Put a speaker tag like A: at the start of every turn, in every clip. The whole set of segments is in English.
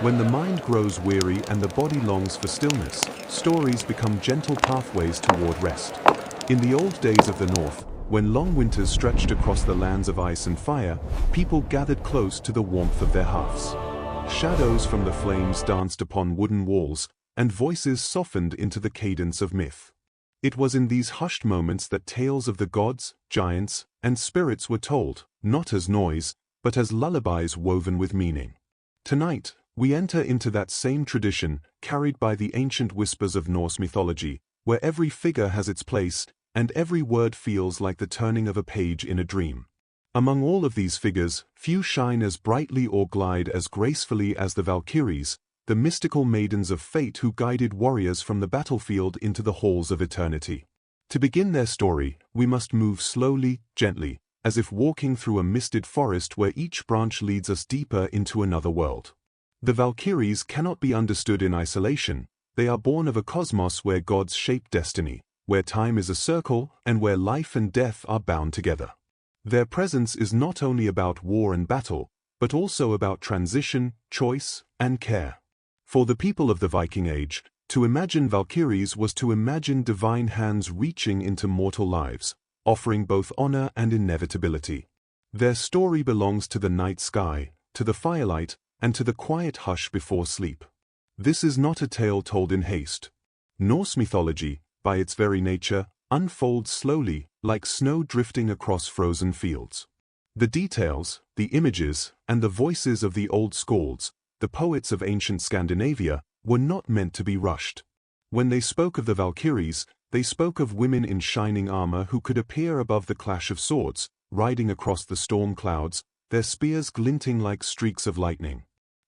A: When the mind grows weary and the body longs for stillness, stories become gentle pathways toward rest. In the old days of the North, when long winters stretched across the lands of ice and fire, people gathered close to the warmth of their hearths. Shadows from the flames danced upon wooden walls, and voices softened into the cadence of myth. It was in these hushed moments that tales of the gods, giants, and spirits were told, not as noise, but as lullabies woven with meaning. Tonight, we enter into that same tradition, carried by the ancient whispers of Norse mythology, where every figure has its place, and every word feels like the turning of a page in a dream. Among all of these figures, few shine as brightly or glide as gracefully as the Valkyries, the mystical maidens of fate who guided warriors from the battlefield into the halls of eternity. To begin their story, we must move slowly, gently, as if walking through a misted forest where each branch leads us deeper into another world. The Valkyries cannot be understood in isolation. They are born of a cosmos where gods shape destiny, where time is a circle, and where life and death are bound together. Their presence is not only about war and battle, but also about transition, choice, and care. For the people of the Viking Age, to imagine Valkyries was to imagine divine hands reaching into mortal lives, offering both honor and inevitability. Their story belongs to the night sky, to the firelight, and to the quiet hush before sleep. This is not a tale told in haste. Norse mythology, by its very nature, unfolds slowly, like snow drifting across frozen fields. The details, the images, and the voices of the old skalds, the poets of ancient Scandinavia, were not meant to be rushed. When they spoke of the Valkyries, they spoke of women in shining armor who could appear above the clash of swords, riding across the storm clouds, their spears glinting like streaks of lightning.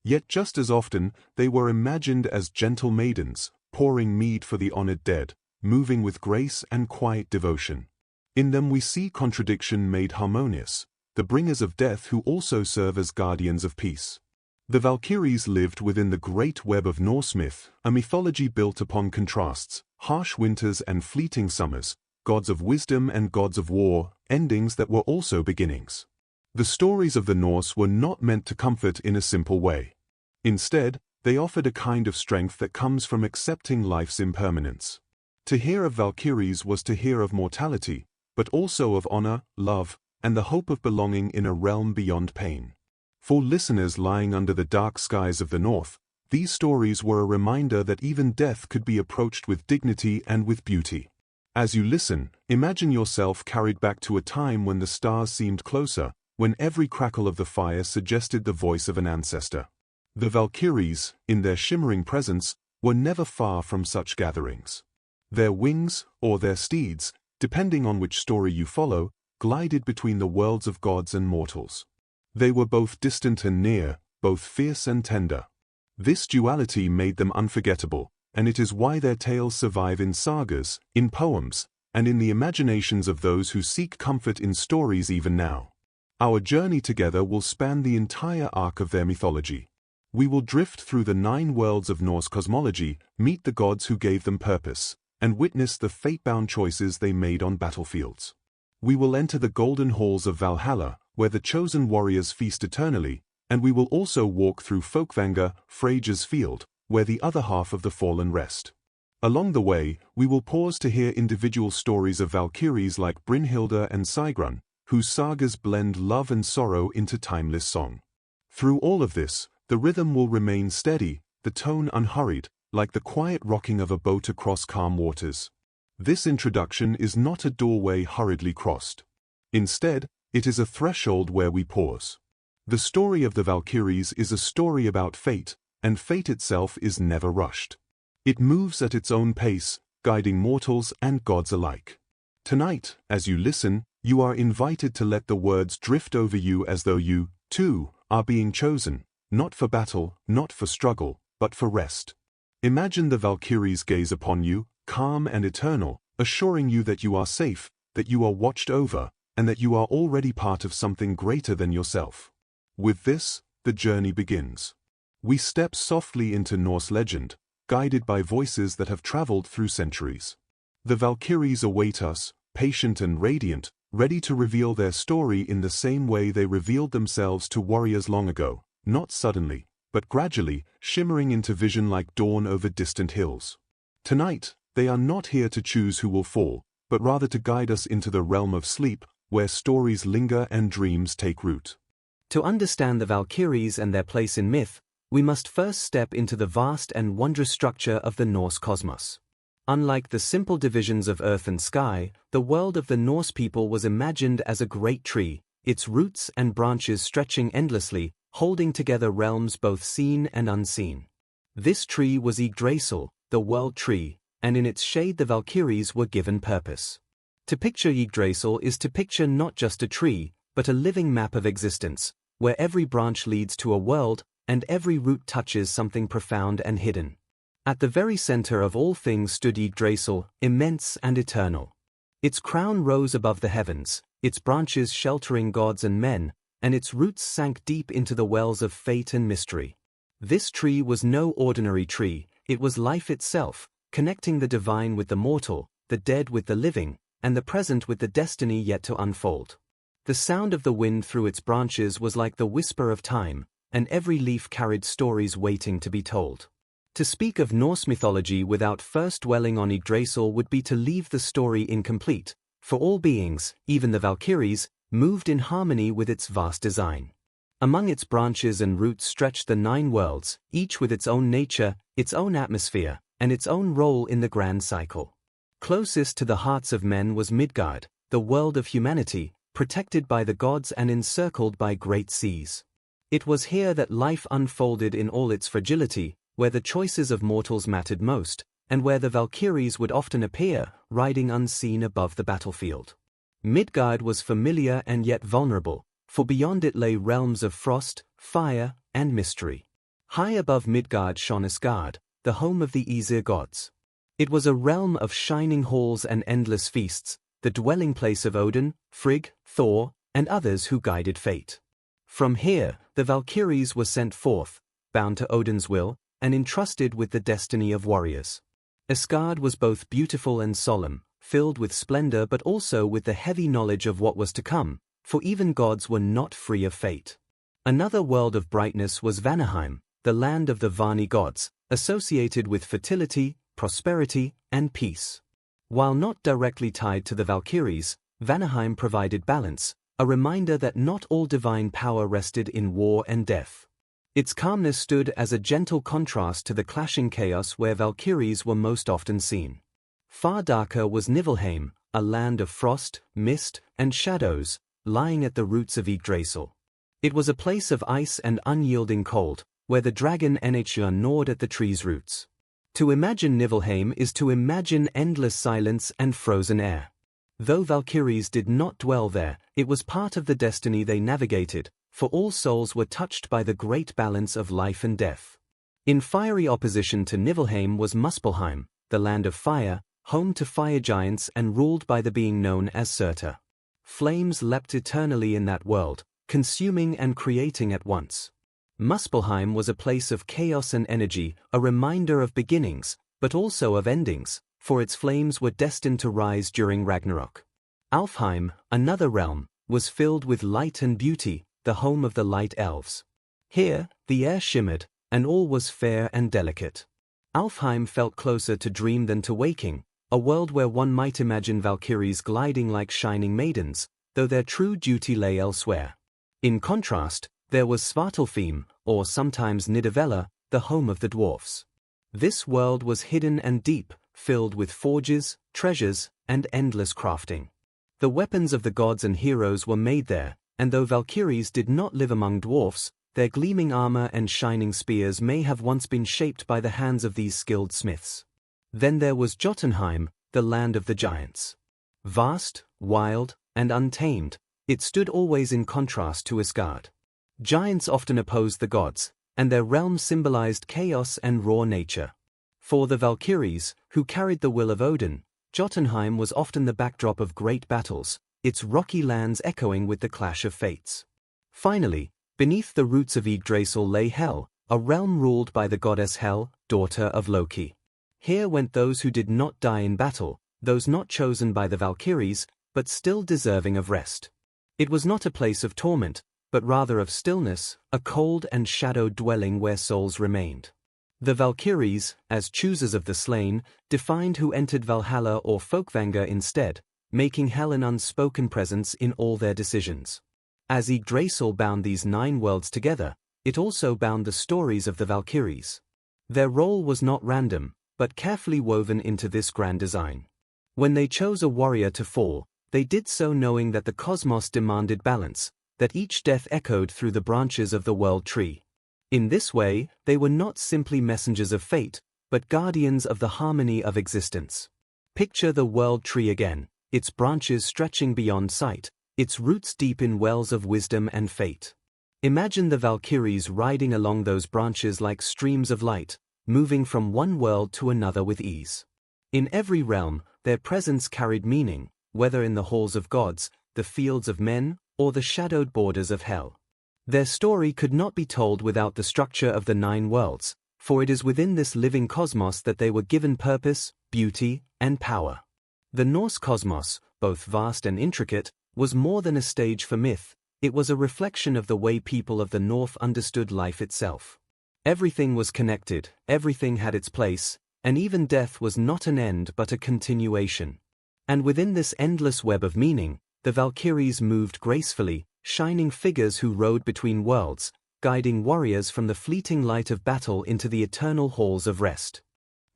A: Yet just as often, they were imagined as gentle maidens, pouring mead for the honored dead, moving with grace and quiet devotion. In them we see contradiction made harmonious, the bringers of death who also serve as guardians of peace. The Valkyries lived within the great web of Norse myth, a mythology built upon contrasts, harsh winters and fleeting summers, gods of wisdom and gods of war, endings that were also beginnings. The stories of the Norse were not meant to comfort in a simple way. Instead, they offered a kind of strength that comes from accepting life's impermanence. To hear of Valkyries was to hear of mortality, but also of honor, love, and the hope of belonging in a realm beyond pain. For listeners lying under the dark skies of the North, these stories were a reminder that even death could be approached with dignity and with beauty. As you listen, imagine yourself carried back to a time when the stars seemed closer, when every crackle of the fire suggested the voice of an ancestor. The Valkyries, in their shimmering presence, were never far from such gatherings. Their wings, or their steeds, depending on which story you follow, glided between the worlds of gods and mortals. They were both distant and near, both fierce and tender. This duality made them unforgettable, and it is why their tales survive in sagas, in poems, and in the imaginations of those who seek comfort in stories even now. Our journey together will span the entire arc of their mythology. We will drift through the 9 worlds of Norse cosmology, meet the gods who gave them purpose, and witness the fate-bound choices they made on battlefields. We will enter the golden halls of Valhalla, where the chosen warriors feast eternally, and we will also walk through Folkvanga, Freyja's field, where the other half of the fallen rest. Along the way, we will pause to hear individual stories of Valkyries like Brynhilde and Sigrun, whose sagas blend love and sorrow into timeless song. Through all of this, the rhythm will remain steady, the tone unhurried, like the quiet rocking of a boat across calm waters. This introduction is not a doorway hurriedly crossed. Instead, it is a threshold where we pause. The story of the Valkyries is a story about fate, and fate itself is never rushed. It moves at its own pace, guiding mortals and gods alike. Tonight, as you listen, you are invited to let the words drift over you as though you, too, are being chosen, not for battle, not for struggle, but for rest. Imagine the Valkyries gaze upon you, calm and eternal, assuring you that you are safe, that you are watched over, and that you are already part of something greater than yourself. With this, the journey begins. We step softly into Norse legend, guided by voices that have traveled through centuries. The Valkyries await us, patient and radiant, ready to reveal their story in the same way they revealed themselves to warriors long ago, not suddenly, but gradually, shimmering into vision like dawn over distant hills. Tonight, they are not here to choose who will fall, but rather to guide us into the realm of sleep, where stories linger and dreams take root.
B: To understand the Valkyries and their place in myth, we must first step into the vast and wondrous structure of the Norse cosmos. Unlike the simple divisions of earth and sky, the world of the Norse people was imagined as a great tree, its roots and branches stretching endlessly, holding together realms both seen and unseen. This tree was Yggdrasil, the world tree, and in its shade the Valkyries were given purpose. To picture Yggdrasil is to picture not just a tree, but a living map of existence, where every branch leads to a world, and every root touches something profound and hidden. At the very center of all things stood Yggdrasil, immense and eternal. Its crown rose above the heavens, its branches sheltering gods and men, and its roots sank deep into the wells of fate and mystery. This tree was no ordinary tree, it was life itself, connecting the divine with the mortal, the dead with the living, and the present with the destiny yet to unfold. The sound of the wind through its branches was like the whisper of time, and every leaf carried stories waiting to be told. To speak of Norse mythology without first dwelling on Yggdrasil would be to leave the story incomplete, for all beings, even the Valkyries, moved in harmony with its vast design. Among its branches and roots stretched the 9 worlds, each with its own nature, its own atmosphere, and its own role in the grand cycle. Closest to the hearts of men was Midgard, the world of humanity, protected by the gods and encircled by great seas. It was here that life unfolded in all its fragility, where the choices of mortals mattered most, and where the Valkyries would often appear, riding unseen above the battlefield. Midgard was familiar and yet vulnerable, for beyond it lay realms of frost, fire, and mystery. High above Midgard shone Asgard, the home of the Aesir gods. It was a realm of shining halls and endless feasts, the dwelling place of Odin, Frigg, Thor, and others who guided fate. From here, the Valkyries were sent forth, bound to Odin's will, and entrusted with the destiny of warriors. Asgard was both beautiful and solemn, filled with splendor but also with the heavy knowledge of what was to come, for even gods were not free of fate. Another world of brightness was Vanaheim, the land of the Vani gods, associated with fertility, prosperity, and peace. While not directly tied to the Valkyries, Vanaheim provided balance, a reminder that not all divine power rested in war and death. Its calmness stood as a gentle contrast to the clashing chaos where Valkyries were most often seen. Far darker was Niflheim, a land of frost, mist, and shadows, lying at the roots of Yggdrasil. It was a place of ice and unyielding cold, where the dragon Enhjörn gnawed at the tree's roots. To imagine Niflheim is to imagine endless silence and frozen air. Though Valkyries did not dwell there, it was part of the destiny they navigated, for all souls were touched by the great balance of life and death. In fiery opposition to Niflheim was Muspelheim, the land of fire, home to fire giants and ruled by the being known as Surtur. Flames leapt eternally in that world, consuming and creating at once. Muspelheim was a place of chaos and energy, a reminder of beginnings, but also of endings, for its flames were destined to rise during Ragnarok. Alfheim, another realm, was filled with light and beauty, the home of the light elves. Here, the air shimmered, and all was fair and delicate. Alfheim felt closer to dream than to waking, a world where one might imagine Valkyries gliding like shining maidens, though their true duty lay elsewhere. In contrast, there was Svartalfheim, or sometimes Nidavella, the home of the dwarfs. This world was hidden and deep, filled with forges, treasures, and endless crafting. The weapons of the gods and heroes were made there, and though Valkyries did not live among dwarfs, their gleaming armor and shining spears may have once been shaped by the hands of these skilled smiths. Then there was Jotunheim, the land of the giants. Vast, wild, and untamed, it stood always in contrast to Asgard. Giants often opposed the gods, and their realm symbolized chaos and raw nature. For the Valkyries, who carried the will of Odin, Jotunheim was often the backdrop of great battles, its rocky lands echoing with the clash of fates. Finally, beneath the roots of Yggdrasil lay Hel, a realm ruled by the goddess Hel, daughter of Loki. Here went those who did not die in battle, those not chosen by the Valkyries, but still deserving of rest. It was not a place of torment, but rather of stillness, a cold and shadowed dwelling where souls remained. The Valkyries, as choosers of the slain, defined who entered Valhalla or Folkvanga instead, making hell an unspoken presence in all their decisions. As Yggdrasil bound these 9 worlds together, it also bound the stories of the Valkyries. Their role was not random, but carefully woven into this grand design. When they chose a warrior to fall, they did so knowing that the cosmos demanded balance, that each death echoed through the branches of the world tree. In this way, they were not simply messengers of fate, but guardians of the harmony of existence. Picture the world tree again, its branches stretching beyond sight, its roots deep in wells of wisdom and fate. Imagine the Valkyries riding along those branches like streams of light, moving from one world to another with ease. In every realm, their presence carried meaning, whether in the halls of gods, the fields of men, or the shadowed borders of hell. Their story could not be told without the structure of the 9 worlds, for it is within this living cosmos that they were given purpose, beauty, and power. The Norse cosmos, both vast and intricate, was more than a stage for myth, it was a reflection of the way people of the North understood life itself. Everything was connected, everything had its place, and even death was not an end but a continuation. And within this endless web of meaning, the Valkyries moved gracefully, shining figures who rode between worlds, guiding warriors from the fleeting light of battle into the eternal halls of rest.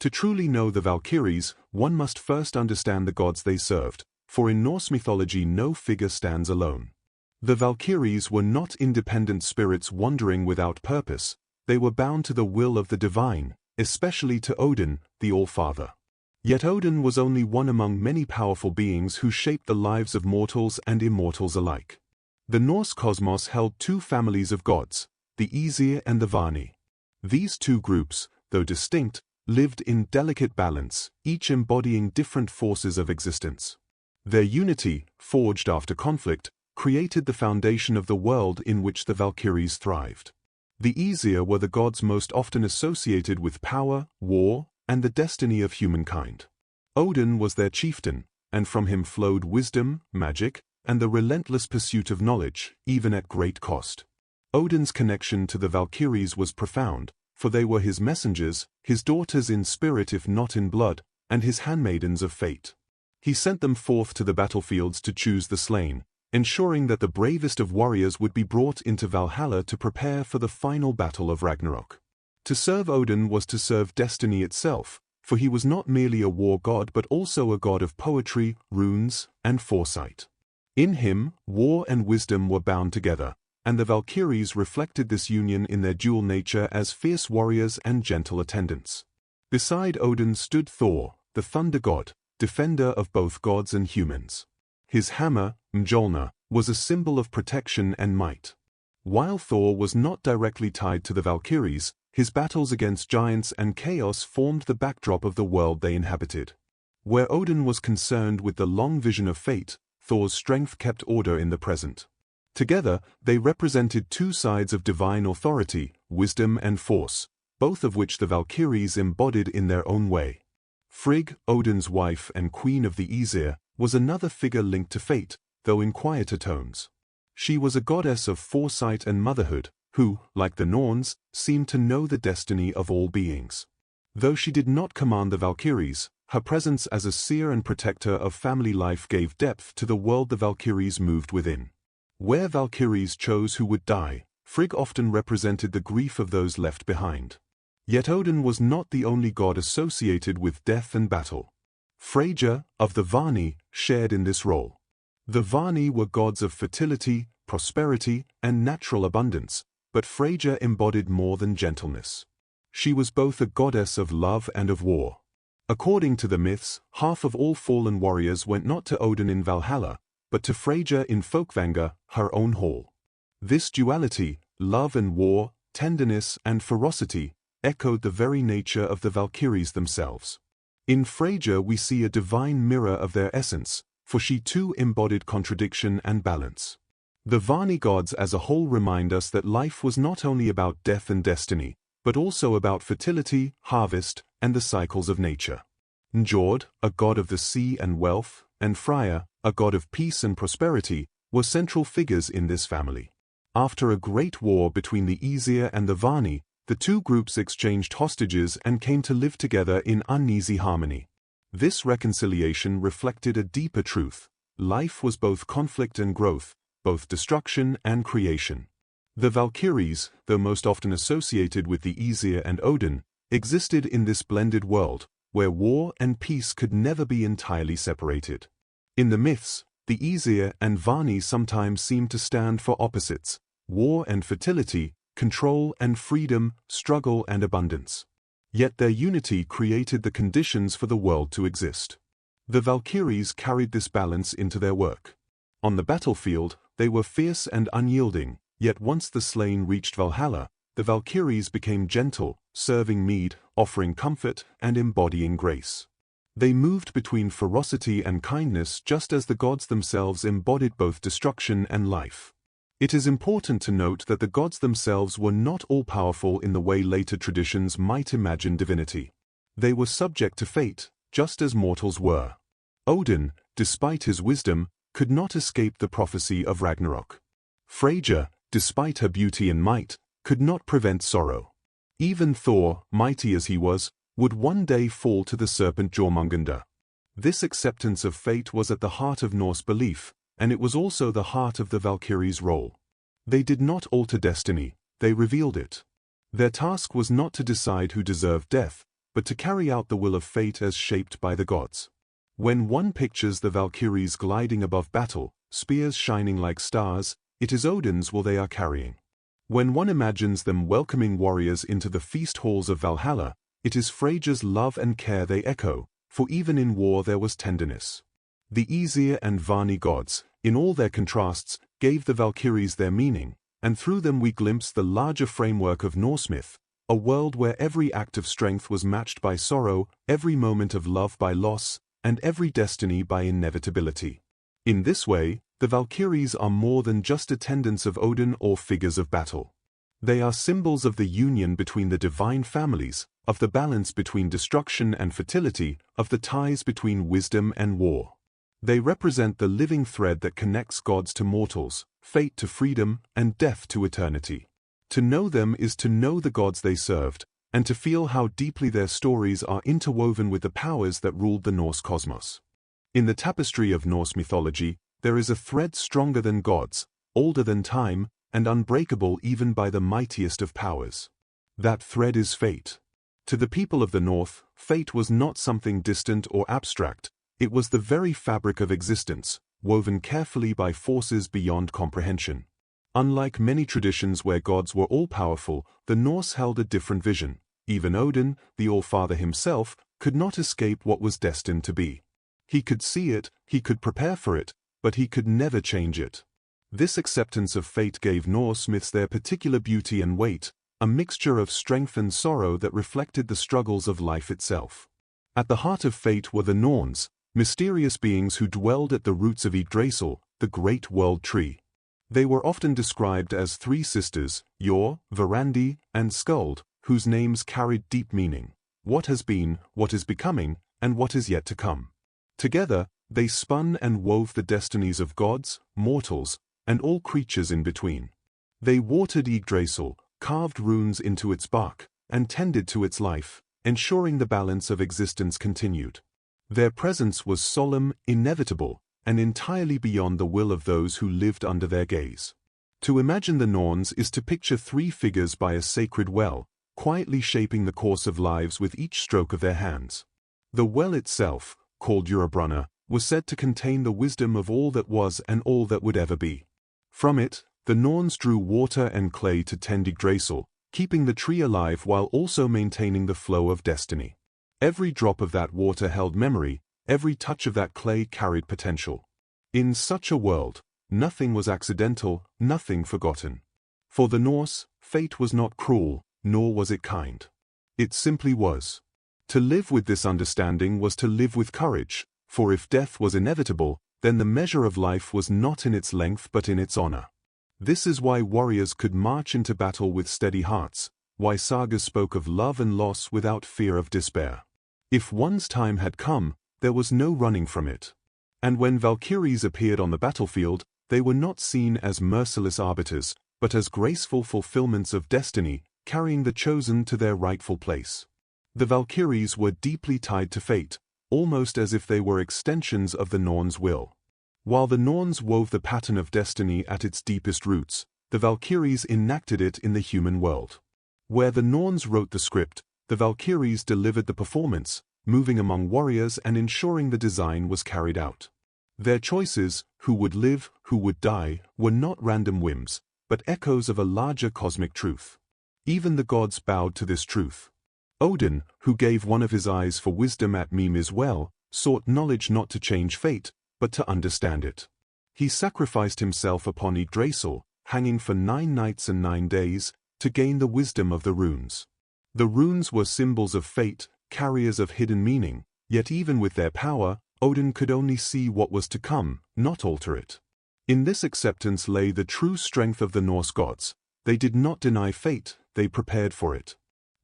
A: To truly know the Valkyries, one must first understand the gods they served, for in Norse mythology no figure stands alone. The Valkyries were not independent spirits wandering without purpose, they were bound to the will of the divine, especially to Odin, the All-Father. Yet Odin was only one among many powerful beings who shaped the lives of mortals and immortals alike. The Norse cosmos held 2 families of gods, the Aesir and the Vani. These 2 groups, though distinct, lived in delicate balance, each embodying different forces of existence. Their unity, forged after conflict, created the foundation of the world in which the Valkyries thrived. The Aesir were the gods most often associated with power, war, and the destiny of humankind. Odin was their chieftain, and from him flowed wisdom, magic, and the relentless pursuit of knowledge, even at great cost. Odin's connection to the Valkyries was profound, for they were his messengers, his daughters in spirit if not in blood, and his handmaidens of fate. He sent them forth to the battlefields to choose the slain, ensuring that the bravest of warriors would be brought into Valhalla to prepare for the final battle of Ragnarok. To serve Odin was to serve destiny itself, for he was not merely a war god but also a god of poetry, runes, and foresight. In him, war and wisdom were bound together, and the Valkyries reflected this union in their dual nature as fierce warriors and gentle attendants. Beside Odin stood Thor, the thunder god, defender of both gods and humans. His hammer, Mjolnir, was a symbol of protection and might. While Thor was not directly tied to the Valkyries, his battles against giants and chaos formed the backdrop of the world they inhabited. Where Odin was concerned with the long vision of fate, Thor's strength kept order in the present. Together, they represented 2 sides of divine authority, wisdom and force, both of which the Valkyries embodied in their own way. Frigg, Odin's wife and queen of the Aesir, was another figure linked to fate, though in quieter tones. She was a goddess of foresight and motherhood, who, like the Norns, seemed to know the destiny of all beings. Though she did not command the Valkyries, her presence as a seer and protector of family life gave depth to the world the Valkyries moved within. Where Valkyries chose who would die, Frigg often represented the grief of those left behind. Yet Odin was not the only god associated with death and battle. Freyja, of the Vani, shared in this role. The Vani were gods of fertility, prosperity, and natural abundance, but Freyja embodied more than gentleness. She was both a goddess of love and of war. According to the myths, half of all fallen warriors went not to Odin in Valhalla, but to Freyja in Folkvanga, her own hall. This duality, love and war, tenderness and ferocity, echoed the very nature of the Valkyries themselves. In Freyja we see a divine mirror of their essence, for she too embodied contradiction and balance. The Vani gods as a whole remind us that life was not only about death and destiny, but also about fertility, harvest, and the cycles of nature. Njord, a god of the sea and wealth, and Freya, a god of peace and prosperity, were central figures in this family. After a great war between the Aesir and the Vani, the two groups exchanged hostages and came to live together in uneasy harmony. This reconciliation reflected a deeper truth. Life was both conflict and growth, both destruction and creation. The Valkyries, though most often associated with the Aesir and Odin, existed in this blended world, where war and peace could never be entirely separated. In the myths, the Aesir and Vani sometimes seem to stand for opposites: war and fertility, control and freedom, struggle and abundance. Yet their unity created the conditions for the world to exist. The Valkyries carried this balance into their work. On the battlefield, they were fierce and unyielding, yet once the slain reached Valhalla, the Valkyries became gentle, serving mead, offering comfort, and embodying grace. They moved between ferocity and kindness just as the gods themselves embodied both destruction and life. It is important to note that the gods themselves were not all-powerful in the way later traditions might imagine divinity. They were subject to fate, just as mortals were. Odin, despite his wisdom, could not escape the prophecy of Ragnarok. Freyja, despite her beauty and might, could not prevent sorrow. Even Thor, mighty as he was, would one day fall to the serpent Jormungandr. This acceptance of fate was at the heart of Norse belief, and it was also the heart of the Valkyries' role. They did not alter destiny, they revealed it. Their task was not to decide who deserved death, but to carry out the will of fate as shaped by the gods. When one pictures the Valkyries gliding above battle, spears shining like stars, it is Odin's will they are carrying. When one imagines them welcoming warriors into the feast halls of Valhalla, it is Freyja's love and care they echo, for even in war there was tenderness. The Aesir and Vani gods, in all their contrasts, gave the Valkyries their meaning, and through them we glimpse the larger framework of Norse myth, a world where every act of strength was matched by sorrow, every moment of love by loss, and every destiny by inevitability. In this way, the Valkyries are more than just attendants of Odin or figures of battle. They are symbols of the union between the divine families, of the balance between destruction and fertility, of the ties between wisdom and war. They represent the living thread that connects gods to mortals, fate to freedom, and death to eternity. To know them is to know the gods they served, and to feel how deeply their stories are interwoven with the powers that ruled the Norse cosmos. In the tapestry of Norse mythology, there is a thread stronger than gods, older than time, and unbreakable even by the mightiest of powers. That thread is fate. To the people of the North, fate was not something distant or abstract. It was the very fabric of existence, woven carefully by forces beyond comprehension. Unlike many traditions where gods were all-powerful, the Norse held a different vision. Even Odin, the All-Father himself, could not escape what was destined to be. He could see it, he could prepare for it, but he could never change it. This acceptance of fate gave Norse myths their particular beauty and weight, a mixture of strength and sorrow that reflected the struggles of life itself. At the heart of fate were the Norns, mysterious beings who dwelled at the roots of Yggdrasil, the great world tree. They were often described as three sisters, Yor, Verandi, and Skuld, whose names carried deep meaning: what has been, what is becoming, and what is yet to come. Together, they spun and wove the destinies of gods, mortals, and all creatures in between. They watered Yggdrasil, carved runes into its bark, and tended to its life, ensuring the balance of existence continued. Their presence was solemn, inevitable, and entirely beyond the will of those who lived under their gaze. To imagine the Norns is to picture three figures by a sacred well, quietly shaping the course of lives with each stroke of their hands. The well itself, called Urabrunna, was said to contain the wisdom of all that was and all that would ever be. From it, the Norns drew water and clay to tend Yggdrasil, keeping the tree alive while also maintaining the flow of destiny. Every drop of that water held memory, every touch of that clay carried potential. In such a world, nothing was accidental, nothing forgotten. For the Norse, fate was not cruel, nor was it kind. It simply was. To live with this understanding was to live with courage, for if death was inevitable, then the measure of life was not in its length but in its honor. This is why warriors could march into battle with steady hearts, why sagas spoke of love and loss without fear of despair. If one's time had come, there was no running from it. And when Valkyries appeared on the battlefield, they were not seen as merciless arbiters, but as graceful fulfillments of destiny, carrying the chosen to their rightful place. The Valkyries were deeply tied to fate, almost as if they were extensions of the Norns' will. While the Norns wove the pattern of destiny at its deepest roots, the Valkyries enacted it in the human world. Where the Norns wrote the script, the Valkyries delivered the performance, moving among warriors and ensuring the design was carried out. Their choices, who would live, who would die, were not random whims, but echoes of a larger cosmic truth. Even the gods bowed to this truth. Odin, who gave one of his eyes for wisdom at Mimir's well, sought knowledge not to change fate, but to understand it. He sacrificed himself upon Yggdrasil, hanging for 9 nights and 9 days, to gain the wisdom of the runes. The runes were symbols of fate, carriers of hidden meaning, yet even with their power, Odin could only see what was to come, not alter it. In this acceptance lay the true strength of the Norse gods. They did not deny fate, they prepared for it.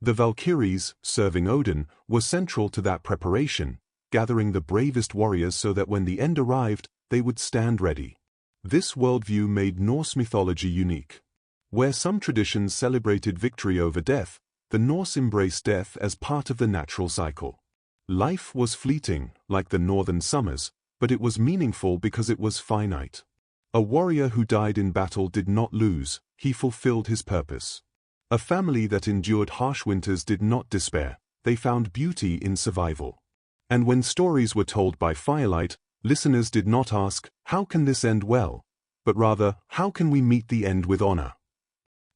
A: The Valkyries, serving Odin, were central to that preparation, gathering the bravest warriors so that when the end arrived, they would stand ready. This worldview made Norse mythology unique. Where some traditions celebrated victory over death, the Norse embraced death as part of the natural cycle. Life was fleeting, like the northern summers, but it was meaningful because it was finite. A warrior who died in battle did not lose, he fulfilled his purpose. A family that endured harsh winters did not despair, they found beauty in survival. And when stories were told by firelight, listeners did not ask, "How can this end well?" but rather, "How can we meet the end with honor?"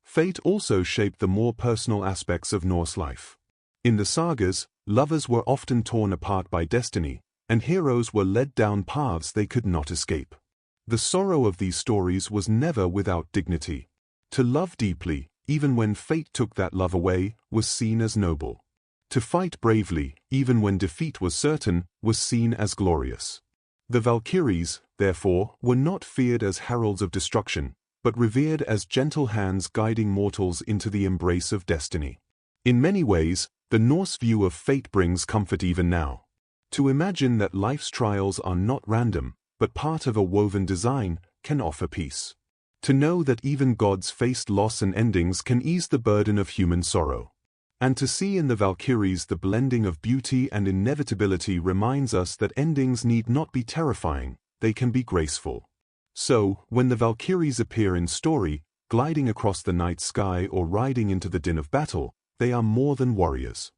A: Fate also shaped the more personal aspects of Norse life. In the sagas, lovers were often torn apart by destiny, and heroes were led down paths they could not escape. The sorrow of these stories was never without dignity. To love deeply, even when fate took that love away, was seen as noble. To fight bravely, even when defeat was certain, was seen as glorious. The Valkyries, therefore, were not feared as heralds of destruction, but revered as gentle hands guiding mortals into the embrace of destiny. In many ways, the Norse view of fate brings comfort even now. To imagine that life's trials are not random, but part of a woven design, can offer peace. To know that even gods faced loss and endings can ease the burden of human sorrow. And to see in the Valkyries the blending of beauty and inevitability reminds us that endings need not be terrifying, they can be graceful. So, when the Valkyries appear in story, gliding across the night sky or riding into the din of battle, they are more than warriors.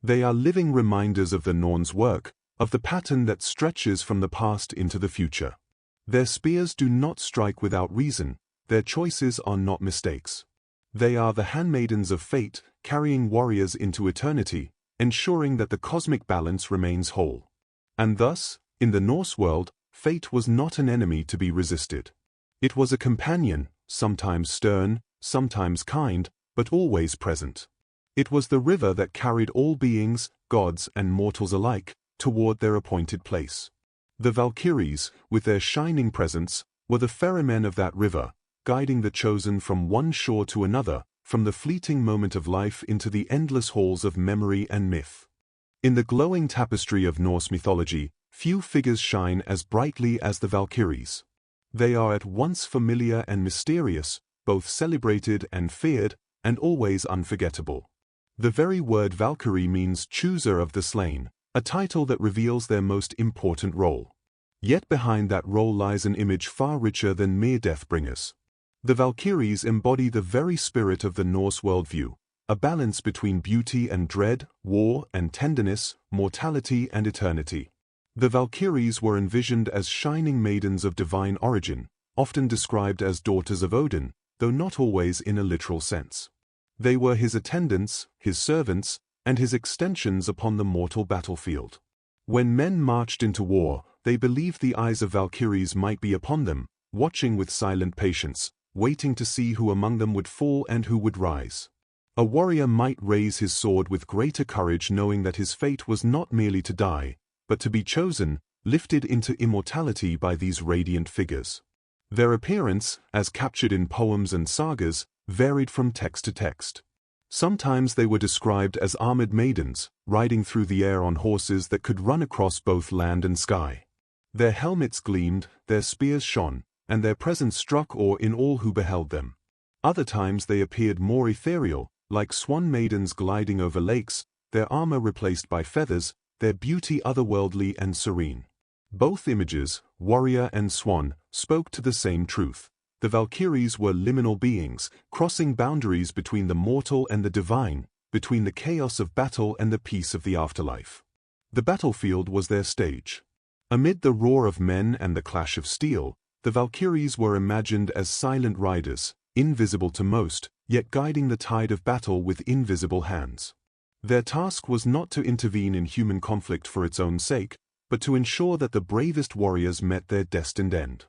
A: They are living reminders of the Norns' work, of the pattern that stretches from the past into the future. Their spears do not strike without reason, their choices are not mistakes. They are the handmaidens of fate, carrying warriors into eternity, ensuring that the cosmic balance remains whole. And thus, in the Norse world, fate was not an enemy to be resisted. It was a companion, sometimes stern, sometimes kind, but always present. It was the river that carried all beings, gods and mortals alike, toward their appointed place. The Valkyries, with their shining presence, were the ferrymen of that river, guiding the chosen from one shore to another, from the fleeting moment of life into the endless halls of memory and myth. In the glowing tapestry of Norse mythology, few figures shine as brightly as the Valkyries. They are at once familiar and mysterious, both celebrated and feared, and always unforgettable. The very word Valkyrie means chooser of the slain, a title that reveals their most important role. Yet behind that role lies an image far richer than mere death-bringers. The Valkyries embody the very spirit of the Norse worldview, a balance between beauty and dread, war and tenderness, mortality and eternity. The Valkyries were envisioned as shining maidens of divine origin, often described as daughters of Odin, though not always in a literal sense. They were his attendants, his servants, and his extensions upon the mortal battlefield. When men marched into war, they believed the eyes of Valkyries might be upon them, watching with silent patience, waiting to see who among them would fall and who would rise. A warrior might raise his sword with greater courage knowing that his fate was not merely to die, but to be chosen, lifted into immortality by these radiant figures. Their appearance, as captured in poems and sagas, varied from text to text. Sometimes they were described as armored maidens, riding through the air on horses that could run across both land and sky. Their helmets gleamed, their spears shone, and their presence struck awe in all who beheld them. Other times they appeared more ethereal, like swan maidens gliding over lakes, their armor replaced by feathers, their beauty otherworldly and serene. Both images, warrior and swan, spoke to the same truth. The Valkyries were liminal beings, crossing boundaries between the mortal and the divine, between the chaos of battle and the peace of the afterlife. The battlefield was their stage. Amid the roar of men and the clash of steel, the Valkyries were imagined as silent riders, invisible to most, yet guiding the tide of battle with invisible hands. Their task was not to intervene in human conflict for its own sake, but to ensure that the bravest warriors met their destined end.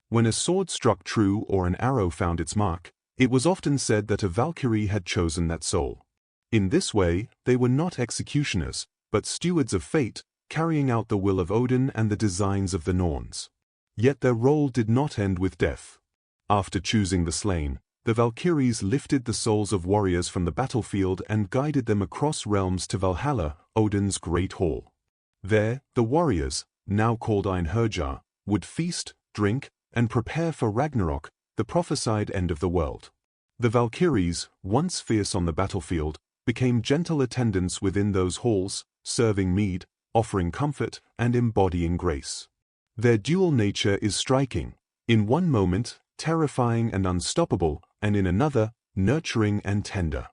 A: When a sword struck true or an arrow found its mark, it was often said that a Valkyrie had chosen that soul. In this way, they were not executioners, but stewards of fate, carrying out the will of Odin and the designs of the Norns. Yet their role did not end with death. After choosing the slain, the Valkyries lifted the souls of warriors from the battlefield and guided them across realms to Valhalla, Odin's great hall. There, the warriors, now called Einherjar, would feast, drink, and prepare for Ragnarok, the prophesied end of the world. The Valkyries, once fierce on the battlefield, became gentle attendants within those halls, serving mead, offering comfort, and embodying grace. Their dual nature is striking. In one moment, terrifying and unstoppable, and in another, nurturing and tender.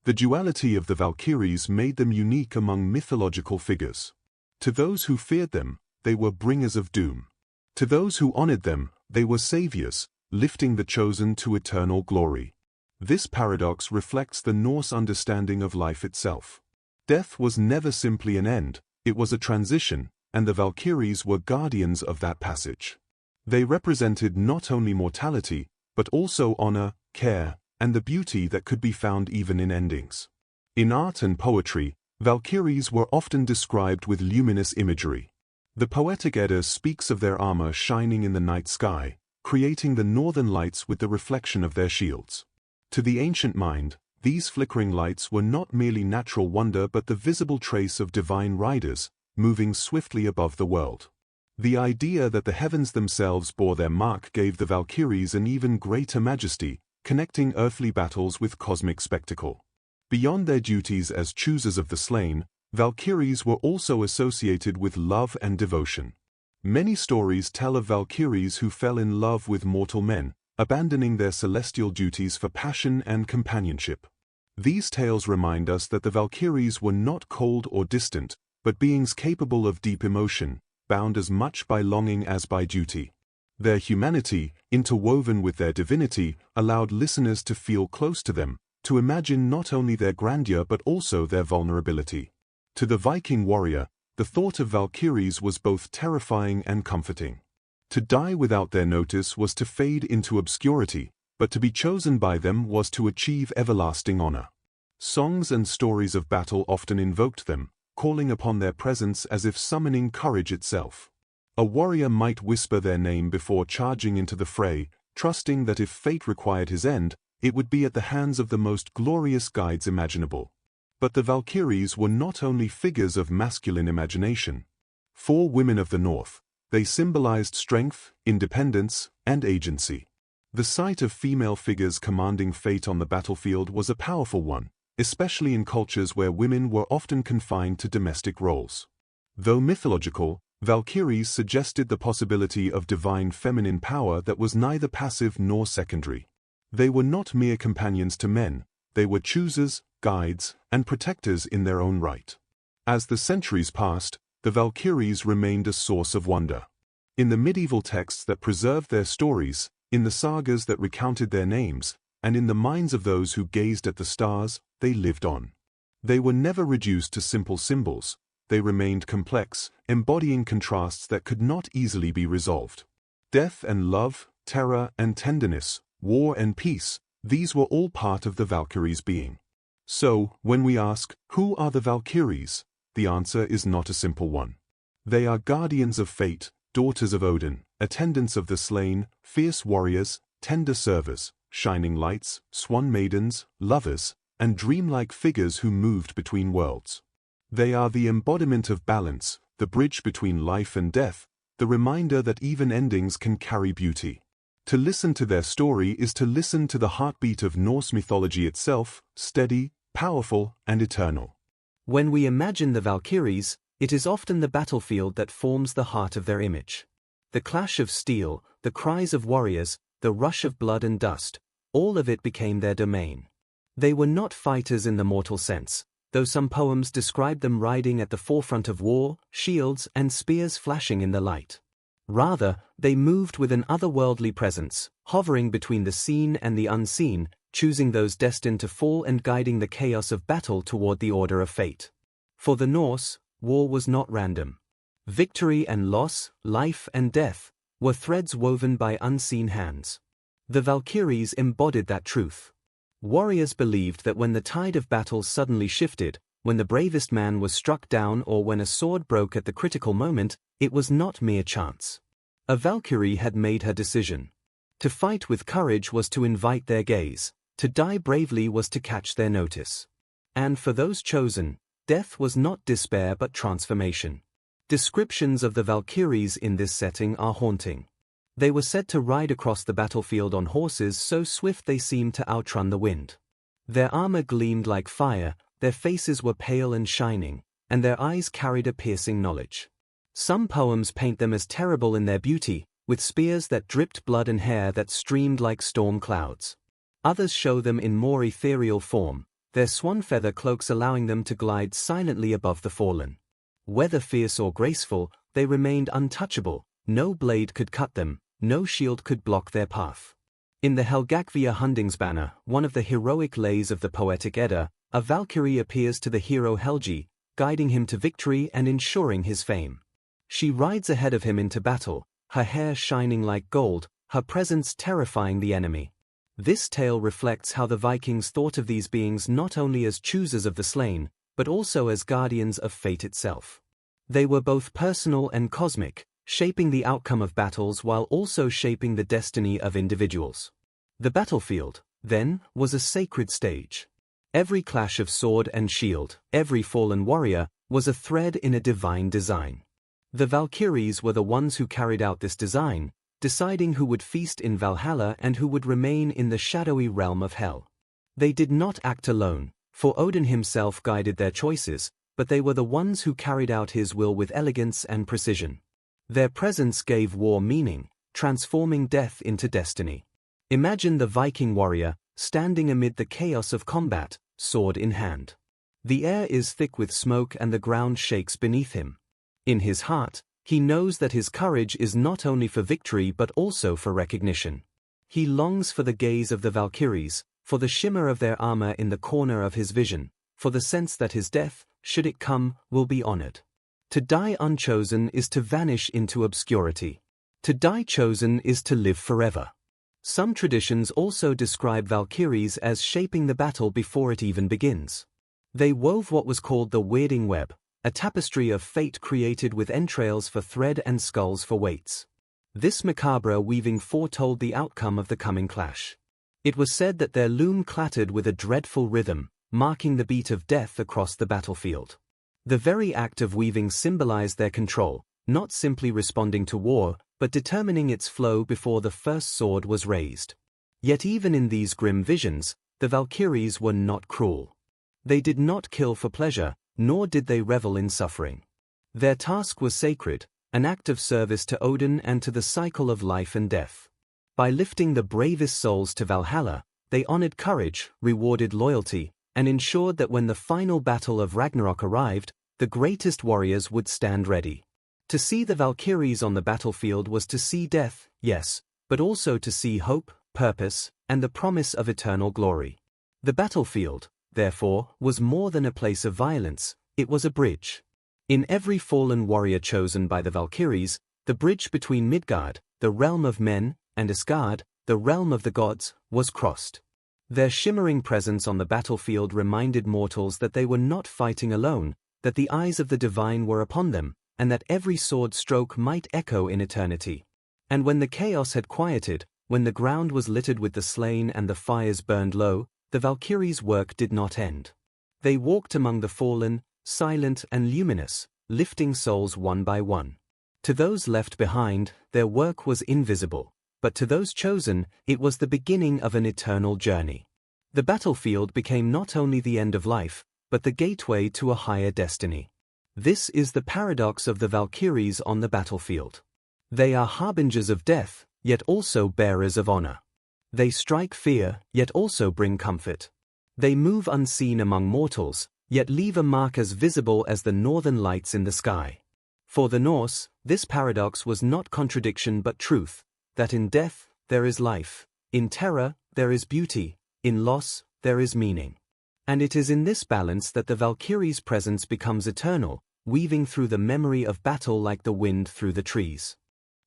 A: The duality of the Valkyries made them unique among mythological figures. To those who feared them, they were bringers of doom. To those who honored them, they were saviors, lifting the chosen to eternal glory. This paradox reflects the Norse understanding of life itself. Death was never simply an end, it was a transition, and the Valkyries were guardians of that passage. They represented not only mortality, but also honor, care, and the beauty that could be found even in endings. In art and poetry, Valkyries were often described with luminous imagery. The Poetic Edda speaks of their armor shining in the night sky, creating the northern lights with the reflection of their shields. To the ancient mind, these flickering lights were not merely natural wonder but the visible trace of divine riders, moving swiftly above the world. The idea that the heavens themselves bore their mark gave the Valkyries an even greater majesty, connecting earthly battles with cosmic spectacle. Beyond their duties as choosers of the slain, Valkyries were also associated with love and devotion. Many stories tell of Valkyries who fell in love with mortal men, abandoning their celestial duties for passion and companionship. These tales remind us that the Valkyries were not cold or distant, but beings capable of deep emotion, bound as much by longing as by duty. Their humanity, interwoven with their divinity, allowed listeners to feel close to them, to imagine not only their grandeur but also their vulnerability. To the Viking warrior, the thought of Valkyries was both terrifying and comforting. To die without their notice was to fade into obscurity, but to be chosen by them was to achieve everlasting honor. Songs and stories of battle often invoked them, calling upon their presence as if summoning courage itself. A warrior might whisper their name before charging into the fray, trusting that if fate required his end, it would be at the hands of the most glorious guides imaginable. But the Valkyries were not only figures of masculine imagination. For women of the North, they symbolized strength, independence, and agency. The sight of female figures commanding fate on the battlefield was a powerful one, especially in cultures where women were often confined to domestic roles. Though mythological, Valkyries suggested the possibility of divine feminine power that was neither passive nor secondary. They were not mere companions to men, they were choosers, guides, and protectors in their own right. As the centuries passed, the Valkyries remained a source of wonder. In the medieval texts that preserved their stories, in the sagas that recounted their names, and in the minds of those who gazed at the stars, they lived on. They were never reduced to simple symbols, they remained complex, embodying contrasts that could not easily be resolved. Death and love, terror and tenderness, war and peace, these were all part of the Valkyries' being. So, when we ask, who are the Valkyries? The answer is not a simple one. They are guardians of fate, daughters of Odin, attendants of the slain, fierce warriors, tender servers, shining lights, swan maidens, lovers, and dreamlike figures who moved between worlds. They are the embodiment of balance, the bridge between life and death, the reminder that even endings can carry beauty. To listen to their story is to listen to the heartbeat of Norse mythology itself, steady, powerful, and eternal.
B: When we imagine the Valkyries, it is often the battlefield that forms the heart of their image. The clash of steel, the cries of warriors, the rush of blood and dust, all of it became their domain. They were not fighters in the mortal sense, though some poems describe them riding at the forefront of war, shields and spears flashing in the light. Rather, they moved with an otherworldly presence, hovering between the seen and the unseen, choosing those destined to fall and guiding the chaos of battle toward the order of fate. For the Norse, war was not random. Victory and loss, life and death, were threads woven by unseen hands. The Valkyries embodied that truth. Warriors believed that when the tide of battle suddenly shifted, when the bravest man was struck down or when a sword broke at the critical moment, it was not mere chance. A Valkyrie had made her decision. To fight with courage was to invite their gaze, to die bravely was to catch their notice. And for those chosen, death was not despair but transformation. Descriptions of the Valkyries in this setting are haunting. They were said to ride across the battlefield on horses so swift they seemed to outrun the wind. Their armor gleamed like fire, their faces were pale and shining, and their eyes carried a piercing knowledge. Some poems paint them as terrible in their beauty, with spears that dripped blood and hair that streamed like storm clouds. Others show them in more ethereal form, their swan feather cloaks allowing them to glide silently above the fallen. Whether fierce or graceful, they remained untouchable, no blade could cut them, no shield could block their path. In the Helgakvia Hundingsbanner, one of the heroic lays of the Poetic Edda, a Valkyrie appears to the hero Helgi, guiding him to victory and ensuring his fame. She rides ahead of him into battle, her hair shining like gold, her presence terrifying the enemy. This tale reflects how the Vikings thought of these beings not only as choosers of the slain, but also as guardians of fate itself. They were both personal and cosmic, shaping the outcome of battles while also shaping the destiny of individuals. The battlefield, then, was a sacred stage. Every clash of sword and shield, every fallen warrior, was a thread in a divine design. The Valkyries were the ones who carried out this design, deciding who would feast in Valhalla and who would remain in the shadowy realm of hell. They did not act alone, for Odin himself guided their choices, but they were the ones who carried out his will with elegance and precision. Their presence gave war meaning, transforming death into destiny. Imagine the Viking warrior, standing amid the chaos of combat, sword in hand. The air is thick with smoke and the ground shakes beneath him. In his heart, he knows that his courage is not only for victory but also for recognition. He longs for the gaze of the Valkyries, for the shimmer of their armor in the corner of his vision, for the sense that his death, should it come, will be honored. To die unchosen is to vanish into obscurity. To die chosen is to live forever. Some traditions also describe Valkyries as shaping the battle before it even begins. They wove what was called the weirding web, a tapestry of fate created with entrails for thread and skulls for weights. This macabre weaving foretold the outcome of the coming clash. It was said that their loom clattered with a dreadful rhythm, marking the beat of death across the battlefield. The very act of weaving symbolized their control, not simply responding to war, but determining its flow before the first sword was raised. Yet even in these grim visions, the Valkyries were not cruel. They did not kill for pleasure, nor did they revel in suffering. Their task was sacred, an act of service to Odin and to the cycle of life and death. By lifting the bravest souls to Valhalla, they honored courage, rewarded loyalty, and ensured that when the final battle of Ragnarok arrived, the greatest warriors would stand ready. To see the Valkyries on the battlefield was to see death, yes, but also to see hope, purpose, and the promise of eternal glory. The battlefield, therefore, was more than a place of violence, it was a bridge. In every fallen warrior chosen by the Valkyries, the bridge between Midgard, the realm of men, and Asgard, the realm of the gods, was crossed. Their shimmering presence on the battlefield reminded mortals that they were not fighting alone, that the eyes of the divine were upon them, and that every sword stroke might echo in eternity. And when the chaos had quieted, when the ground was littered with the slain and the fires burned low, the Valkyries' work did not end. They walked among the fallen, silent and luminous, lifting souls one by one. To those left behind, their work was invisible, but to those chosen, it was the beginning of an eternal journey. The battlefield became not only the end of life, but the gateway to a higher destiny. This is the paradox of the Valkyries on the battlefield. They are harbingers of death, yet also bearers of honor. They strike fear, yet also bring comfort. They move unseen among mortals, yet leave a mark as visible as the northern lights in the sky. For the Norse, this paradox was not contradiction but truth, that in death there is life, in terror there is beauty, in loss there is meaning. And it is in this balance that the Valkyries' presence becomes eternal, weaving through the memory of battle like the wind through the trees.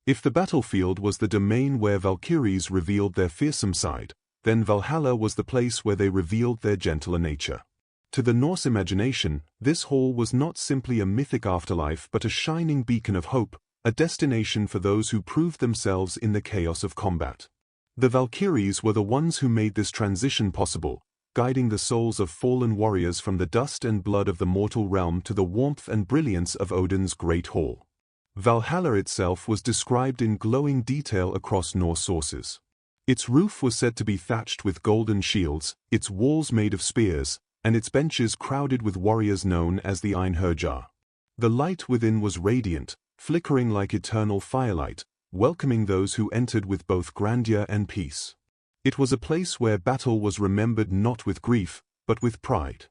A: If the battlefield was the domain where Valkyries revealed their fearsome side, then Valhalla was the place where they revealed their gentler nature. To the Norse imagination, this hall was not simply a mythic afterlife but a shining beacon of hope, a destination for those who proved themselves in the chaos of combat. The Valkyries were the ones who made this transition possible, guiding the souls of fallen warriors from the dust and blood of the mortal realm to the warmth and brilliance of Odin's great hall. Valhalla itself was described in glowing detail across Norse sources. Its roof was said to be thatched with golden shields, its walls made of spears, and its benches crowded with warriors known as the Einherjar. The light within was radiant, flickering like eternal firelight, welcoming those who entered with both grandeur and peace. It was a place where battle was remembered not with grief, but with pride.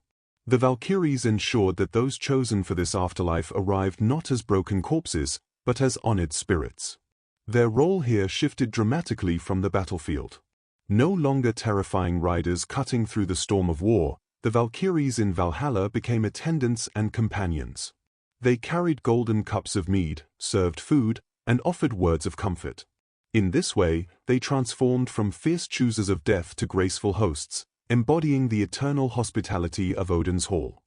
A: The Valkyries ensured that those chosen for this afterlife arrived not as broken corpses, but as honored spirits. Their role here shifted dramatically from the battlefield. No longer terrifying riders cutting through the storm of war, the Valkyries in Valhalla became attendants and companions. They carried golden cups of mead, served food, and offered words of comfort. In this way, they transformed from fierce choosers of death to graceful hosts, embodying the eternal hospitality of Odin's hall.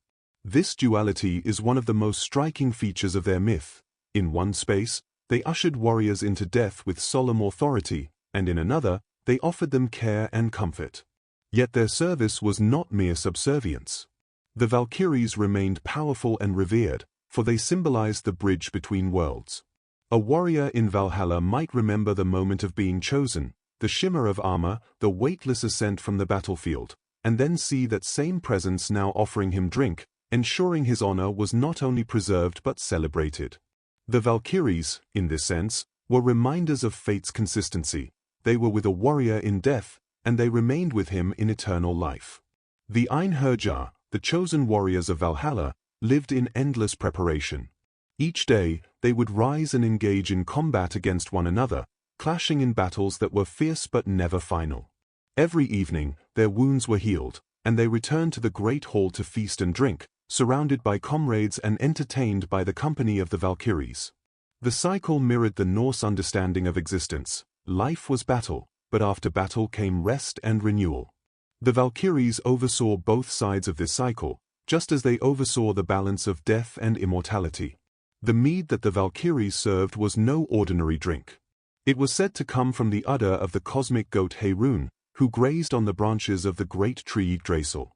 A: This duality is one of the most striking features of their myth. In one space, they ushered warriors into death with solemn authority, and in another, they offered them care and comfort. Yet their service was not mere subservience. The Valkyries remained powerful and revered, for they symbolized the bridge between worlds. A warrior in Valhalla might remember the moment of being chosen, the shimmer of armor, the weightless ascent from the battlefield, and then see that same presence now offering him drink, ensuring his honor was not only preserved but celebrated. The Valkyries, in this sense, were reminders of fate's consistency. They were with a warrior in death, and they remained with him in eternal life. The Einherjar, the chosen warriors of Valhalla, lived in endless preparation. Each day, they would rise and engage in combat against one another, clashing in battles that were fierce but never final. Every evening, their wounds were healed, and they returned to the great hall to feast and drink, surrounded by comrades and entertained by the company of the Valkyries. The cycle mirrored the Norse understanding of existence. Life was battle, but after battle came rest and renewal. The Valkyries oversaw both sides of this cycle, just as they oversaw the balance of death and immortality. The mead that the Valkyries served was no ordinary drink. It was said to come from the udder of the cosmic goat Heirun, who grazed on the branches of the great tree Yggdrasil.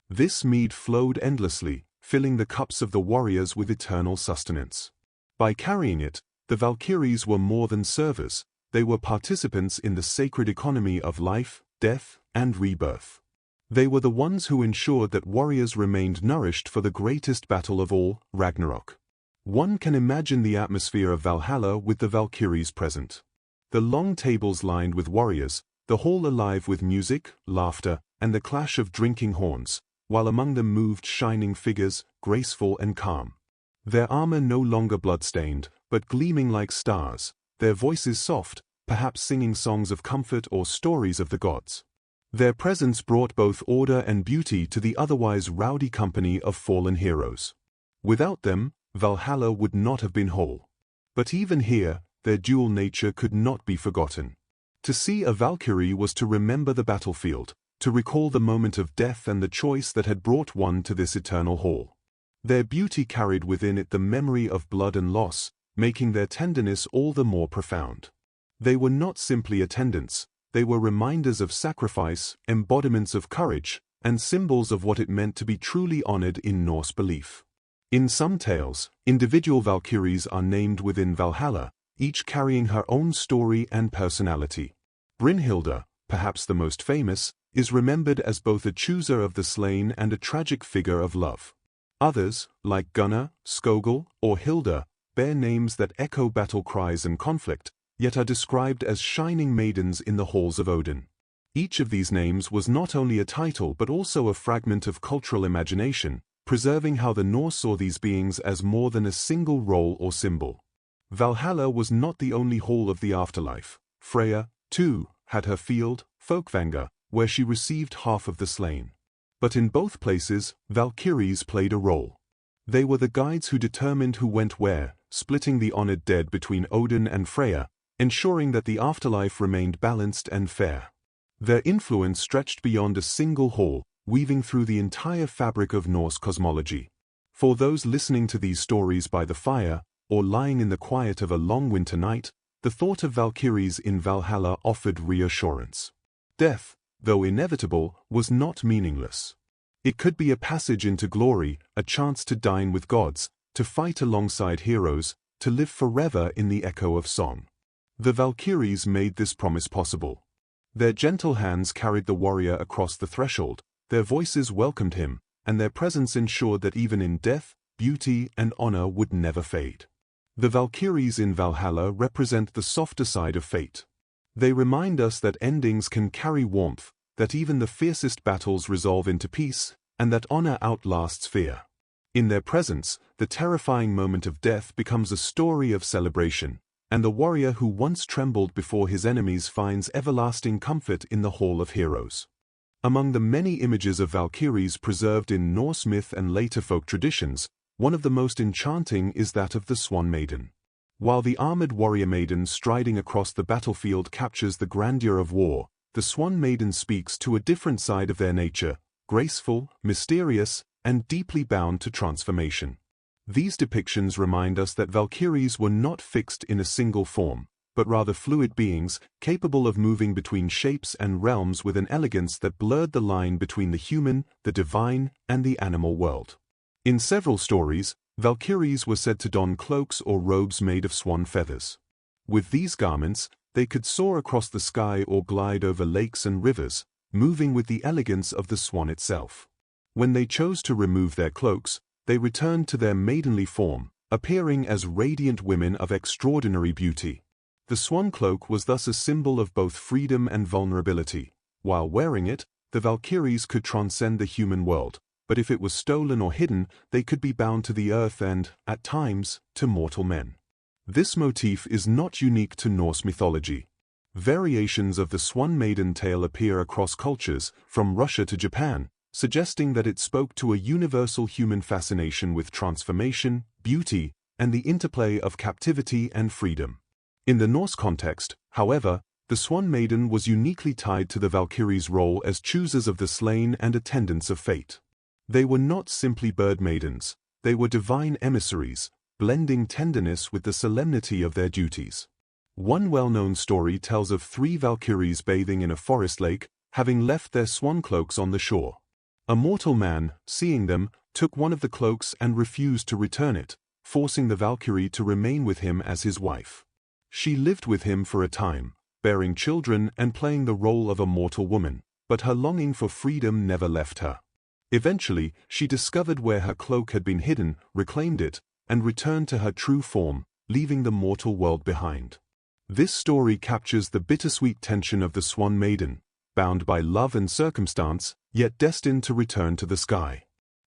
A: This mead flowed endlessly, filling the cups of the warriors with eternal sustenance. By carrying it, the Valkyries were more than servers, they were participants in the sacred economy of life, death, and rebirth. They were the ones who ensured that warriors remained nourished for the greatest battle of all, Ragnarok. One can imagine the atmosphere of Valhalla with the Valkyries present. The long tables lined with warriors, the hall alive with music, laughter, and the clash of drinking horns, while among them moved shining figures, graceful and calm. Their armor no longer blood-stained, but gleaming like stars, their voices soft, perhaps singing songs of comfort or stories of the gods. Their presence brought both order and beauty to the otherwise rowdy company of fallen heroes. Without them, Valhalla would not have been whole. But even here, their dual nature could not be forgotten. To see a Valkyrie was to remember the battlefield, to recall the moment of death and the choice that had brought one to this eternal hall. Their beauty carried within it the memory of blood and loss, making their tenderness all the more profound. They were not simply attendants, they were reminders of sacrifice, embodiments of courage, and symbols of what it meant to be truly honored in Norse belief. In some tales, individual Valkyries are named within Valhalla, each carrying her own story and personality. Brynhilda, perhaps the most famous, is remembered as both a chooser of the slain and a tragic figure of love. Others, like Gunnar, Skogul, or Hilda, bear names that echo battle cries and conflict, yet are described as shining maidens in the halls of Odin. Each of these names was not only a title but also a fragment of cultural imagination, preserving how the Norse saw these beings as more than a single role or symbol. Valhalla was not the only hall of the afterlife. Freya, too, had her field, Folkvanga, where she received half of the slain. But in both places, Valkyries played a role. They were the guides who determined who went where, splitting the honored dead between Odin and Freya, ensuring that the afterlife remained balanced and fair. Their influence stretched beyond a single hall, weaving through the entire fabric of Norse cosmology. For those listening to these stories by the fire, or lying in the quiet of a long winter night, the thought of Valkyries in Valhalla offered reassurance. Death, though inevitable, was not meaningless. It could be a passage into glory, a chance to dine with gods, to fight alongside heroes, to live forever in the echo of song. The Valkyries made this promise possible. Their gentle hands carried the warrior across the threshold, their voices welcomed him, and their presence ensured that even in death, beauty and honor would never fade. The Valkyries in Valhalla represent the softer side of fate. They remind us that endings can carry warmth, that even the fiercest battles resolve into peace, and that honor outlasts fear. In their presence, the terrifying moment of death becomes a story of celebration, and the warrior who once trembled before his enemies finds everlasting comfort in the Hall of Heroes. Among the many images of Valkyries preserved in Norse myth and later folk traditions, one of the most enchanting is that of the Swan Maiden. While the armored warrior maiden striding across the battlefield captures the grandeur of war, the Swan Maiden speaks to a different side of their nature, graceful, mysterious, and deeply bound to transformation. These depictions remind us that Valkyries were not fixed in a single form, but rather fluid beings, capable of moving between shapes and realms with an elegance that blurred the line between the human, the divine, and the animal world. In several stories, Valkyries were said to don cloaks or robes made of swan feathers. With these garments, they could soar across the sky or glide over lakes and rivers, moving with the elegance of the swan itself. When they chose to remove their cloaks, they returned to their maidenly form, appearing as radiant women of extraordinary beauty. The swan cloak was thus a symbol of both freedom and vulnerability. While wearing it, the Valkyries could transcend the human world, but if it was stolen or hidden, they could be bound to the earth and, at times, to mortal men. This motif is not unique to Norse mythology. Variations of the Swan Maiden tale appear across cultures, from Russia to Japan, suggesting that it spoke to a universal human fascination with transformation, beauty, and the interplay of captivity and freedom. In the Norse context, however, the Swan Maiden was uniquely tied to the Valkyries' role as choosers of the slain and attendants of fate. They were not simply bird maidens, they were divine emissaries, blending tenderness with the solemnity of their duties. One well-known story tells of 3 Valkyries bathing in a forest lake, having left their swan cloaks on the shore. A mortal man, seeing them, took one of the cloaks and refused to return it, forcing the Valkyrie to remain with him as his wife. She lived with him for a time, bearing children and playing the role of a mortal woman, but her longing for freedom never left her. Eventually, she discovered where her cloak had been hidden, reclaimed it, and returned to her true form, leaving the mortal world behind. This story captures the bittersweet tension of the Swan Maiden, bound by love and circumstance, yet destined to return to the sky.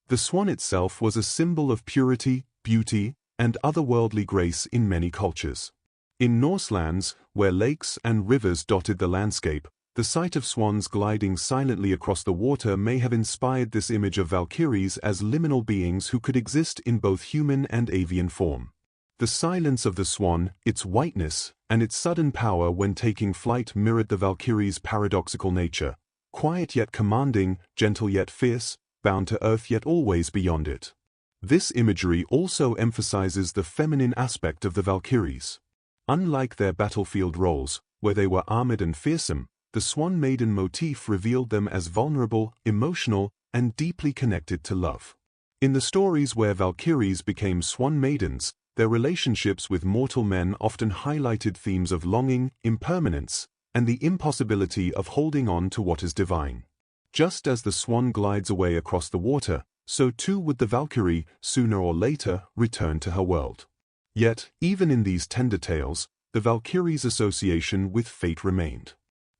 A: The swan itself was a symbol of purity, beauty, and otherworldly grace in many cultures. In Norse lands, where lakes and rivers dotted the landscape, the sight of swans gliding silently across the water may have inspired this image of Valkyries as liminal beings who could exist in both human and avian form. The silence of the swan, its whiteness, and its sudden power when taking flight mirrored the Valkyries' paradoxical nature, quiet yet commanding, gentle yet fierce, bound to earth yet always beyond it. This imagery also emphasizes the feminine aspect of the Valkyries. Unlike their battlefield roles, where they were armored and fearsome, the Swan Maiden motif revealed them as vulnerable, emotional, and deeply connected to love. In the stories where Valkyries became Swan Maidens, their relationships with mortal men often highlighted themes of longing, impermanence, and the impossibility of holding on to what is divine. Just as the swan glides away across the water, so too would the Valkyrie, sooner or later, return to her world. Yet, even in these tender tales, the Valkyrie's association with fate remained.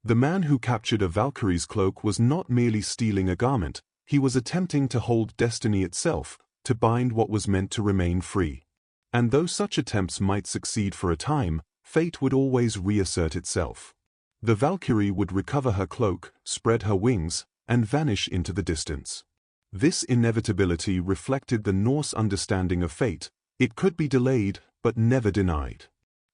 A: The man who captured a Valkyrie's cloak was not merely stealing a garment, he was attempting to hold destiny itself, to bind what was meant to remain free. And though such attempts might succeed for a time, fate would always reassert itself. The Valkyrie would recover her cloak, spread her wings, and vanish into the distance. This inevitability reflected the Norse understanding of fate. It could be delayed, but never denied.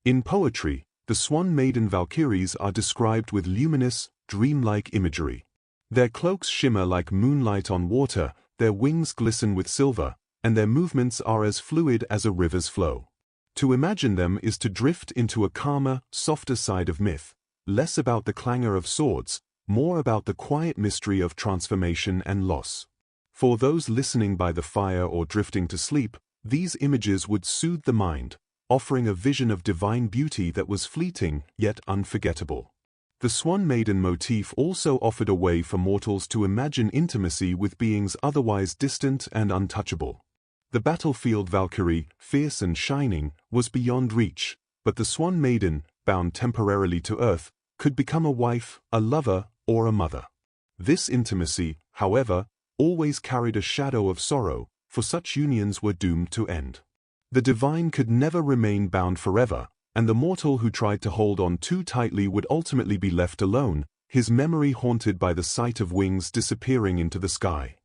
A: In poetry, the swan maiden Valkyries are described with luminous, dreamlike imagery. Their cloaks shimmer like moonlight on water, their wings glisten with silver, and their movements are as fluid as a river's flow. To imagine them is to drift into a calmer, softer side of myth, less about the clangor of swords, more about the quiet mystery of transformation and loss. For those listening by the fire or drifting to sleep, these images would soothe the mind, offering a vision of divine beauty that was fleeting yet unforgettable. The swan maiden motif also offered a way for mortals to imagine intimacy with beings otherwise distant and untouchable. The battlefield Valkyrie, fierce and shining, was beyond reach, but the swan maiden, bound temporarily to earth, could become a wife, a lover, or a mother. This intimacy, however, always carried a shadow of sorrow, for such unions were doomed to end. The divine could never remain bound forever, and the mortal who tried to hold on too tightly would ultimately be left alone, his memory haunted by the sight of wings disappearing into the sky.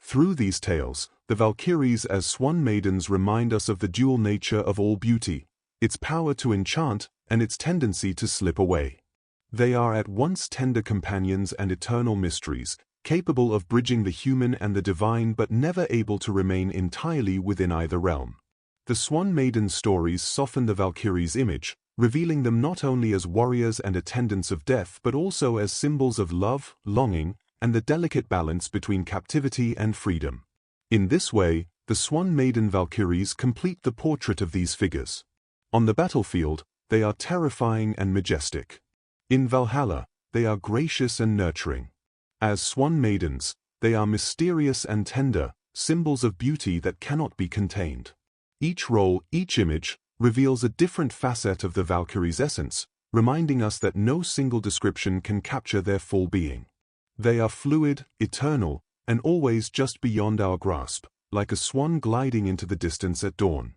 A: Through these tales, the Valkyries as swan maidens remind us of the dual nature of all beauty, its power to enchant and its tendency to slip away. They are at once tender companions and eternal mysteries, capable of bridging the human and the divine but never able to remain entirely within either realm. The swan maiden stories soften the Valkyries' image, revealing them not only as warriors and attendants of death but also as symbols of love, longing, and the delicate balance between captivity and freedom. In this way, the swan maiden Valkyries complete the portrait of these figures. On the battlefield, they are terrifying and majestic. In Valhalla, they are gracious and nurturing. As swan maidens, they are mysterious and tender, symbols of beauty that cannot be contained. Each role, each image, reveals a different facet of the Valkyrie's essence, reminding us that no single description can capture their full being. They are fluid, eternal, and always just beyond our grasp, like a swan gliding into the distance at dawn.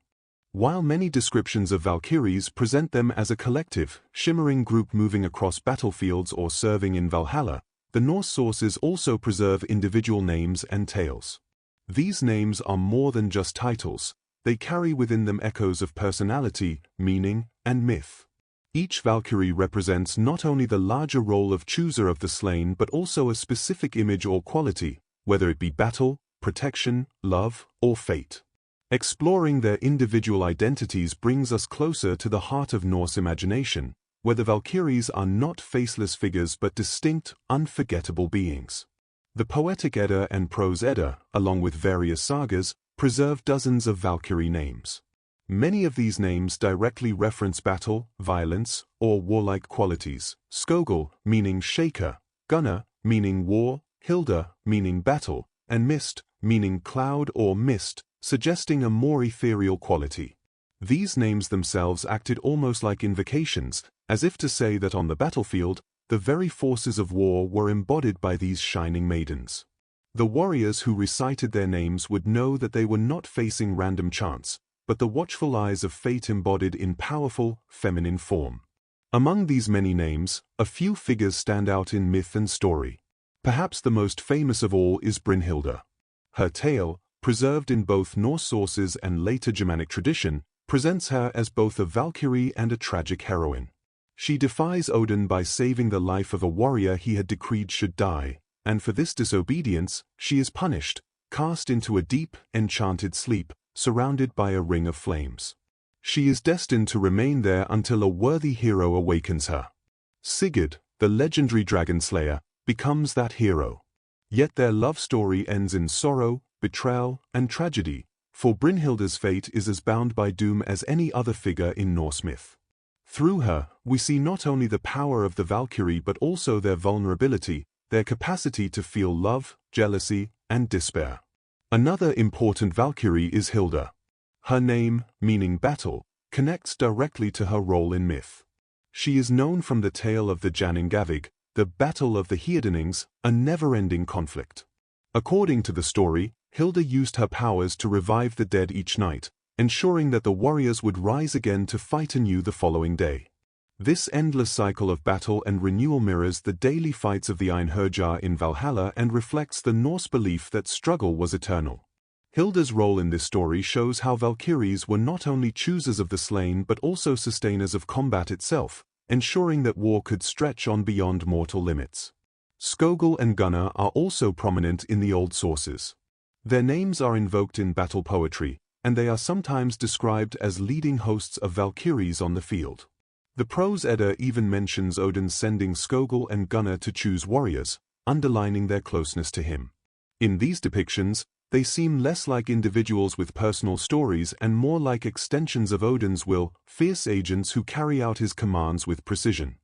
A: While many descriptions of Valkyries present them as a collective, shimmering group moving across battlefields or serving in Valhalla, the Norse sources also preserve individual names and tales. These names are more than just titles, they carry within them echoes of personality, meaning, and myth. Each Valkyrie represents not only the larger role of chooser of the slain but also a specific image or quality, whether it be battle, protection, love, or fate. Exploring their individual identities brings us closer to the heart of Norse imagination, where the Valkyries are not faceless figures but distinct, unforgettable beings. The Poetic Edda and Prose Edda, along with various sagas, preserve dozens of Valkyrie names. Many of these names directly reference battle, violence, or warlike qualities. Skogul, meaning shaker, Gunnar, meaning war, Hilda, meaning battle, and Mist, meaning cloud or mist, suggesting a more ethereal quality. These names themselves acted almost like invocations, as if to say that on the battlefield, the very forces of war were embodied by these shining maidens. The warriors who recited their names would know that they were not facing random chance, but the watchful eyes of fate embodied in powerful, feminine form. Among these many names, a few figures stand out in myth and story. Perhaps the most famous of all is Brynhilda. Her tale, preserved in both Norse sources and later Germanic tradition, presents her as both a Valkyrie and a tragic heroine. She defies Odin by saving the life of a warrior he had decreed should die, and for this disobedience, she is punished, cast into a deep, enchanted sleep, surrounded by a ring of flames. She is destined to remain there until a worthy hero awakens her. Sigurd, the legendary dragon slayer, becomes that hero. Yet their love story ends in sorrow, betrayal, and tragedy, for Brynhilda's fate is as bound by doom as any other figure in Norse myth. Through her, we see not only the power of the Valkyrie but also their vulnerability, their capacity to feel love, jealousy, and despair. Another important Valkyrie is Hilda. Her name, meaning battle, connects directly to her role in myth. She is known from the tale of the Janingavig, the Battle of the Heardinings, a never-ending conflict. According to the story, Hilda used her powers to revive the dead each night, ensuring that the warriors would rise again to fight anew the following day. This endless cycle of battle and renewal mirrors the daily fights of the Einherjar in Valhalla and reflects the Norse belief that struggle was eternal. Hilda's role in this story shows how Valkyries were not only choosers of the slain but also sustainers of combat itself, ensuring that war could stretch on beyond mortal limits. Skogul and Gunnar are also prominent in the old sources. Their names are invoked in battle poetry, and they are sometimes described as leading hosts of Valkyries on the field. The Prose Edda even mentions Odin sending Skogul and Gunnar to choose warriors, underlining their closeness to him. In these depictions, they seem less like individuals with personal stories and more like extensions of Odin's will, fierce agents who carry out his commands with precision.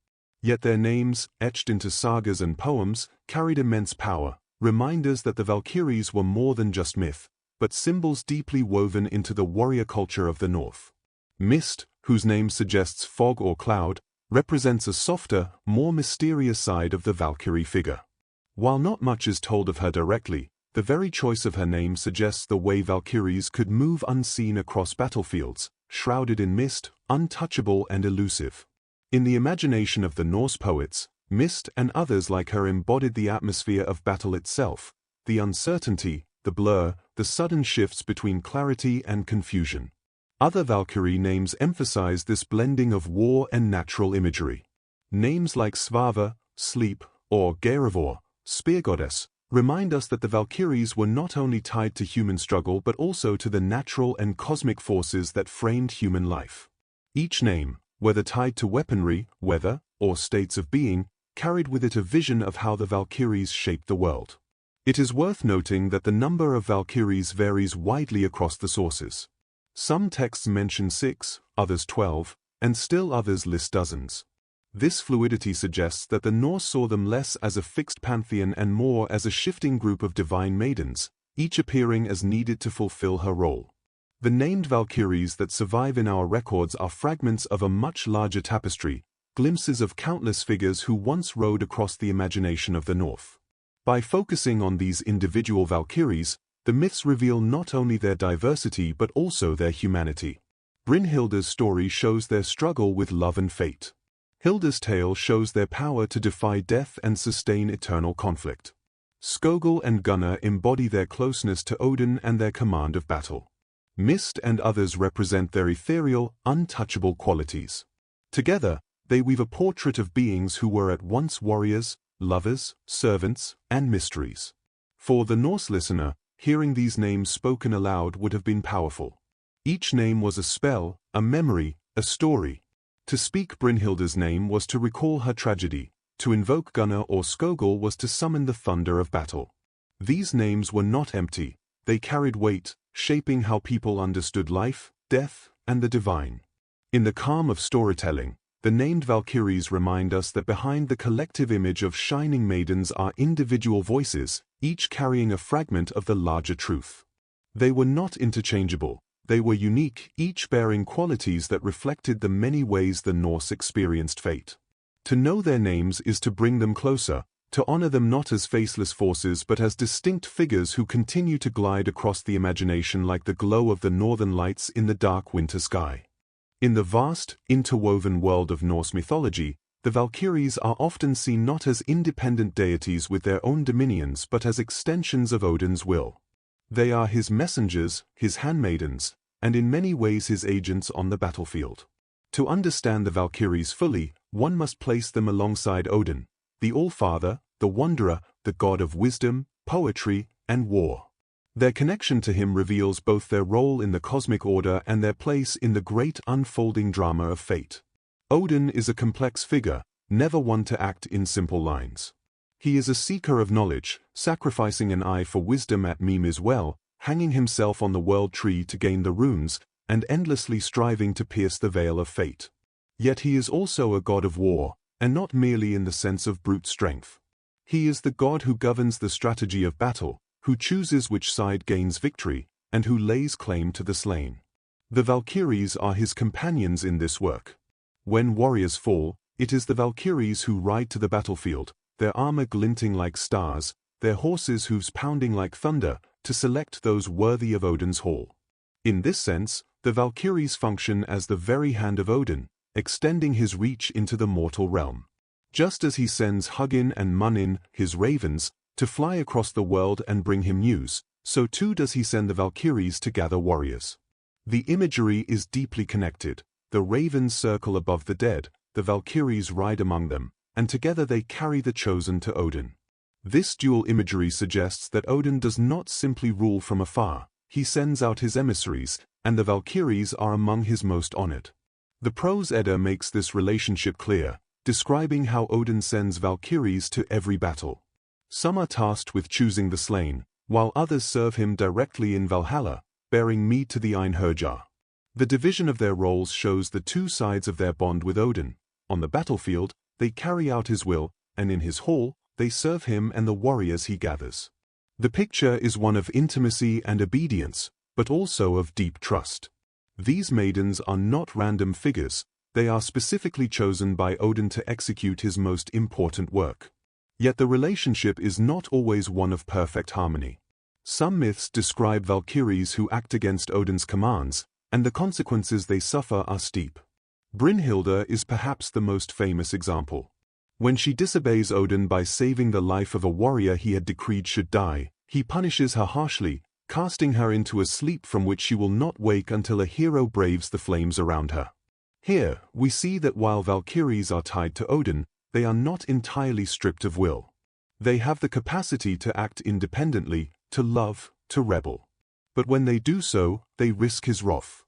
A: Yet their names, etched into sagas and poems, carried immense power, reminders that the Valkyries were more than just myth, but symbols deeply woven into the warrior culture of the North. Mist, whose name suggests fog or cloud, represents a softer, more mysterious side of the Valkyrie figure. While not much is told of her directly, the very choice of her name suggests the way Valkyries could move unseen across battlefields, shrouded in mist, untouchable and elusive. In the imagination of the Norse poets, Mist and others like her embodied the atmosphere of battle itself, the uncertainty, the blur, the sudden shifts between clarity and confusion. Other Valkyrie names emphasize this blending of war and natural imagery. Names like Svava, sleep, or Geirivor, spear goddess, remind us that the Valkyries were not only tied to human struggle but also to the natural and cosmic forces that framed human life. Each name, whether tied to weaponry, weather, or states of being, carried with it a vision of how the Valkyries shaped the world. It is worth noting that the number of Valkyries varies widely across the sources. Some texts mention 6, others 12, and still others list dozens. This fluidity suggests that the Norse saw them less as a fixed pantheon and more as a shifting group of divine maidens, each appearing as needed to fulfill her role. The named Valkyries that survive in our records are fragments of a much larger tapestry, glimpses of countless figures who once rode across the imagination of the North. By focusing on these individual Valkyries, the myths reveal not only their diversity but also their humanity. Brynhilda's story shows their struggle with love and fate. Hilda's tale shows their power to defy death and sustain eternal conflict. Skogul and Gunnar embody their closeness to Odin and their command of battle. Mist and others represent their ethereal, untouchable qualities. Together, they weave a portrait of beings who were at once warriors, lovers, servants, and mysteries. For the Norse listener, hearing these names spoken aloud would have been powerful. Each name was a spell, a memory, a story. To speak Brynhilda's name was to recall her tragedy, to invoke Gunnar or Skogul was to summon the thunder of battle. These names were not empty, they carried weight, shaping how people understood life, death, and the divine. In the calm of storytelling, the named Valkyries remind us that behind the collective image of shining maidens are individual voices, each carrying a fragment of the larger truth. They were not interchangeable. They were unique, each bearing qualities that reflected the many ways the Norse experienced fate. To know their names is to bring them closer, to honor them not as faceless forces but as distinct figures who continue to glide across the imagination like the glow of the northern lights in the dark winter sky. In the vast, interwoven world of Norse mythology, the Valkyries are often seen not as independent deities with their own dominions but as extensions of Odin's will. They are his messengers, his handmaidens, and in many ways his agents on the battlefield. To understand the Valkyries fully, one must place them alongside Odin, the All-Father, the Wanderer, the god of wisdom, poetry, and war. Their connection to him reveals both their role in the cosmic order and their place in the great unfolding drama of fate. Odin is a complex figure, never one to act in simple lines. He is a seeker of knowledge, sacrificing an eye for wisdom at Mimir's well, hanging himself on the world tree to gain the runes, and endlessly striving to pierce the veil of fate. Yet he is also a god of war, and not merely in the sense of brute strength. He is the god who governs the strategy of battle, who chooses which side gains victory, and who lays claim to the slain. The Valkyries are his companions in this work. When warriors fall, it is the Valkyries who ride to the battlefield, their armor glinting like stars, their horses' hooves pounding like thunder, to select those worthy of Odin's hall. In this sense, the Valkyries function as the very hand of Odin, extending his reach into the mortal realm. Just as he sends Hugin and Munin, his ravens, to fly across the world and bring him news, so too does he send the Valkyries to gather warriors. The imagery is deeply connected. The ravens circle above the dead, the Valkyries ride among them, and together they carry the chosen to Odin. This dual imagery suggests that Odin does not simply rule from afar, he sends out his emissaries, and the Valkyries are among his most honored. The Prose Edda makes this relationship clear, describing how Odin sends Valkyries to every battle. Some are tasked with choosing the slain, while others serve him directly in Valhalla, bearing mead to the Einherjar. The division of their roles shows the two sides of their bond with Odin. On the battlefield, they carry out his will, and in his hall, they serve him and the warriors he gathers. The picture is one of intimacy and obedience, but also of deep trust. These maidens are not random figures, they are specifically chosen by Odin to execute his most important work. Yet the relationship is not always one of perfect harmony. Some myths describe Valkyries who act against Odin's commands, and the consequences they suffer are steep. Brynhilda is perhaps the most famous example. When she disobeys Odin by saving the life of a warrior he had decreed should die, he punishes her harshly, casting her into a sleep from which she will not wake until a hero braves the flames around her. Here, we see that while Valkyries are tied to Odin, they are not entirely stripped of will. They have the capacity to act independently, to love, to rebel. But when they do so, they risk his wrath.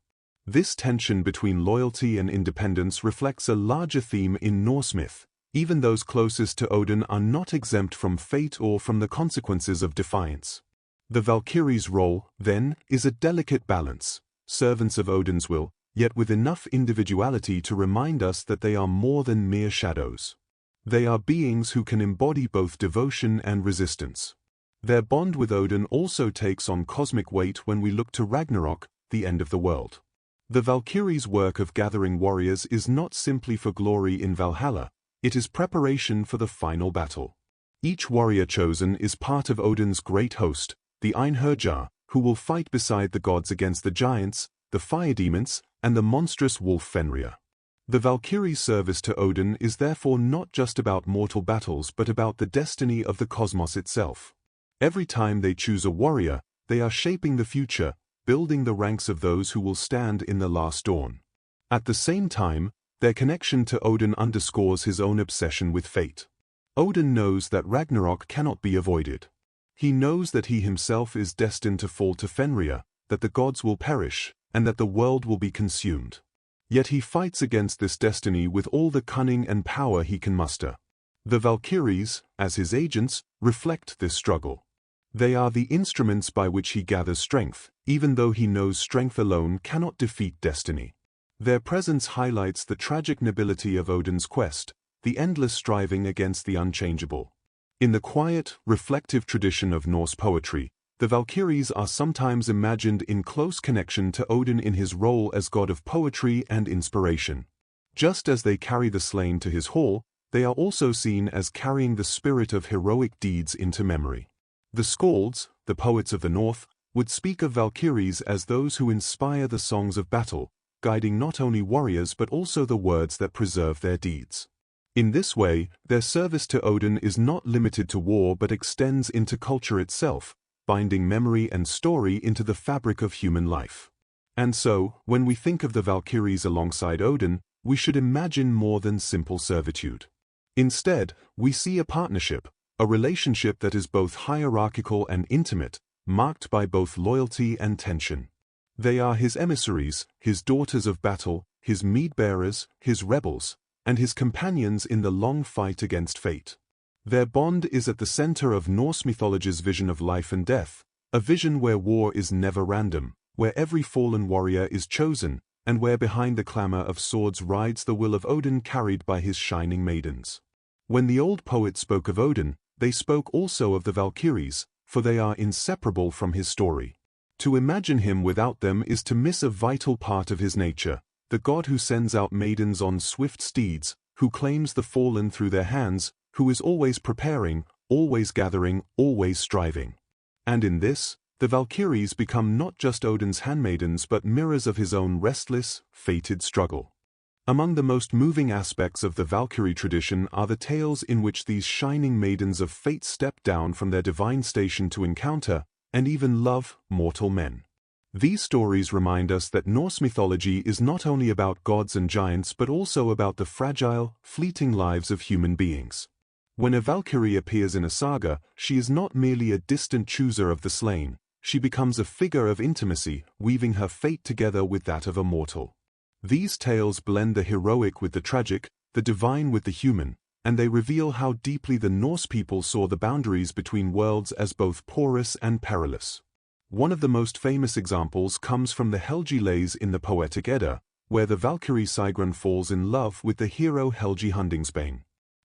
A: This tension between loyalty and independence reflects a larger theme in Norse myth. Even those closest to Odin are not exempt from fate or from the consequences of defiance. The Valkyries' role, then, is a delicate balance, servants of Odin's will, yet with enough individuality to remind us that they are more than mere shadows. They are beings who can embody both devotion and resistance. Their bond with Odin also takes on cosmic weight when we look to Ragnarok, the end of the world. The Valkyries' work of gathering warriors is not simply for glory in Valhalla, it is preparation for the final battle. Each warrior chosen is part of Odin's great host, the Einherjar, who will fight beside the gods against the giants, the fire demons, and the monstrous wolf Fenrir. The Valkyries' service to Odin is therefore not just about mortal battles but about the destiny of the cosmos itself. Every time they choose a warrior, they are shaping the future, building the ranks of those who will stand in the last dawn. At the same time, their connection to Odin underscores his own obsession with fate. Odin knows that Ragnarok cannot be avoided. He knows that he himself is destined to fall to Fenrir, that the gods will perish, and that the world will be consumed. Yet he fights against this destiny with all the cunning and power he can muster. The Valkyries, as his agents, reflect this struggle. They are the instruments by which he gathers strength, even though he knows strength alone cannot defeat destiny. Their presence highlights the tragic nobility of Odin's quest, the endless striving against the unchangeable. In the quiet, reflective tradition of Norse poetry, the Valkyries are sometimes imagined in close connection to Odin in his role as god of poetry and inspiration. Just as they carry the slain to his hall, they are also seen as carrying the spirit of heroic deeds into memory. The Skalds, the poets of the North, would speak of Valkyries as those who inspire the songs of battle, guiding not only warriors but also the words that preserve their deeds. In this way, their service to Odin is not limited to war but extends into culture itself, binding memory and story into the fabric of human life. And so, when we think of the Valkyries alongside Odin, we should imagine more than simple servitude. Instead, we see a partnership, a relationship that is both hierarchical and intimate, marked by both loyalty and tension. They are his emissaries, his daughters of battle, his mead-bearers, his rebels, and his companions in the long fight against fate. Their bond is at the center of Norse mythology's vision of life and death, a vision where war is never random, where every fallen warrior is chosen, and where behind the clamor of swords rides the will of Odin carried by his shining maidens. When the old poets spoke of Odin, they spoke also of the Valkyries, for they are inseparable from his story. To imagine him without them is to miss a vital part of his nature, the god who sends out maidens on swift steeds, who claims the fallen through their hands, who is always preparing, always gathering, always striving. And in this, the Valkyries become not just Odin's handmaidens but mirrors of his own restless, fated struggle. Among the most moving aspects of the Valkyrie tradition are the tales in which these shining maidens of fate step down from their divine station to encounter, and even love, mortal men. These stories remind us that Norse mythology is not only about gods and giants but also about the fragile, fleeting lives of human beings. When a Valkyrie appears in a saga, she is not merely a distant chooser of the slain, she becomes a figure of intimacy, weaving her fate together with that of a mortal. These tales blend the heroic with the tragic, the divine with the human, and they reveal how deeply the Norse people saw the boundaries between worlds as both porous and perilous. One of the most famous examples comes from the Helgi lays in the Poetic Edda, where the Valkyrie Sigrun falls in love with the hero Helgi Hundingsbane.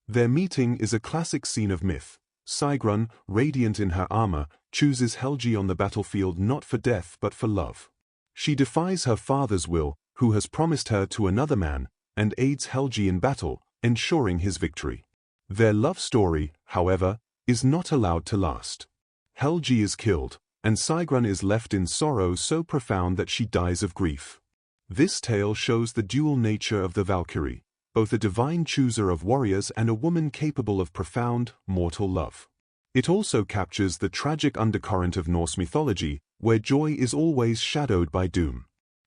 A: Their meeting is a classic scene of myth. Sigrun, radiant in her armor, chooses Helgi on the battlefield not for death but for love. She defies her father's will, who has promised her to another man, and aids Helgi in battle, ensuring his victory. Their love story, however, is not allowed to last. Helgi is killed, and Sigrun is left in sorrow so profound that she dies of grief. This tale shows the dual nature of the Valkyrie, both a divine chooser of warriors and a woman capable of profound, mortal love. It also captures the tragic undercurrent of Norse mythology, where joy is always shadowed by doom.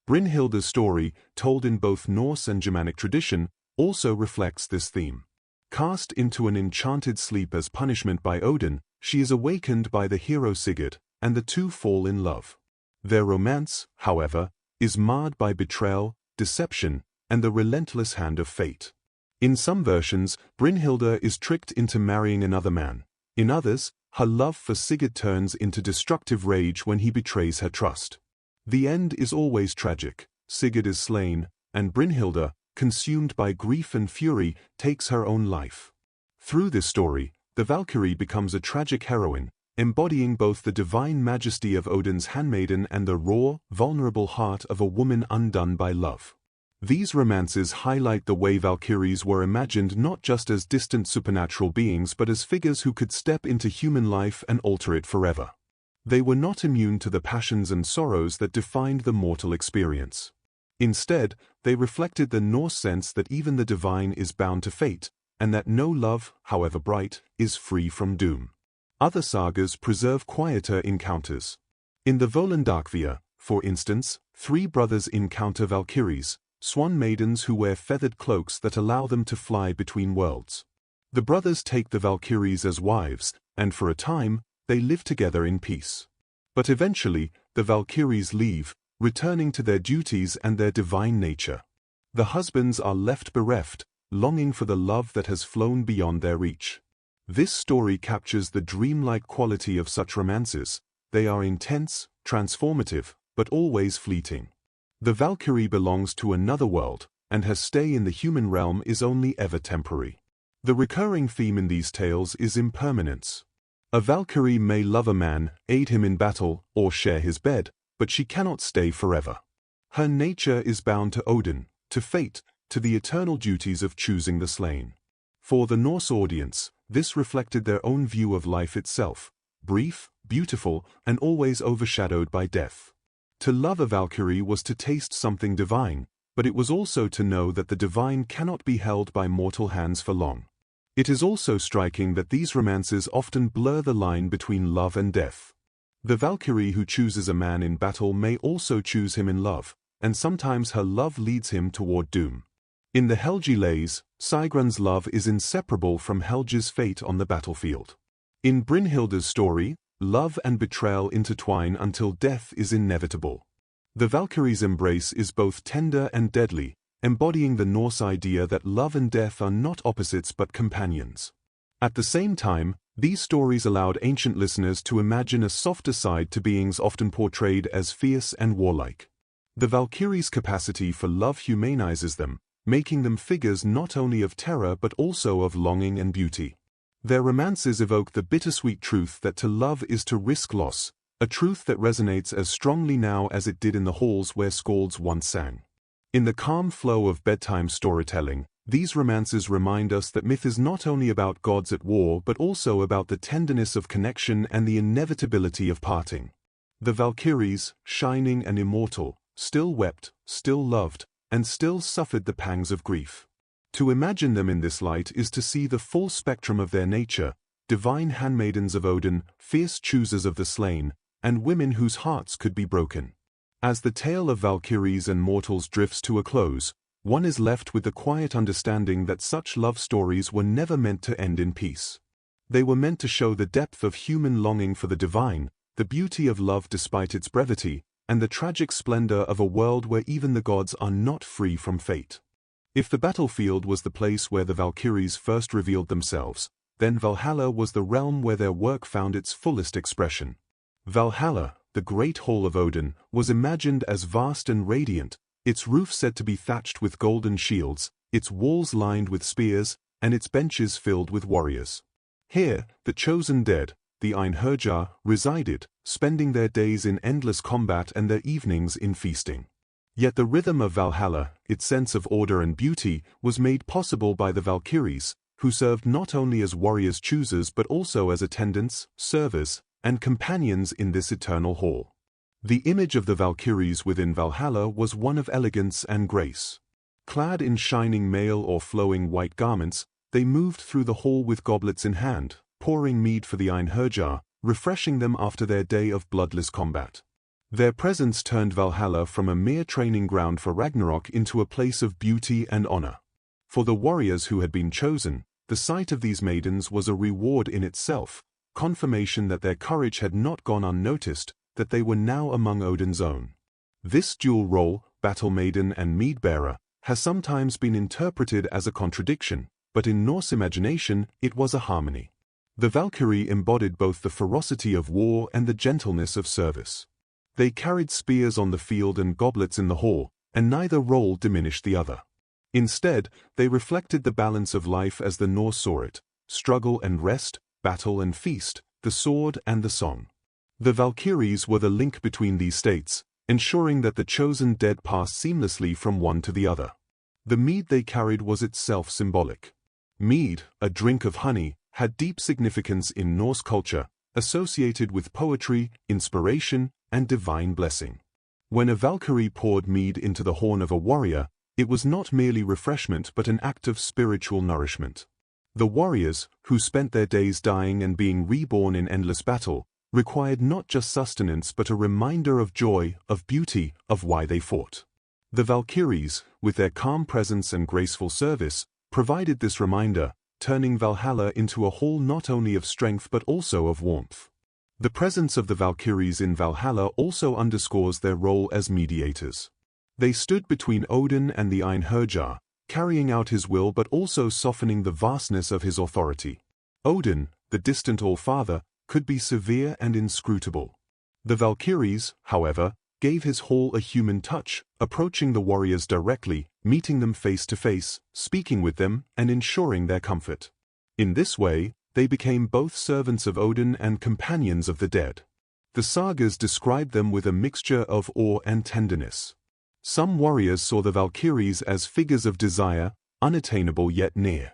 A: Brynhilda's story, told in both Norse and Germanic tradition, also reflects this theme. Cast into an enchanted sleep as punishment by Odin, she is awakened by the hero Sigurd, and the two fall in love. Their romance, however, is marred by betrayal, deception, and the relentless hand of fate. In some versions, Brynhilda is tricked into marrying another man. In others, her love for Sigurd turns into destructive rage when he betrays her trust. The end is always tragic. Sigurd is slain, and Brynhilda, consumed by grief and fury, takes her own life. Through this story, the Valkyrie becomes a tragic heroine, embodying both the divine majesty of Odin's handmaiden and the raw, vulnerable heart of a woman undone by love. These romances highlight the way Valkyries were imagined not just as distant supernatural beings but as figures who could step into human life and alter it forever. They were not immune to the passions and sorrows that defined the mortal experience. Instead, they reflected the Norse sense that even the divine is bound to fate, and that no love, however bright, is free from doom. Other sagas preserve quieter encounters. In the Volundakvia, for instance, three brothers encounter Valkyries, swan maidens who wear feathered cloaks that allow them to fly between worlds. The brothers take the Valkyries as wives, and for a time, they live together in peace. But eventually, the Valkyries leave, returning to their duties and their divine nature. The husbands are left bereft, longing for the love that has flown beyond their reach. This story captures the dreamlike quality of such romances. They are intense, transformative, but always fleeting. The Valkyrie belongs to another world, and her stay in the human realm is only ever temporary. The recurring theme in these tales is impermanence. A Valkyrie may love a man, aid him in battle, or share his bed, but she cannot stay forever. Her nature is bound to Odin, to fate, to the eternal duties of choosing the slain. For the Norse audience, this reflected their own view of life itself, brief, beautiful, and always overshadowed by death. To love a Valkyrie was to taste something divine, but it was also to know that the divine cannot be held by mortal hands for long. It is also striking that these romances often blur the line between love and death. The Valkyrie who chooses a man in battle may also choose him in love, and sometimes her love leads him toward doom. In the Helgi lays, Sigrun's love is inseparable from Helgi's fate on the battlefield. In Brynhilda's story, love and betrayal intertwine until death is inevitable. The Valkyrie's embrace is both tender and deadly, embodying the Norse idea that love and death are not opposites but companions. At the same time, these stories allowed ancient listeners to imagine a softer side to beings often portrayed as fierce and warlike. The Valkyries' capacity for love humanizes them, making them figures not only of terror but also of longing and beauty. Their romances evoke the bittersweet truth that to love is to risk loss, a truth that resonates as strongly now as it did in the halls where skalds once sang. In the calm flow of bedtime storytelling, these romances remind us that myth is not only about gods at war but also about the tenderness of connection and the inevitability of parting. The Valkyries, shining and immortal, still wept, still loved, and still suffered the pangs of grief. To imagine them in this light is to see the full spectrum of their nature, divine handmaidens of Odin, fierce choosers of the slain, and women whose hearts could be broken. As the tale of Valkyries and mortals drifts to a close, one is left with the quiet understanding that such love stories were never meant to end in peace. They were meant to show the depth of human longing for the divine, the beauty of love despite its brevity, and the tragic splendor of a world where even the gods are not free from fate. If the battlefield was the place where the Valkyries first revealed themselves, then Valhalla was the realm where their work found its fullest expression. Valhalla, the great hall of Odin, was imagined as vast and radiant, its roof said to be thatched with golden shields, its walls lined with spears, and its benches filled with warriors. Here, the chosen dead, the Einherjar, resided, spending their days in endless combat and their evenings in feasting. Yet the rhythm of Valhalla, its sense of order and beauty, was made possible by the Valkyries, who served not only as warriors' choosers but also as attendants, servers, and companions in this eternal hall. The image of the Valkyries within Valhalla was one of elegance and grace. Clad in shining mail or flowing white garments, they moved through the hall with goblets in hand, pouring mead for the Einherjar, refreshing them after their day of bloodless combat. Their presence turned Valhalla from a mere training ground for Ragnarok into a place of beauty and honor. For the warriors who had been chosen, the sight of these maidens was a reward in itself, confirmation that their courage had not gone unnoticed, that they were now among Odin's own. This dual role, battle maiden and mead bearer, has sometimes been interpreted as a contradiction, but in Norse imagination it was a harmony. The Valkyrie embodied both the ferocity of war and the gentleness of service. They carried spears on the field and goblets in the hall, and neither role diminished the other. Instead, they reflected the balance of life as the Norse saw it: struggle and rest, battle and feast, the sword and the song. The Valkyries were the link between these states, ensuring that the chosen dead passed seamlessly from one to the other. The mead they carried was itself symbolic. Mead, a drink of honey, had deep significance in Norse culture, associated with poetry, inspiration, and divine blessing. When a Valkyrie poured mead into the horn of a warrior, it was not merely refreshment but an act of spiritual nourishment. The warriors, who spent their days dying and being reborn in endless battle, required not just sustenance but a reminder of joy, of beauty, of why they fought. The Valkyries, with their calm presence and graceful service, provided this reminder, turning Valhalla into a hall not only of strength but also of warmth. The presence of the Valkyries in Valhalla also underscores their role as mediators. They stood between Odin and the Einherjar, carrying out his will but also softening the vastness of his authority. Odin, the distant All-Father, could be severe and inscrutable. The Valkyries, however, gave his hall a human touch, approaching the warriors directly, meeting them face to face, speaking with them, and ensuring their comfort. In this way, they became both servants of Odin and companions of the dead. The sagas describe them with a mixture of awe and tenderness. Some warriors saw the Valkyries as figures of desire, unattainable yet near.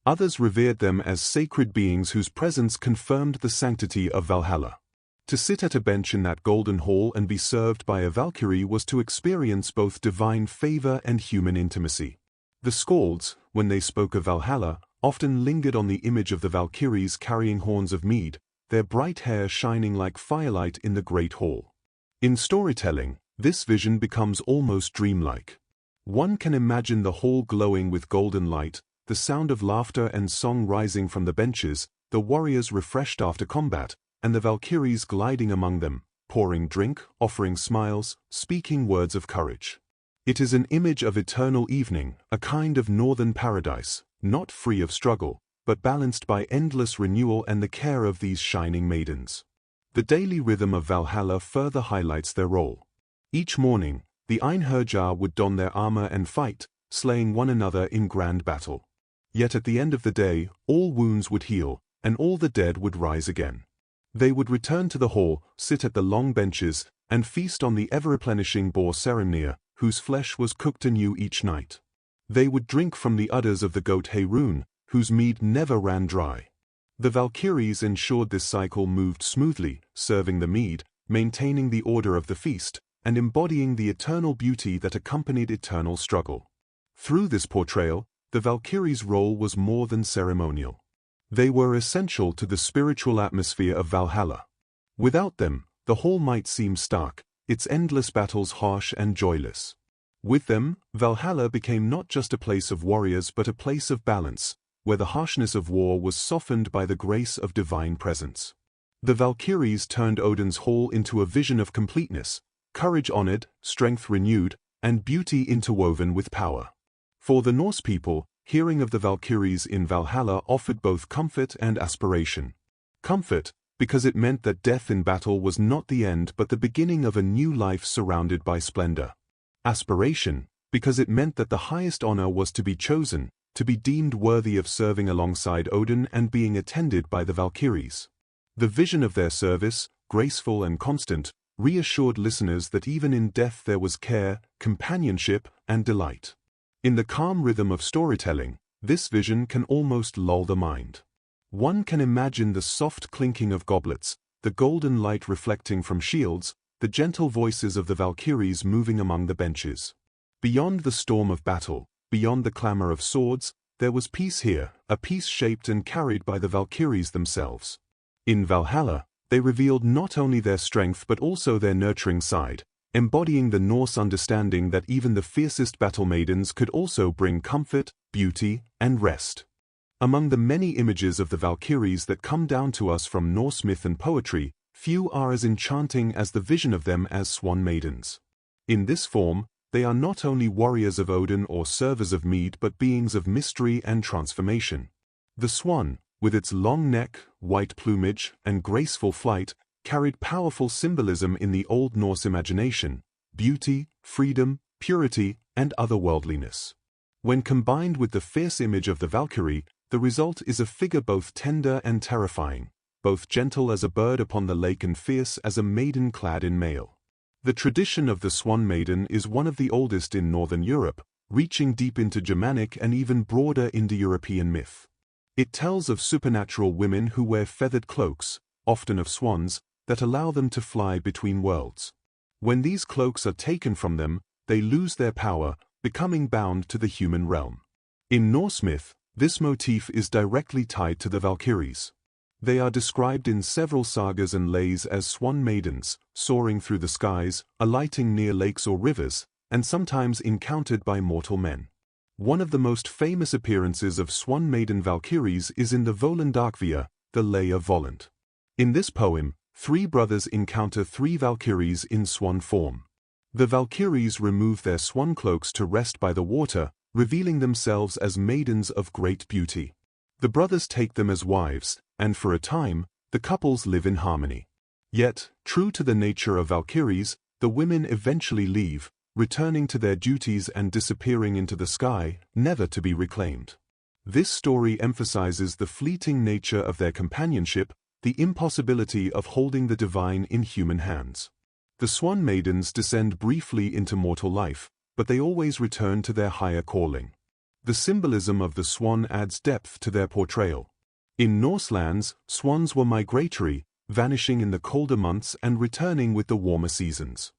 A: Others revered them as sacred beings whose presence confirmed the sanctity of Valhalla. To sit at a bench in that golden hall and be served by a Valkyrie was to experience both divine favor and human intimacy. The skalds, when they spoke of Valhalla, often lingered on the image of the Valkyries carrying horns of mead, their bright hair shining like firelight in the great hall. In storytelling, this vision becomes almost dreamlike. One can imagine the hall glowing with golden light, the sound of laughter and song rising from the benches, the warriors refreshed after combat, and the Valkyries gliding among them, pouring drink, offering smiles, speaking words of courage. It is an image of eternal evening, a kind of northern paradise, not free of struggle, but balanced by endless renewal and the care of these shining maidens. The daily rhythm of Valhalla further highlights their role. Each morning, the Einherjar would don their armor and fight, slaying one another in grand battle. Yet at the end of the day, all wounds would heal, and all the dead would rise again. They would return to the hall, sit at the long benches, and feast on the ever-replenishing boar Serimnir, whose flesh was cooked anew each night. They would drink from the udders of the goat Heirun, whose mead never ran dry. The Valkyries ensured this cycle moved smoothly, serving the mead, maintaining the order of the feast, and embodying the eternal beauty that accompanied eternal struggle. Through this portrayal, the Valkyries' role was more than ceremonial. They were essential to the spiritual atmosphere of Valhalla. Without them, the hall might seem stark, its endless battles harsh and joyless. With them, Valhalla became not just a place of warriors but a place of balance, where the harshness of war was softened by the grace of divine presence. The Valkyries turned Odin's hall into a vision of completeness, courage honored, strength renewed, and beauty interwoven with power. For the Norse people, hearing of the Valkyries in Valhalla offered both comfort and aspiration. Comfort, because it meant that death in battle was not the end but the beginning of a new life surrounded by splendor. Aspiration, because it meant that the highest honor was to be chosen, to be deemed worthy of serving alongside Odin and being attended by the Valkyries. The vision of their service, graceful and constant, reassured listeners that even in death there was care, companionship, and delight. In the calm rhythm of storytelling, this vision can almost lull the mind. One can imagine the soft clinking of goblets, the golden light reflecting from shields, the gentle voices of the Valkyries moving among the benches. Beyond the storm of battle, beyond the clamor of swords, there was peace here, a peace shaped and carried by the Valkyries themselves. In Valhalla, they revealed not only their strength but also their nurturing side, embodying the Norse understanding that even the fiercest battle maidens could also bring comfort, beauty, and rest. Among the many images of the Valkyries that come down to us from Norse myth and poetry, few are as enchanting as the vision of them as swan maidens. In this form, they are not only warriors of Odin or servers of mead but beings of mystery and transformation. The swan, with its long neck, white plumage, and graceful flight, carried powerful symbolism in the Old Norse imagination: beauty, freedom, purity, and otherworldliness. When combined with the fierce image of the Valkyrie, the result is a figure both tender and terrifying, both gentle as a bird upon the lake and fierce as a maiden clad in mail. The tradition of the swan maiden is one of the oldest in Northern Europe, reaching deep into Germanic and even broader Indo-European myth. It tells of supernatural women who wear feathered cloaks, often of swans, that allow them to fly between worlds. When these cloaks are taken from them, they lose their power, becoming bound to the human realm. In Norse myth, this motif is directly tied to the Valkyries. They are described in several sagas and lays as swan maidens, soaring through the skies, alighting near lakes or rivers, and sometimes encountered by mortal men. One of the most famous appearances of swan maiden Valkyries is in the Volundakvia, the Lay of Voland. In this poem, three brothers encounter three Valkyries in swan form. The Valkyries remove their swan cloaks to rest by the water, revealing themselves as maidens of great beauty. The brothers take them as wives, and for a time, the couples live in harmony. Yet, true to the nature of Valkyries, the women eventually leave, returning to their duties and disappearing into the sky, never to be reclaimed. This story emphasizes the fleeting nature of their companionship, the impossibility of holding the divine in human hands. The swan maidens descend briefly into mortal life, but they always return to their higher calling. The symbolism of the swan adds depth to their portrayal. In Norse lands, swans were migratory, vanishing in the colder months and returning with the warmer seasons.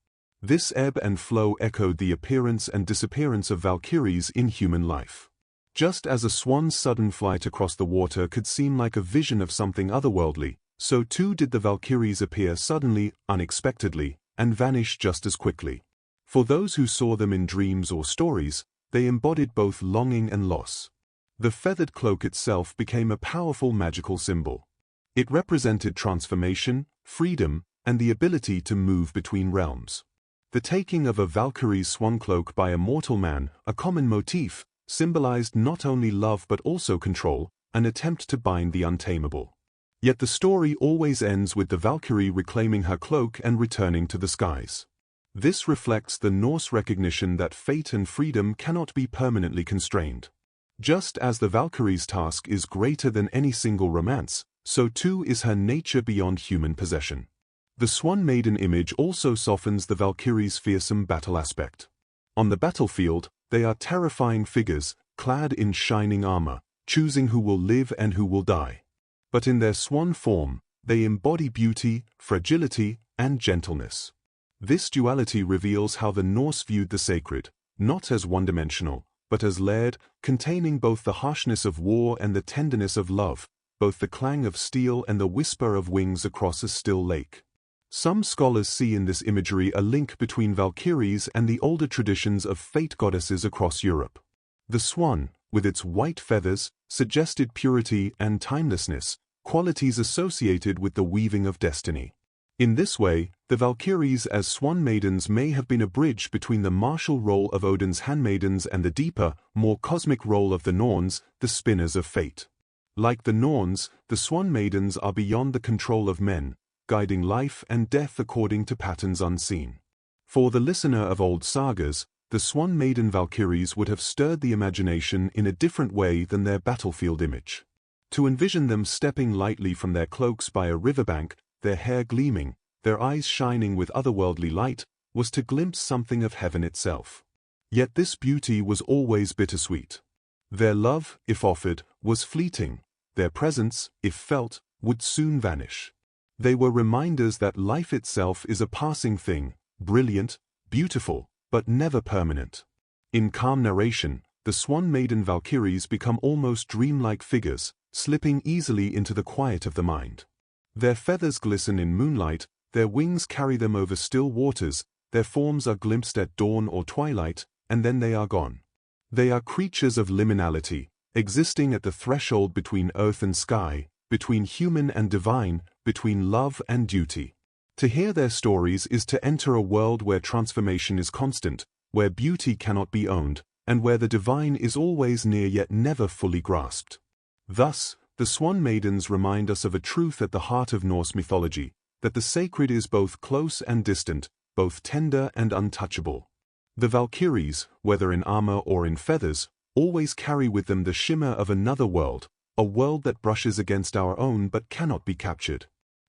A: This ebb and flow echoed the appearance and disappearance of Valkyries in human life. Just as a swan's sudden flight across the water could seem like a vision of something otherworldly, so too did the Valkyries appear suddenly, unexpectedly, and vanish just as quickly. For those who saw them in dreams or stories, they embodied both longing and loss. The feathered cloak itself became a powerful magical symbol. It represented transformation, freedom, and the ability to move between realms. The taking of a Valkyrie's swan cloak by a mortal man, a common motif, symbolized not only love but also control, an attempt to bind the untamable. Yet the story always ends with the Valkyrie reclaiming her cloak and returning to the skies. This reflects the Norse recognition that fate and freedom cannot be permanently constrained. Just as the Valkyrie's task is greater than any single romance, so too is her nature beyond human possession. The swan maiden image also softens the Valkyrie's fearsome battle aspect. On the battlefield, they are terrifying figures, clad in shining armor, choosing who will live and who will die. But in their swan form, they embody beauty, fragility, and gentleness. This duality reveals how the Norse viewed the sacred, not as one-dimensional, but as layered, containing both the harshness of war and the tenderness of love, both the clang of steel and the whisper of wings across a still lake. Some scholars see in this imagery a link between Valkyries and the older traditions of fate goddesses across Europe. The swan, with its white feathers, suggested purity and timelessness, qualities associated with the weaving of destiny. In this way, the Valkyries as swan maidens may have been a bridge between the martial role of Odin's handmaidens and the deeper, more cosmic role of the Norns, the spinners of fate. Like the Norns, the swan maidens are beyond the control of men, guiding life and death according to patterns unseen. For the listener of old sagas, the swan maiden Valkyries would have stirred the imagination in a different way than their battlefield image. To envision them stepping lightly from their cloaks by a riverbank, their hair gleaming, their eyes shining with otherworldly light, was to glimpse something of heaven itself. Yet this beauty was always bittersweet. Their love, if offered, was fleeting. Their presence, if felt, would soon vanish. They were reminders that life itself is a passing thing, brilliant, beautiful, but never permanent. In calm narration, the swan maiden Valkyries become almost dreamlike figures, slipping easily into the quiet of the mind. Their feathers glisten in moonlight, their wings carry them over still waters, their forms are glimpsed at dawn or twilight, and then they are gone. They are creatures of liminality, existing at the threshold between earth and sky, between human and divine, between love and duty. To hear their stories is to enter a world where transformation is constant, where beauty cannot be owned, and where the divine is always near yet never fully grasped. Thus, the swan maidens remind us of a truth at the heart of Norse mythology, that the sacred is both close and distant, both tender and untouchable. The Valkyries, whether in armor or in feathers, always carry with them the shimmer of another world, a world that brushes against our own but cannot be captured.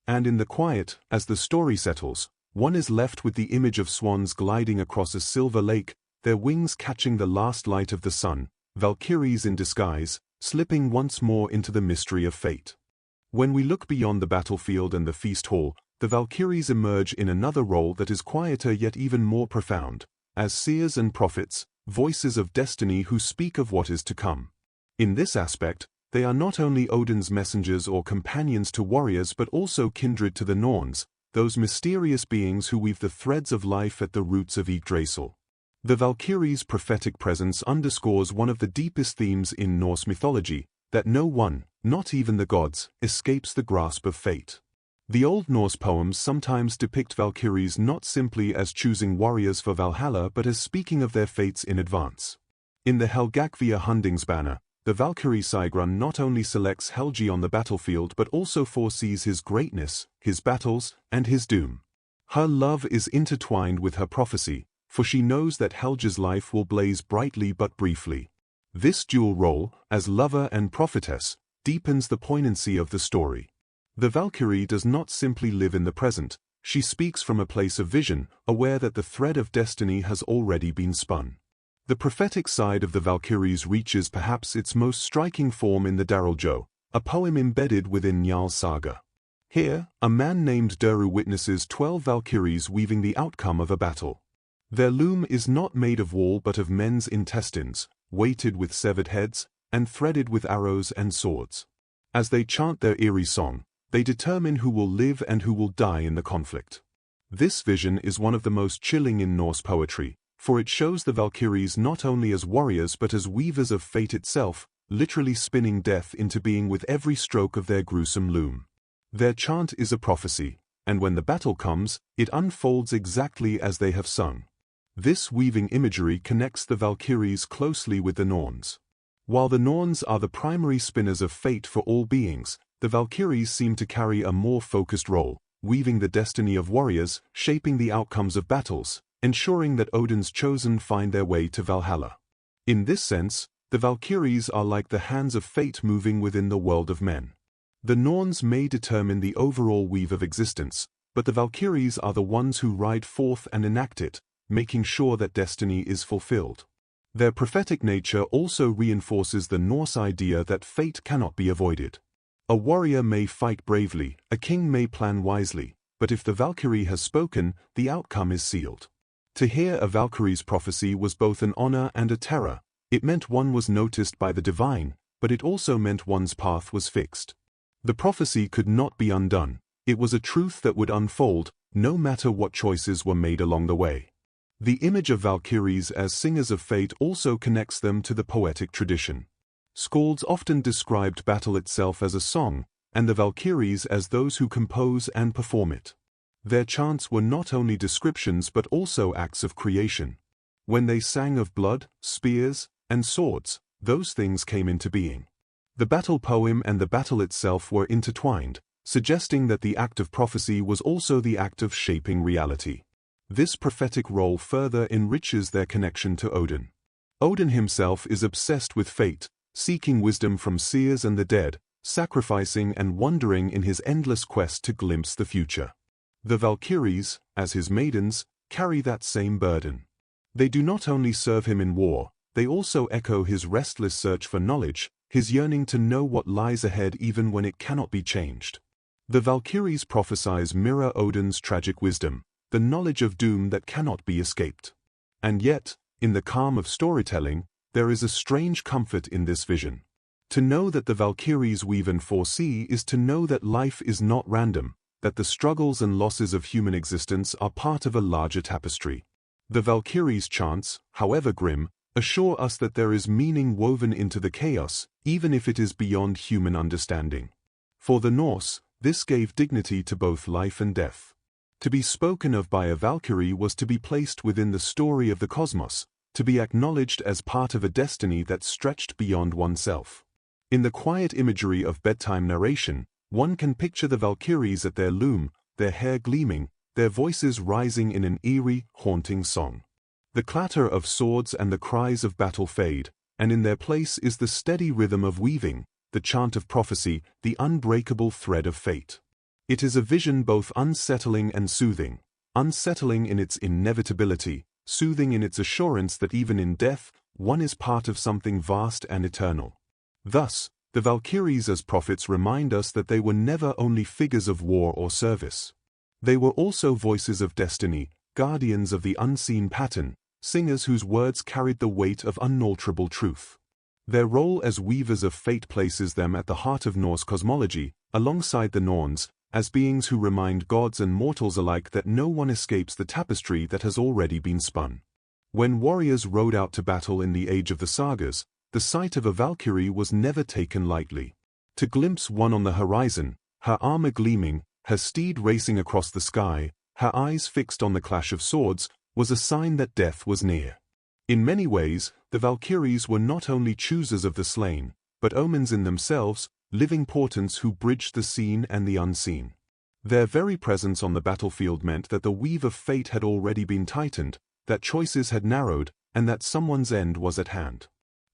A: And in the quiet, as the story settles, one is left with the image of swans gliding across a silver lake, their wings catching the last light of the sun, Valkyries in disguise, slipping once more into the mystery of fate. When we look beyond the battlefield and the feast hall, the Valkyries emerge in another role that is quieter yet even more profound, as seers and prophets, voices of destiny who speak of what is to come. In this aspect, they are not only Odin's messengers or companions to warriors but also kindred to the Norns, those mysterious beings who weave the threads of life at the roots of Yggdrasil. The Valkyries' prophetic presence underscores one of the deepest themes in Norse mythology, that no one, not even the gods, escapes the grasp of fate. The Old Norse poems sometimes depict Valkyries not simply as choosing warriors for Valhalla but as speaking of their fates in advance. In the Helgakvia Hundingsbanner, the Valkyrie Sigrun not only selects Helgi on the battlefield but also foresees his greatness, his battles, and his doom. Her love is intertwined with her prophecy, for she knows that Helge's life will blaze brightly but briefly. This dual role, as lover and prophetess, deepens the poignancy of the story. The Valkyrie does not simply live in the present, she speaks from a place of vision, aware that the thread of destiny has already been spun. The prophetic side of the Valkyries reaches perhaps its most striking form in the Daraljo, a poem embedded within Njal's saga. Here, a man named Duru witnesses 12 Valkyries weaving the outcome of a battle. Their loom is not made of wool but of men's intestines, weighted with severed heads, and threaded with arrows and swords. As they chant their eerie song, they determine who will live and who will die in the conflict. This vision is one of the most chilling in Norse poetry, for it shows the Valkyries not only as warriors but as weavers of fate itself, literally spinning death into being with every stroke of their gruesome loom. Their chant is a prophecy, and when the battle comes, it unfolds exactly as they have sung. This weaving imagery connects the Valkyries closely with the Norns. While the Norns are the primary spinners of fate for all beings, the Valkyries seem to carry a more focused role, weaving the destiny of warriors, shaping the outcomes of battles, ensuring that Odin's chosen find their way to Valhalla. In this sense, the Valkyries are like the hands of fate moving within the world of men. The Norns may determine the overall weave of existence, but the Valkyries are the ones who ride forth and enact it, making sure that destiny is fulfilled. Their prophetic nature also reinforces the Norse idea that fate cannot be avoided. A warrior may fight bravely, a king may plan wisely, but if the Valkyrie has spoken, the outcome is sealed. To hear a Valkyrie's prophecy was both an honor and a terror. It meant one was noticed by the divine, but it also meant one's path was fixed. The prophecy could not be undone. It was a truth that would unfold, no matter what choices were made along the way. The image of Valkyries as singers of fate also connects them to the poetic tradition. Skalds often described battle itself as a song, and the Valkyries as those who compose and perform it. Their chants were not only descriptions but also acts of creation. When they sang of blood, spears, and swords, those things came into being. The battle poem and the battle itself were intertwined, suggesting that the act of prophecy was also the act of shaping reality. This prophetic role further enriches their connection to Odin. Odin himself is obsessed with fate, seeking wisdom from seers and the dead, sacrificing and wandering in his endless quest to glimpse the future. The Valkyries, as his maidens, carry that same burden. They do not only serve him in war, they also echo his restless search for knowledge, his yearning to know what lies ahead even when it cannot be changed. The Valkyries' prophecies mirror Odin's tragic wisdom, the knowledge of doom that cannot be escaped. And yet, in the calm of storytelling, there is a strange comfort in this vision. To know that the Valkyries weave and foresee is to know that life is not random, that the struggles and losses of human existence are part of a larger tapestry. The Valkyries' chants, however grim, assure us that there is meaning woven into the chaos, even if it is beyond human understanding. For the Norse, this gave dignity to both life and death. To be spoken of by a Valkyrie was to be placed within the story of the cosmos, to be acknowledged as part of a destiny that stretched beyond oneself. In the quiet imagery of bedtime narration, one can picture the Valkyries at their loom, their hair gleaming, their voices rising in an eerie, haunting song. The clatter of swords and the cries of battle fade, and in their place is the steady rhythm of weaving, the chant of prophecy, the unbreakable thread of fate. It is a vision both unsettling and soothing, unsettling in its inevitability, soothing in its assurance that even in death, one is part of something vast and eternal. Thus, the Valkyries as prophets remind us that they were never only figures of war or service. They were also voices of destiny, guardians of the unseen pattern, singers whose words carried the weight of unalterable truth. Their role as weavers of fate places them at the heart of Norse cosmology, alongside the Norns, as beings who remind gods and mortals alike that no one escapes the tapestry that has already been spun. When warriors rode out to battle in the age of the sagas, the sight of a Valkyrie was never taken lightly. To glimpse one on the horizon, her armor gleaming, her steed racing across the sky, her eyes fixed on the clash of swords, was a sign that death was near. In many ways, the Valkyries were not only choosers of the slain, but omens in themselves, living portents who bridged the seen and the unseen. Their very presence on the battlefield meant that the weave of fate had already been tightened, that choices had narrowed, and that someone's end was at hand.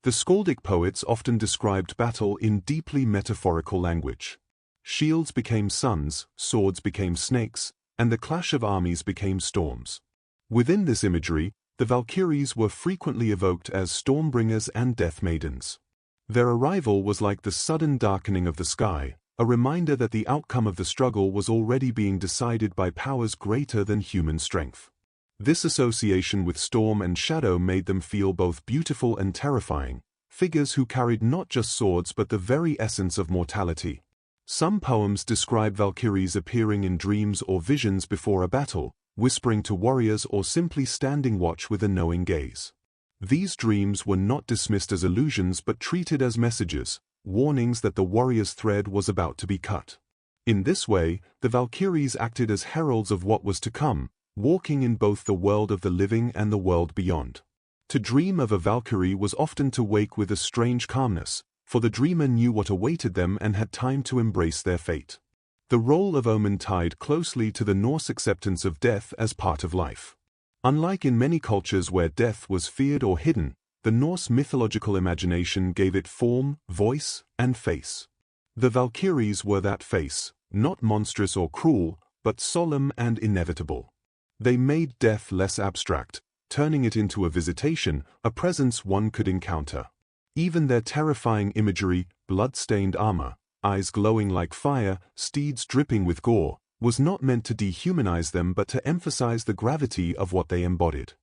A: The skaldic poets often described battle in deeply metaphorical language. Shields became suns, swords became snakes, and the clash of armies became storms. Within this imagery, the Valkyries were frequently evoked as stormbringers and death maidens. Their arrival was like the sudden darkening of the sky, a reminder that the outcome of the struggle was already being decided by powers greater than human strength. This association with storm and shadow made them feel both beautiful and terrifying, figures who carried not just swords but the very essence of mortality. Some poems describe Valkyries appearing in dreams or visions before a battle, whispering to warriors or simply standing watch with a knowing gaze. These dreams were not dismissed as illusions but treated as messages, warnings that the warrior's thread was about to be cut. In this way, the Valkyries acted as heralds of what was to come, walking in both the world of the living and the world beyond. To dream of a Valkyrie was often to wake with a strange calmness, for the dreamer knew what awaited them and had time to embrace their fate. The role of omen tied closely to the Norse acceptance of death as part of life. Unlike in many cultures where death was feared or hidden, the Norse mythological imagination gave it form, voice, and face. The Valkyries were that face, not monstrous or cruel, but solemn and inevitable. They made death less abstract, turning it into a visitation, a presence one could encounter. Even their terrifying imagery, blood-stained armor, eyes glowing like fire, steeds dripping with gore, was not meant to dehumanize them but to emphasize the gravity of what they embodied.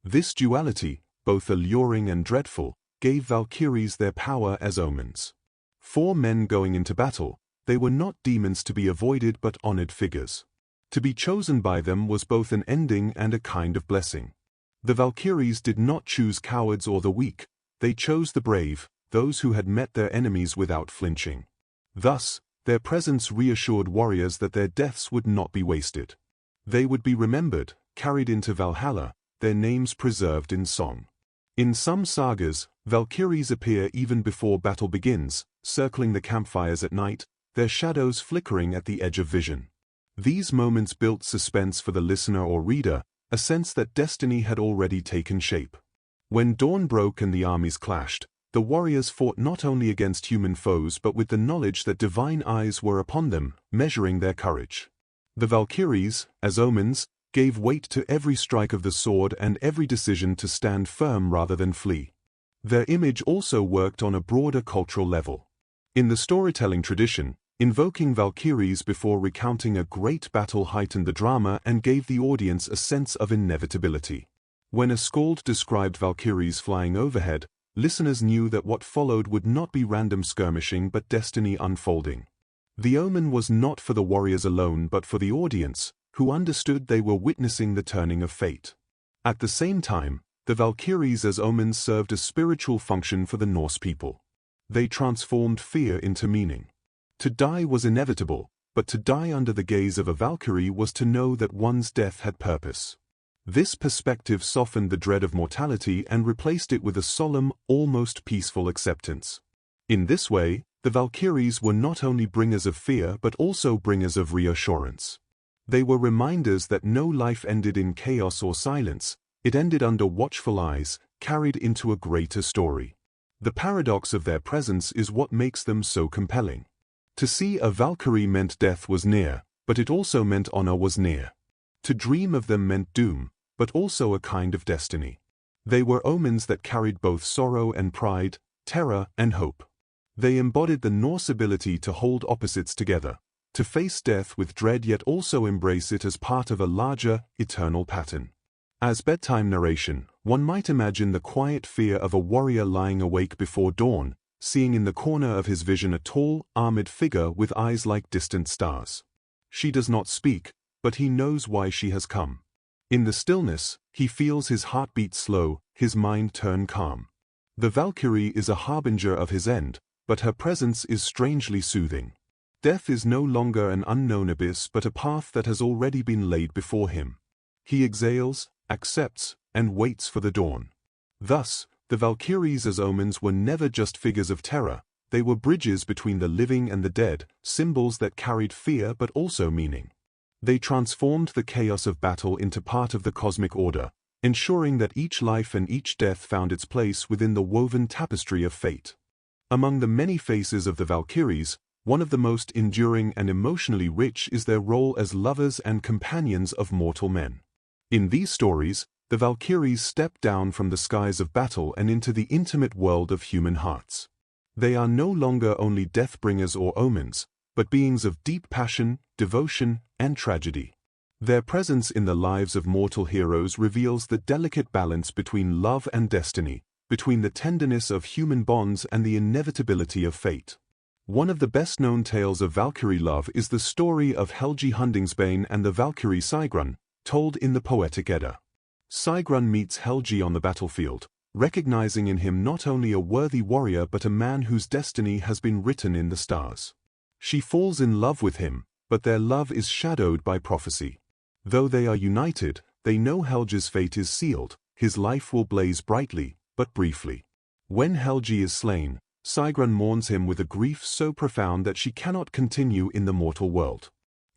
A: This duality, both alluring and dreadful, gave Valkyries their power as omens. 4 men going into battle, they were not demons to be avoided but honored figures. To be chosen by them was both an ending and a kind of blessing. The Valkyries did not choose cowards or the weak, they chose the brave, those who had met their enemies without flinching. Thus, their presence reassured warriors that their deaths would not be wasted. They would be remembered, carried into Valhalla, their names preserved in song. In some sagas, Valkyries appear even before battle begins, circling the campfires at night, their shadows flickering at the edge of vision. These moments built suspense for the listener or reader, a sense that destiny had already taken shape. When dawn broke and the armies clashed, the warriors fought not only against human foes but with the knowledge that divine eyes were upon them, measuring their courage. The Valkyries, as omens, gave weight to every strike of the sword and every decision to stand firm rather than flee. Their image also worked on a broader cultural level. In the storytelling tradition, invoking Valkyries before recounting a great battle heightened the drama and gave the audience a sense of inevitability. When a skald described Valkyries flying overhead, listeners knew that what followed would not be random skirmishing but destiny unfolding. The omen was not for the warriors alone but for the audience, who understood they were witnessing the turning of fate. At the same time, the Valkyries as omens served a spiritual function for the Norse people. They transformed fear into meaning. To die was inevitable, but to die under the gaze of a Valkyrie was to know that one's death had purpose. This perspective softened the dread of mortality and replaced it with a solemn, almost peaceful acceptance. In this way, the Valkyries were not only bringers of fear but also bringers of reassurance. They were reminders that no life ended in chaos or silence, it ended under watchful eyes, carried into a greater story. The paradox of their presence is what makes them so compelling. To see a Valkyrie meant death was near, but it also meant honor was near. To dream of them meant doom, but also a kind of destiny. They were omens that carried both sorrow and pride, terror and hope. They embodied the Norse ability to hold opposites together, to face death with dread yet also embrace it as part of a larger, eternal pattern. As bedtime narration, one might imagine the quiet fear of a warrior lying awake before dawn, seeing in the corner of his vision a tall, armored figure with eyes like distant stars. She does not speak, but he knows why she has come. In the stillness, he feels his heartbeat slow, his mind turn calm. The Valkyrie is a harbinger of his end, but her presence is strangely soothing. Death is no longer an unknown abyss but a path that has already been laid before him. He exhales, accepts, and waits for the dawn. Thus, the Valkyries as omens were never just figures of terror, they were bridges between the living and the dead, symbols that carried fear but also meaning. They transformed the chaos of battle into part of the cosmic order, ensuring that each life and each death found its place within the woven tapestry of fate. Among the many faces of the Valkyries, one of the most enduring and emotionally rich is their role as lovers and companions of mortal men. In these stories, the Valkyries step down from the skies of battle and into the intimate world of human hearts. They are no longer only death-bringers or omens, but beings of deep passion, devotion, and tragedy. Their presence in the lives of mortal heroes reveals the delicate balance between love and destiny, between the tenderness of human bonds and the inevitability of fate. One of the best-known tales of Valkyrie love is the story of Helgi Hundingsbane and the Valkyrie Sigrun, told in the Poetic Edda. Sigrun meets Helgi on the battlefield, recognizing in him not only a worthy warrior but a man whose destiny has been written in the stars. She falls in love with him, but their love is shadowed by prophecy. Though they are united, they know Helgi's fate is sealed, his life will blaze brightly, but briefly. When Helgi is slain, Sigrun mourns him with a grief so profound that she cannot continue in the mortal world.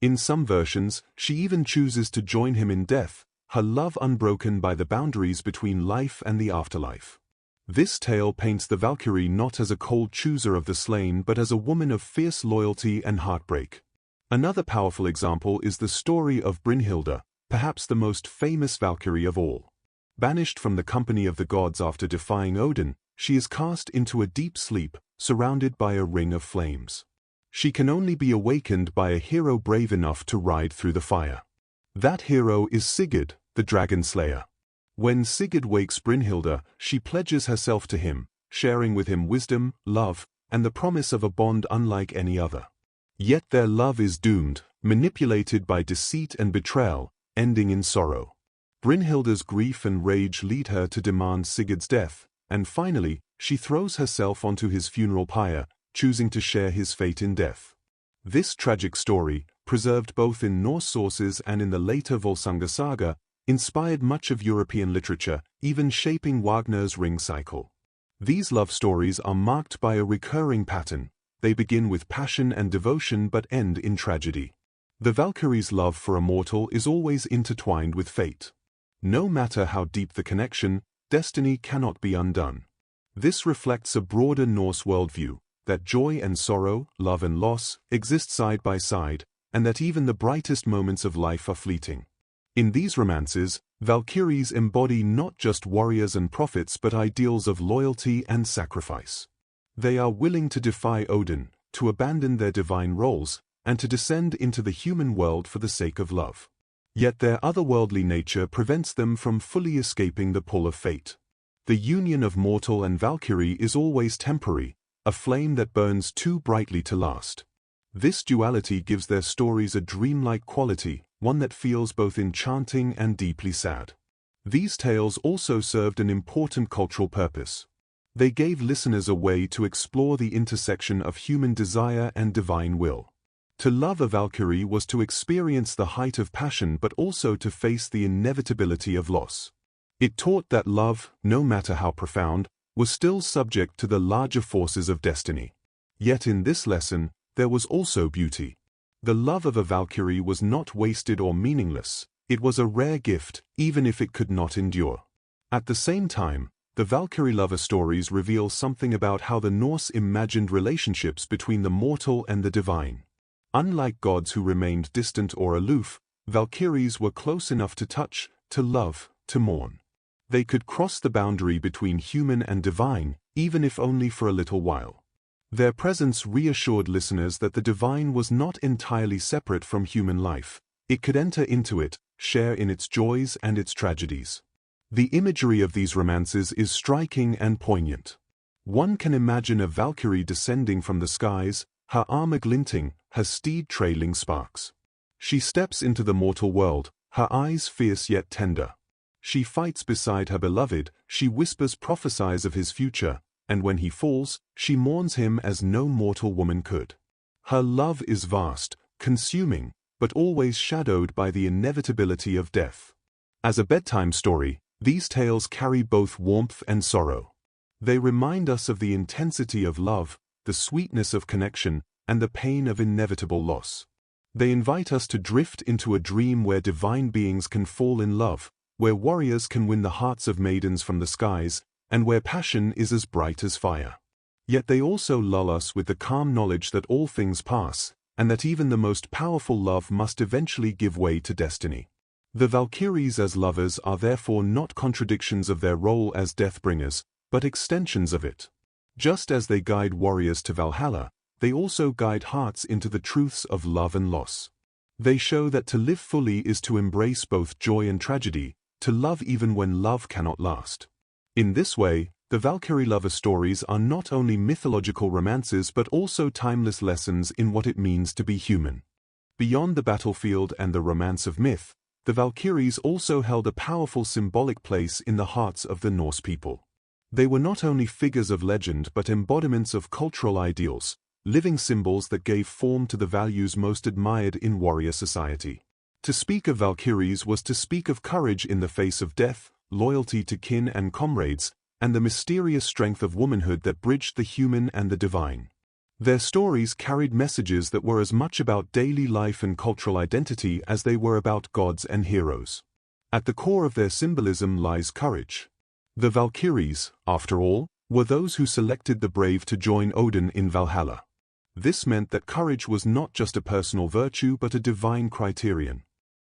A: In some versions, she even chooses to join him in death, her love unbroken by the boundaries between life and the afterlife. This tale paints the Valkyrie not as a cold chooser of the slain but as a woman of fierce loyalty and heartbreak. Another powerful example is the story of Brynhilda, perhaps the most famous Valkyrie of all. Banished from the company of the gods after defying Odin, she is cast into a deep sleep, surrounded by a ring of flames. She can only be awakened by a hero brave enough to ride through the fire. That hero is Sigurd, the dragon slayer. When Sigurd wakes Brynhilda, she pledges herself to him, sharing with him wisdom, love, and the promise of a bond unlike any other. Yet their love is doomed, manipulated by deceit and betrayal, ending in sorrow. Brynhilda's grief and rage lead her to demand Sigurd's death, and finally, she throws herself onto his funeral pyre, choosing to share his fate in death. This tragic story, preserved both in Norse sources and in the later Volsunga saga, inspired much of European literature, even shaping Wagner's Ring cycle. These love stories are marked by a recurring pattern. They begin with passion and devotion but end in tragedy. The Valkyrie's love for a mortal is always intertwined with fate. No matter how deep the connection, destiny cannot be undone. This reflects a broader Norse worldview, that joy and sorrow, love and loss, exist side by side, and that even the brightest moments of life are fleeting. In these romances, Valkyries embody not just warriors and prophets but ideals of loyalty and sacrifice. They are willing to defy Odin, to abandon their divine roles, and to descend into the human world for the sake of love. Yet their otherworldly nature prevents them from fully escaping the pull of fate. The union of mortal and Valkyrie is always temporary, a flame that burns too brightly to last. This duality gives their stories a dreamlike quality, one that feels both enchanting and deeply sad. These tales also served an important cultural purpose. They gave listeners a way to explore the intersection of human desire and divine will. To love a Valkyrie was to experience the height of passion but also to face the inevitability of loss. It taught that love, no matter how profound, was still subject to the larger forces of destiny. Yet in this lesson, there was also beauty. The love of a Valkyrie was not wasted or meaningless. It was a rare gift, even if it could not endure. At the same time, the Valkyrie lover stories reveal something about how the Norse imagined relationships between the mortal and the divine. Unlike gods who remained distant or aloof, Valkyries were close enough to touch, to love, to mourn. They could cross the boundary between human and divine, even if only for a little while. Their presence reassured listeners that the divine was not entirely separate from human life. It could enter into it, share in its joys and its tragedies. The imagery of these romances is striking and poignant. One can imagine a Valkyrie descending from the skies, her armor glinting, her steed trailing sparks. She steps into the mortal world, her eyes fierce yet tender. She fights beside her beloved, she whispers prophecies of his future, and when he falls, she mourns him as no mortal woman could. Her love is vast, consuming, but always shadowed by the inevitability of death. As a bedtime story, these tales carry both warmth and sorrow. They remind us of the intensity of love, the sweetness of connection, and the pain of inevitable loss. They invite us to drift into a dream where divine beings can fall in love, where warriors can win the hearts of maidens from the skies, and where passion is as bright as fire. Yet they also lull us with the calm knowledge that all things pass, and that even the most powerful love must eventually give way to destiny. The Valkyries as lovers are therefore not contradictions of their role as deathbringers, but extensions of it. Just as they guide warriors to Valhalla, they also guide hearts into the truths of love and loss. They show that to live fully is to embrace both joy and tragedy, to love even when love cannot last. In this way, the Valkyrie lover stories are not only mythological romances but also timeless lessons in what it means to be human. Beyond the battlefield and the romance of myth, the Valkyries also held a powerful symbolic place in the hearts of the Norse people. They were not only figures of legend but embodiments of cultural ideals, living symbols that gave form to the values most admired in warrior society. To speak of Valkyries was to speak of courage in the face of death, loyalty to kin and comrades, and the mysterious strength of womanhood that bridged the human and the divine. Their stories carried messages that were as much about daily life and cultural identity as they were about gods and heroes. At the core of their symbolism lies courage. The Valkyries, after all, were those who selected the brave to join Odin in Valhalla. This meant that courage was not just a personal virtue but a divine criterion.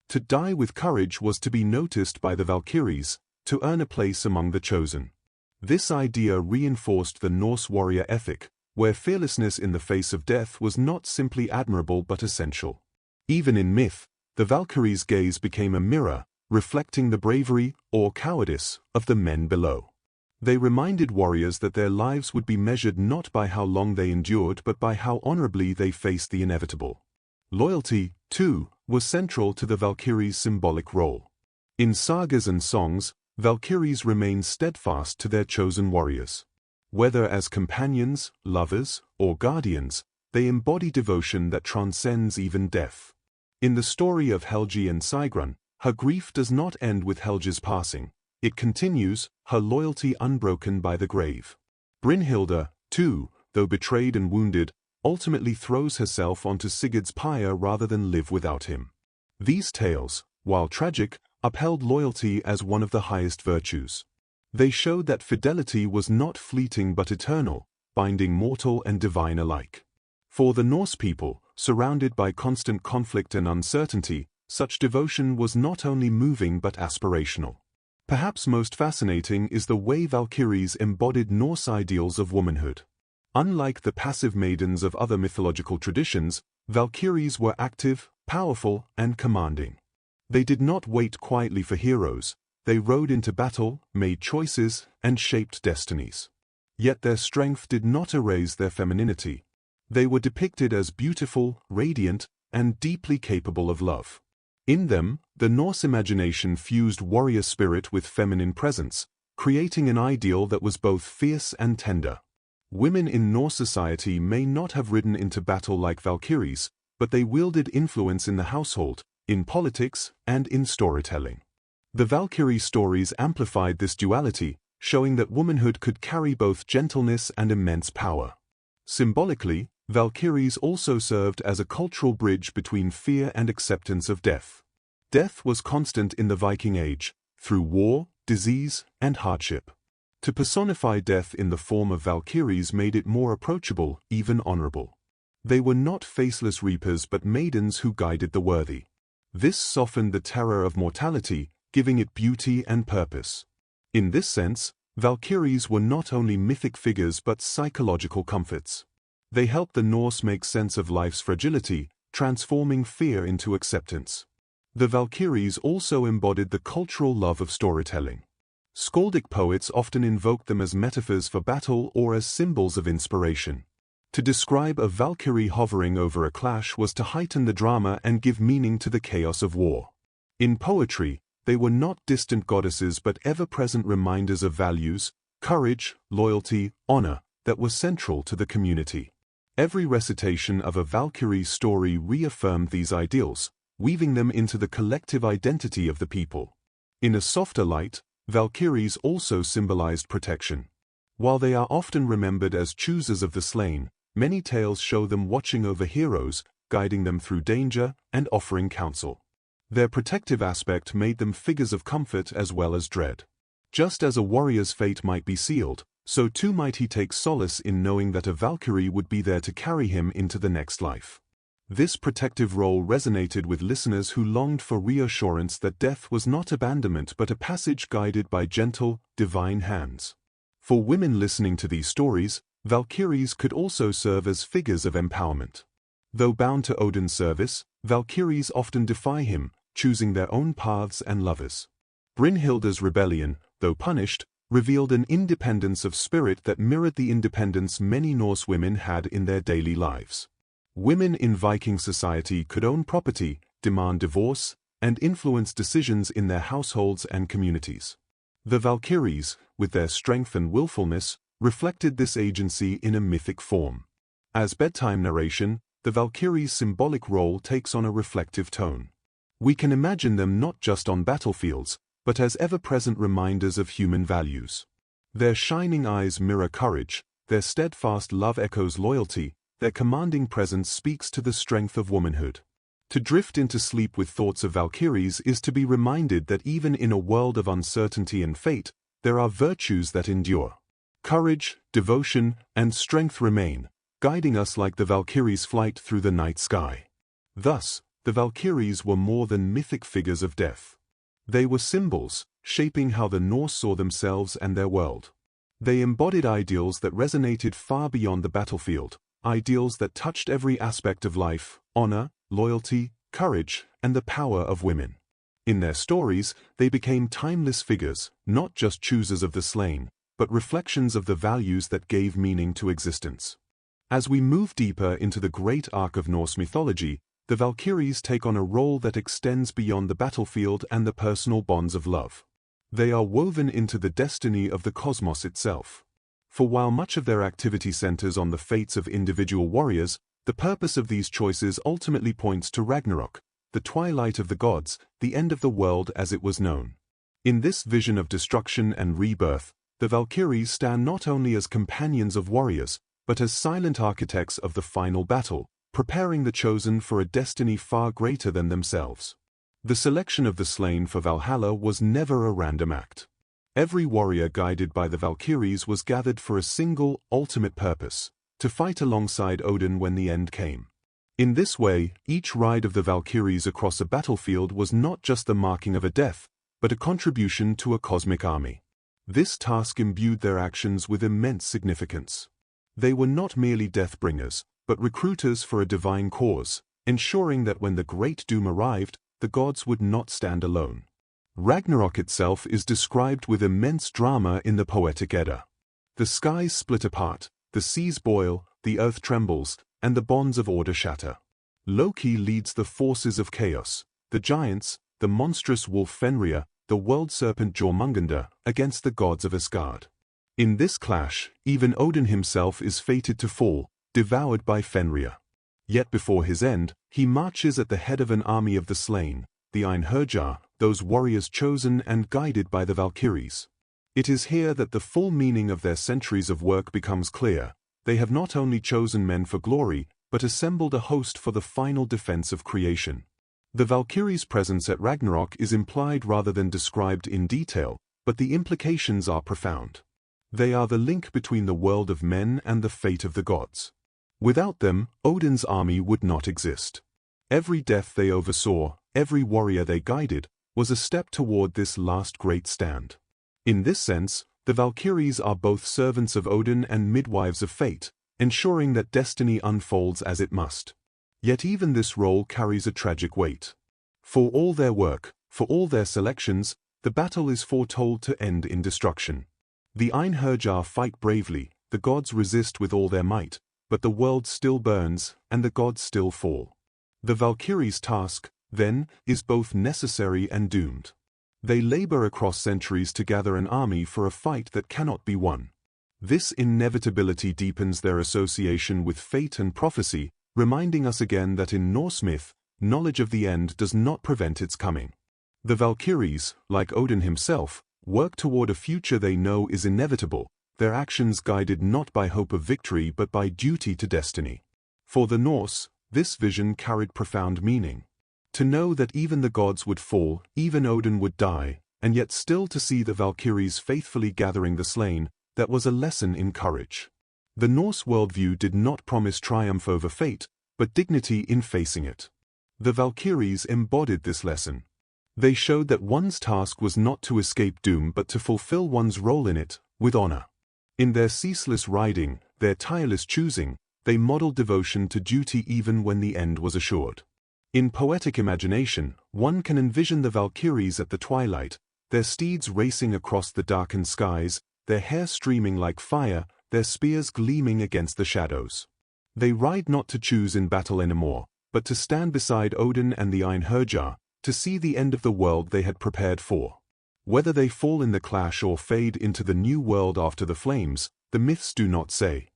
A: To die with courage was to be noticed by the Valkyries, to earn a place among the chosen. This idea reinforced the Norse warrior ethic, where fearlessness in the face of death was not simply admirable but essential. Even in myth, the Valkyries' gaze became a mirror, reflecting the bravery, or cowardice, of the men below. They reminded warriors that their lives would be measured not by how long they endured but by how honorably they faced the inevitable. Loyalty, too, was central to the Valkyries' symbolic role. In sagas and songs, Valkyries remained steadfast to their chosen warriors. Whether as companions, lovers, or guardians, they embody devotion that transcends even death. In the story of Helgi and Sigrun, her grief does not end with Helgi's passing. It continues, her loyalty unbroken by the grave. Brynhilde, too, though betrayed and wounded, ultimately throws herself onto Sigurd's pyre rather than live without him. These tales, while tragic, upheld loyalty as one of the highest virtues. They showed that fidelity was not fleeting but eternal, binding mortal and divine alike. For the Norse people, surrounded by constant conflict and uncertainty, such devotion was not only moving but aspirational. Perhaps most fascinating is the way Valkyries embodied Norse ideals of womanhood. Unlike the passive maidens of other mythological traditions, Valkyries were active, powerful, and commanding. They did not wait quietly for heroes. They rode into battle, made choices, and shaped destinies. Yet their strength did not erase their femininity. They were depicted as beautiful, radiant, and deeply capable of love. In them, the Norse imagination fused warrior spirit with feminine presence, creating an ideal that was both fierce and tender. Women in Norse society may not have ridden into battle like Valkyries, but they wielded influence in the household, in politics, and in storytelling. The Valkyrie stories amplified this duality, showing that womanhood could carry both gentleness and immense power. Symbolically, Valkyries also served as a cultural bridge between fear and acceptance of death. Death was constant in the Viking Age, through war, disease, and hardship. To personify death in the form of Valkyries made it more approachable, even honorable. They were not faceless reapers but maidens who guided the worthy. This softened the terror of mortality, giving it beauty and purpose. In this sense, Valkyries were not only mythic figures but psychological comforts. They helped the Norse make sense of life's fragility, transforming fear into acceptance. The Valkyries also embodied the cultural love of storytelling. Skaldic poets often invoked them as metaphors for battle or as symbols of inspiration. To describe a Valkyrie hovering over a clash was to heighten the drama and give meaning to the chaos of war. In poetry, they were not distant goddesses but ever-present reminders of values, courage, loyalty, honor, that were central to the community. Every recitation of a Valkyrie story reaffirmed these ideals, weaving them into the collective identity of the people. In a softer light, Valkyries also symbolized protection. While they are often remembered as choosers of the slain, many tales show them watching over heroes, guiding them through danger, and offering counsel. Their protective aspect made them figures of comfort as well as dread. Just as a warrior's fate might be sealed, so too might he take solace in knowing that a Valkyrie would be there to carry him into the next life. This protective role resonated with listeners who longed for reassurance that death was not abandonment but a passage guided by gentle, divine hands. For women listening to these stories, Valkyries could also serve as figures of empowerment. Though bound to Odin's service, Valkyries often defy him, choosing their own paths and lovers. Brynhilde's rebellion, though punished, revealed an independence of spirit that mirrored the independence many Norse women had in their daily lives. Women in Viking society could own property, demand divorce, and influence decisions in their households and communities. The Valkyries, with their strength and willfulness, reflected this agency in a mythic form. As bedtime narration, the Valkyries' symbolic role takes on a reflective tone. We can imagine them not just on battlefields, but as ever-present reminders of human values. Their shining eyes mirror courage, their steadfast love echoes loyalty, their commanding presence speaks to the strength of womanhood. To drift into sleep with thoughts of Valkyries is to be reminded that even in a world of uncertainty and fate, there are virtues that endure. Courage, devotion, and strength remain, guiding us like the Valkyries' flight through the night sky. Thus, the Valkyries were more than mythic figures of death. They were symbols, shaping how the Norse saw themselves and their world. They embodied ideals that resonated far beyond the battlefield, ideals that touched every aspect of life: honor, loyalty, courage, and the power of women. In their stories, they became timeless figures, not just choosers of the slain, but reflections of the values that gave meaning to existence. As we move deeper into the great arc of Norse mythology, the Valkyries take on a role that extends beyond the battlefield and the personal bonds of love. They are woven into the destiny of the cosmos itself. For while much of their activity centers on the fates of individual warriors, the purpose of these choices ultimately points to Ragnarok, the twilight of the gods, the end of the world as it was known. In this vision of destruction and rebirth, the Valkyries stand not only as companions of warriors, but as silent architects of the final battle, preparing the chosen for a destiny far greater than themselves. The selection of the slain for Valhalla was never a random act. Every warrior guided by the Valkyries was gathered for a single, ultimate purpose: to fight alongside Odin when the end came. In this way, each ride of the Valkyries across a battlefield was not just the marking of a death, but a contribution to a cosmic army. This task imbued their actions with immense significance. They were not merely death-bringers, but recruiters for a divine cause, ensuring that when the great doom arrived, the gods would not stand alone. Ragnarok itself is described with immense drama in the Poetic Edda. The skies split apart, the seas boil, the earth trembles, and the bonds of order shatter. Loki leads the forces of chaos, the giants, the monstrous wolf Fenrir, the world serpent Jormungandr, against the gods of Asgard. In this clash, even Odin himself is fated to fall, devoured by Fenrir. Yet before his end, he marches at the head of an army of the slain, the Einherjar, those warriors chosen and guided by the Valkyries. It is here that the full meaning of their centuries of work becomes clear. They have not only chosen men for glory, but assembled a host for the final defense of creation. The Valkyries' presence at Ragnarok is implied rather than described in detail, but the implications are profound. They are the link between the world of men and the fate of the gods. Without them, Odin's army would not exist. Every death they oversaw, every warrior they guided, was a step toward this last great stand. In this sense, the Valkyries are both servants of Odin and midwives of fate, ensuring that destiny unfolds as it must. Yet even this role carries a tragic weight. For all their work, for all their selections, the battle is foretold to end in destruction. The Einherjar fight bravely, the gods resist with all their might, but the world still burns, and the gods still fall. The Valkyries' task, then, is both necessary and doomed. They labor across centuries to gather an army for a fight that cannot be won. This inevitability deepens their association with fate and prophecy, reminding us again that in Norse myth, knowledge of the end does not prevent its coming. The Valkyries, like Odin himself, work toward a future they know is inevitable, their actions guided not by hope of victory but by duty to destiny. For the Norse, this vision carried profound meaning. To know that even the gods would fall, even Odin would die, and yet still to see the Valkyries faithfully gathering the slain, that was a lesson in courage. The Norse worldview did not promise triumph over fate, but dignity in facing it. The Valkyries embodied this lesson. They showed that one's task was not to escape doom but to fulfill one's role in it, with honor. In their ceaseless riding, their tireless choosing, they modeled devotion to duty even when the end was assured. In poetic imagination, one can envision the Valkyries at the twilight, their steeds racing across the darkened skies, their hair streaming like fire, their spears gleaming against the shadows. They ride not to choose in battle anymore, but to stand beside Odin and the Einherjar, to see the end of the world they had prepared for. Whether they fall in the clash or fade into the new world after the flames, the myths do not say.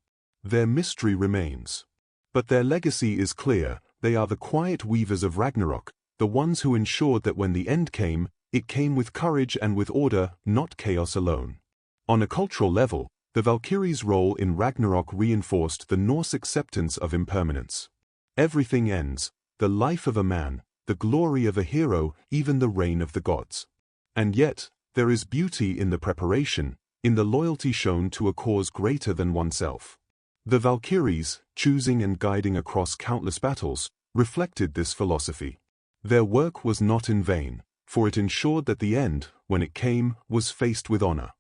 A: Their mystery remains. But their legacy is clear: they are the quiet weavers of Ragnarok, the ones who ensured that when the end came, it came with courage and with order, not chaos alone. On a cultural level, the Valkyries' role in Ragnarok reinforced the Norse acceptance of impermanence. Everything ends. the life of a man, the glory of a hero, even the reign of the gods. And yet, there is beauty in the preparation, in the loyalty shown to a cause greater than oneself. The Valkyries, choosing and guiding across countless battles, reflected this philosophy. Their work was not in vain, for it ensured that the end, when it came, was faced with honor.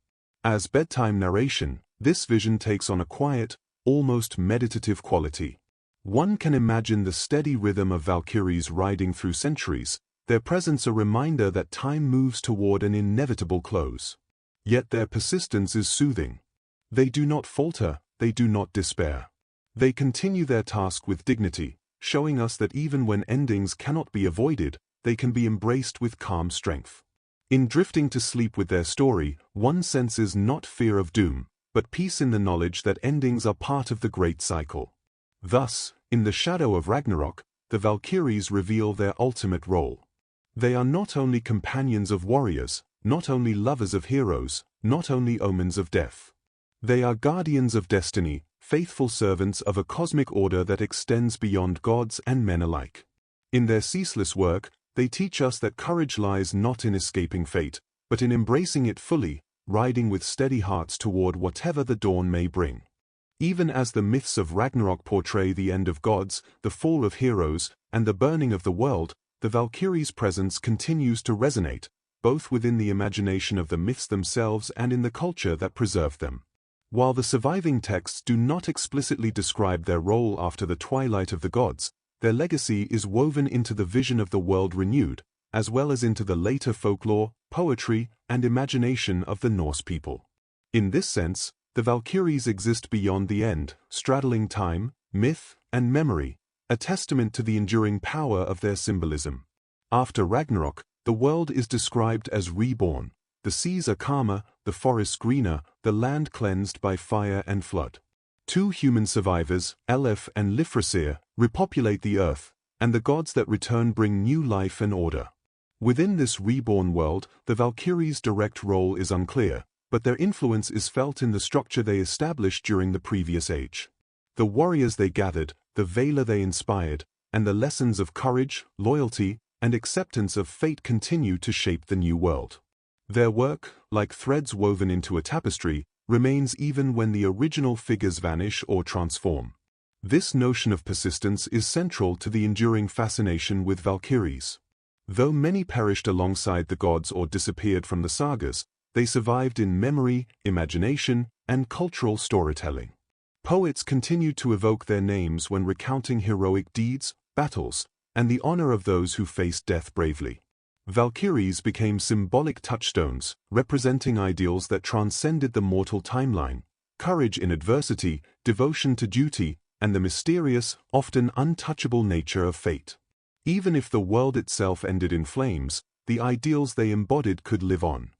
A: As bedtime narration, this vision takes on a quiet, almost meditative quality. One can imagine the steady rhythm of Valkyries riding through centuries, their presence a reminder that time moves toward an inevitable close. Yet their persistence is soothing. They do not falter, they do not despair. They continue their task with dignity, showing us that even when endings cannot be avoided, they can be embraced with calm strength. In drifting to sleep with their story, one senses not fear of doom, but peace in the knowledge that endings are part of the great cycle. Thus, in the shadow of Ragnarok, the Valkyries reveal their ultimate role. They are not only companions of warriors, not only lovers of heroes, not only omens of death. They are guardians of destiny, faithful servants of a cosmic order that extends beyond gods and men alike. In their ceaseless work, they teach us that courage lies not in escaping fate, but in embracing it fully, riding with steady hearts toward whatever the dawn may bring. Even as the myths of Ragnarok portray the end of gods, the fall of heroes, and the burning of the world, the Valkyries' presence continues to resonate, both within the imagination of the myths themselves and in the culture that preserved them. While the surviving texts do not explicitly describe their role after the twilight of the gods, their legacy is woven into the vision of the world renewed, as well as into the later folklore, poetry, and imagination of the Norse people. In this sense, the Valkyries exist beyond the end, straddling time, myth, and memory, a testament to the enduring power of their symbolism. After Ragnarok, the world is described as reborn. The seas are calmer, the forests greener, the land cleansed by fire and flood. Two human survivors, Elef and Lifrasir, repopulate the earth, and the gods that return bring new life and order. Within this reborn world, the Valkyries' direct role is unclear, but their influence is felt in the structure they established during the previous age. The warriors they gathered, the valor they inspired, and the lessons of courage, loyalty, and acceptance of fate continue to shape the new world. Their work, like threads woven into a tapestry, remains even when the original figures vanish or transform. This notion of persistence is central to the enduring fascination with Valkyries. Though many perished alongside the gods or disappeared from the sagas, they survived in memory, imagination, and cultural storytelling. Poets continued to evoke their names when recounting heroic deeds, battles, and the honor of those who faced death bravely. Valkyries became symbolic touchstones, representing ideals that transcended the mortal timeline: courage in adversity, devotion to duty, and the mysterious, often untouchable nature of fate. Even if the world itself ended in flames, the ideals they embodied could live on.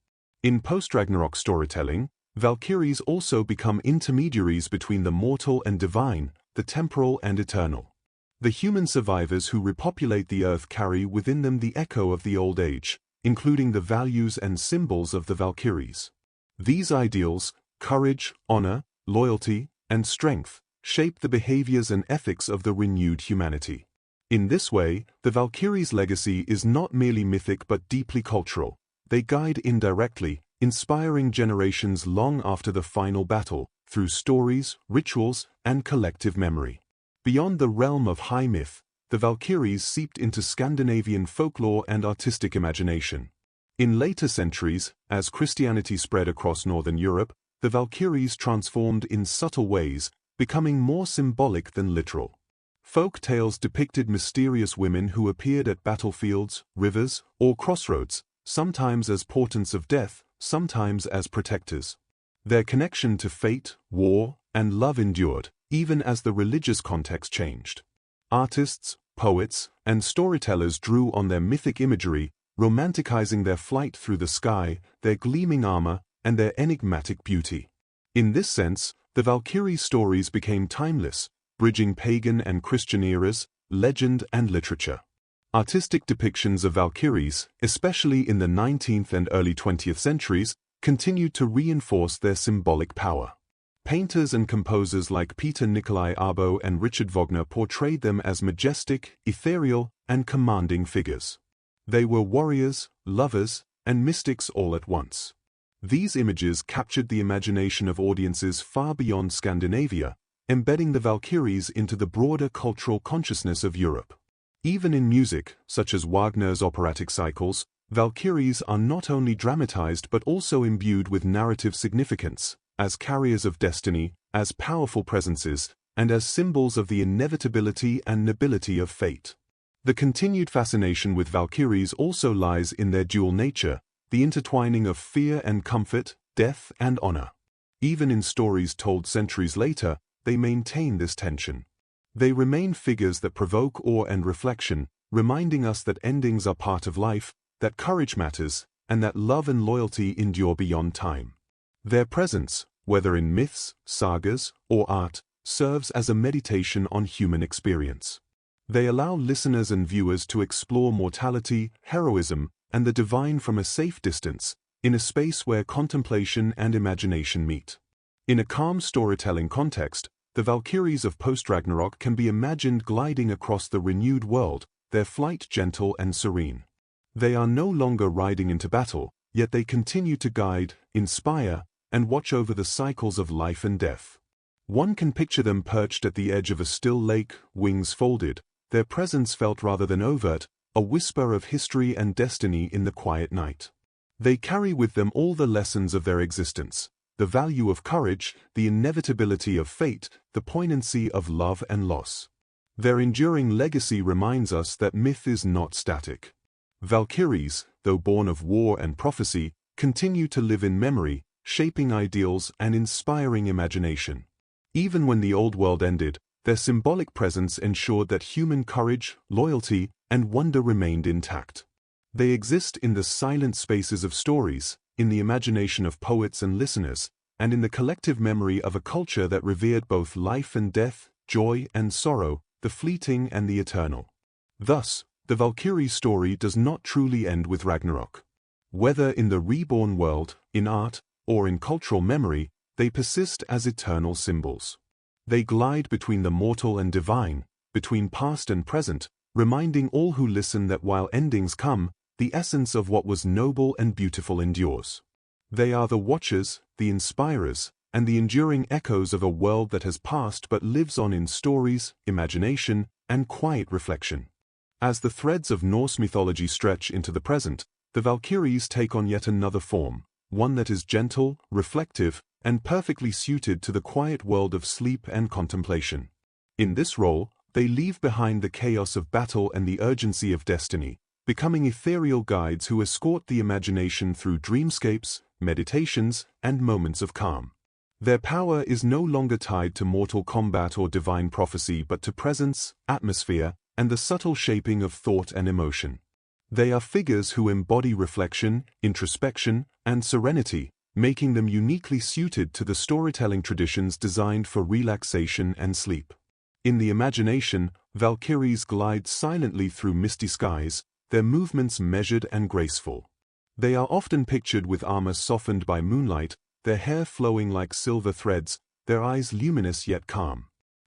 A: In post-Ragnarok storytelling, Valkyries also become intermediaries between the mortal and divine, the temporal and eternal. The human survivors who repopulate the earth carry within them the echo of the old age, including the values and symbols of the Valkyries. These ideals, courage, honor, loyalty, and strength, shape the behaviors and ethics of the renewed humanity. In this way, the Valkyries' legacy is not merely mythic but deeply cultural. They guide indirectly, inspiring generations long after the final battle, through stories, rituals, and collective memory. Beyond the realm of high myth, the Valkyries seeped into Scandinavian folklore and artistic imagination. In later centuries, as Christianity spread across northern Europe, the Valkyries transformed in subtle ways, becoming more symbolic than literal. Folk tales depicted mysterious women who appeared at battlefields, rivers, or crossroads, sometimes as portents of death, sometimes as protectors. Their connection to fate, war, and love endured, even as the religious context changed. Artists, poets, and storytellers drew on their mythic imagery, romanticizing their flight through the sky, their gleaming armor, and their enigmatic beauty. In this sense, the Valkyrie stories became timeless, bridging pagan and Christian eras, legend and literature. Artistic depictions of Valkyries, especially in the 19th and early 20th centuries, continued to reinforce their symbolic power. Painters and composers like Peter Nikolai Arbo and Richard Wagner portrayed them as majestic, ethereal, and commanding figures. They were warriors, lovers, and mystics all at once. These images captured the imagination of audiences far beyond Scandinavia, embedding the Valkyries into the broader cultural consciousness of Europe. Even in music, such as Wagner's operatic cycles, Valkyries are not only dramatized but also imbued with narrative significance, as carriers of destiny, as powerful presences, and as symbols of the inevitability and nobility of fate. The continued fascination with Valkyries also lies in their dual nature, the intertwining of fear and comfort, death and honor. Even in stories told centuries later, they maintain this tension. They remain figures that provoke awe and reflection, reminding us that endings are part of life, that courage matters, and that love and loyalty endure beyond time. Their presence, whether in myths, sagas, or art, serves as a meditation on human experience. They allow listeners and viewers to explore mortality, heroism, and the divine from a safe distance, in a space where contemplation and imagination meet. In a calm storytelling context, the Valkyries of post-Ragnarok can be imagined gliding across the renewed world, their flight gentle and serene. They are no longer riding into battle, yet they continue to guide, inspire, and watch over the cycles of life and death. One can picture them perched at the edge of a still lake, wings folded, their presence felt rather than overt, a whisper of history and destiny in the quiet night. They carry with them all the lessons of their existence, the value of courage, the inevitability of fate, the poignancy of love and loss. Their enduring legacy reminds us that myth is not static. Valkyries, though born of war and prophecy, continue to live in memory, shaping ideals and inspiring imagination. Even when the old world ended, their symbolic presence ensured that human courage, loyalty, and wonder remained intact. They exist in the silent spaces of stories, in the imagination of poets and listeners, and in the collective memory of a culture that revered both life and death, joy and sorrow, the fleeting and the eternal. Thus, the Valkyrie story does not truly end with Ragnarok. Whether in the reborn world, in art, or in cultural memory, they persist as eternal symbols. They glide between the mortal and divine, between past and present, reminding all who listen that while endings come, the essence of what was noble and beautiful endures. They are the watchers, the inspirers, and the enduring echoes of a world that has passed but lives on in stories, imagination, and quiet reflection. As the threads of Norse mythology stretch into the present, the Valkyries take on yet another form, one that is gentle, reflective, and perfectly suited to the quiet world of sleep and contemplation. In this role, they leave behind the chaos of battle and the urgency of destiny, becoming ethereal guides who escort the imagination through dreamscapes, meditations, and moments of calm. Their power is no longer tied to mortal combat or divine prophecy but to presence, atmosphere, and the subtle shaping of thought and emotion. They are figures who embody reflection, introspection, and serenity, making them uniquely suited to the storytelling traditions designed for relaxation and sleep. In the imagination, Valkyries glide silently through misty skies, their movements measured and graceful. They are often pictured with armor softened by moonlight, their hair flowing like silver threads, their eyes luminous yet calm.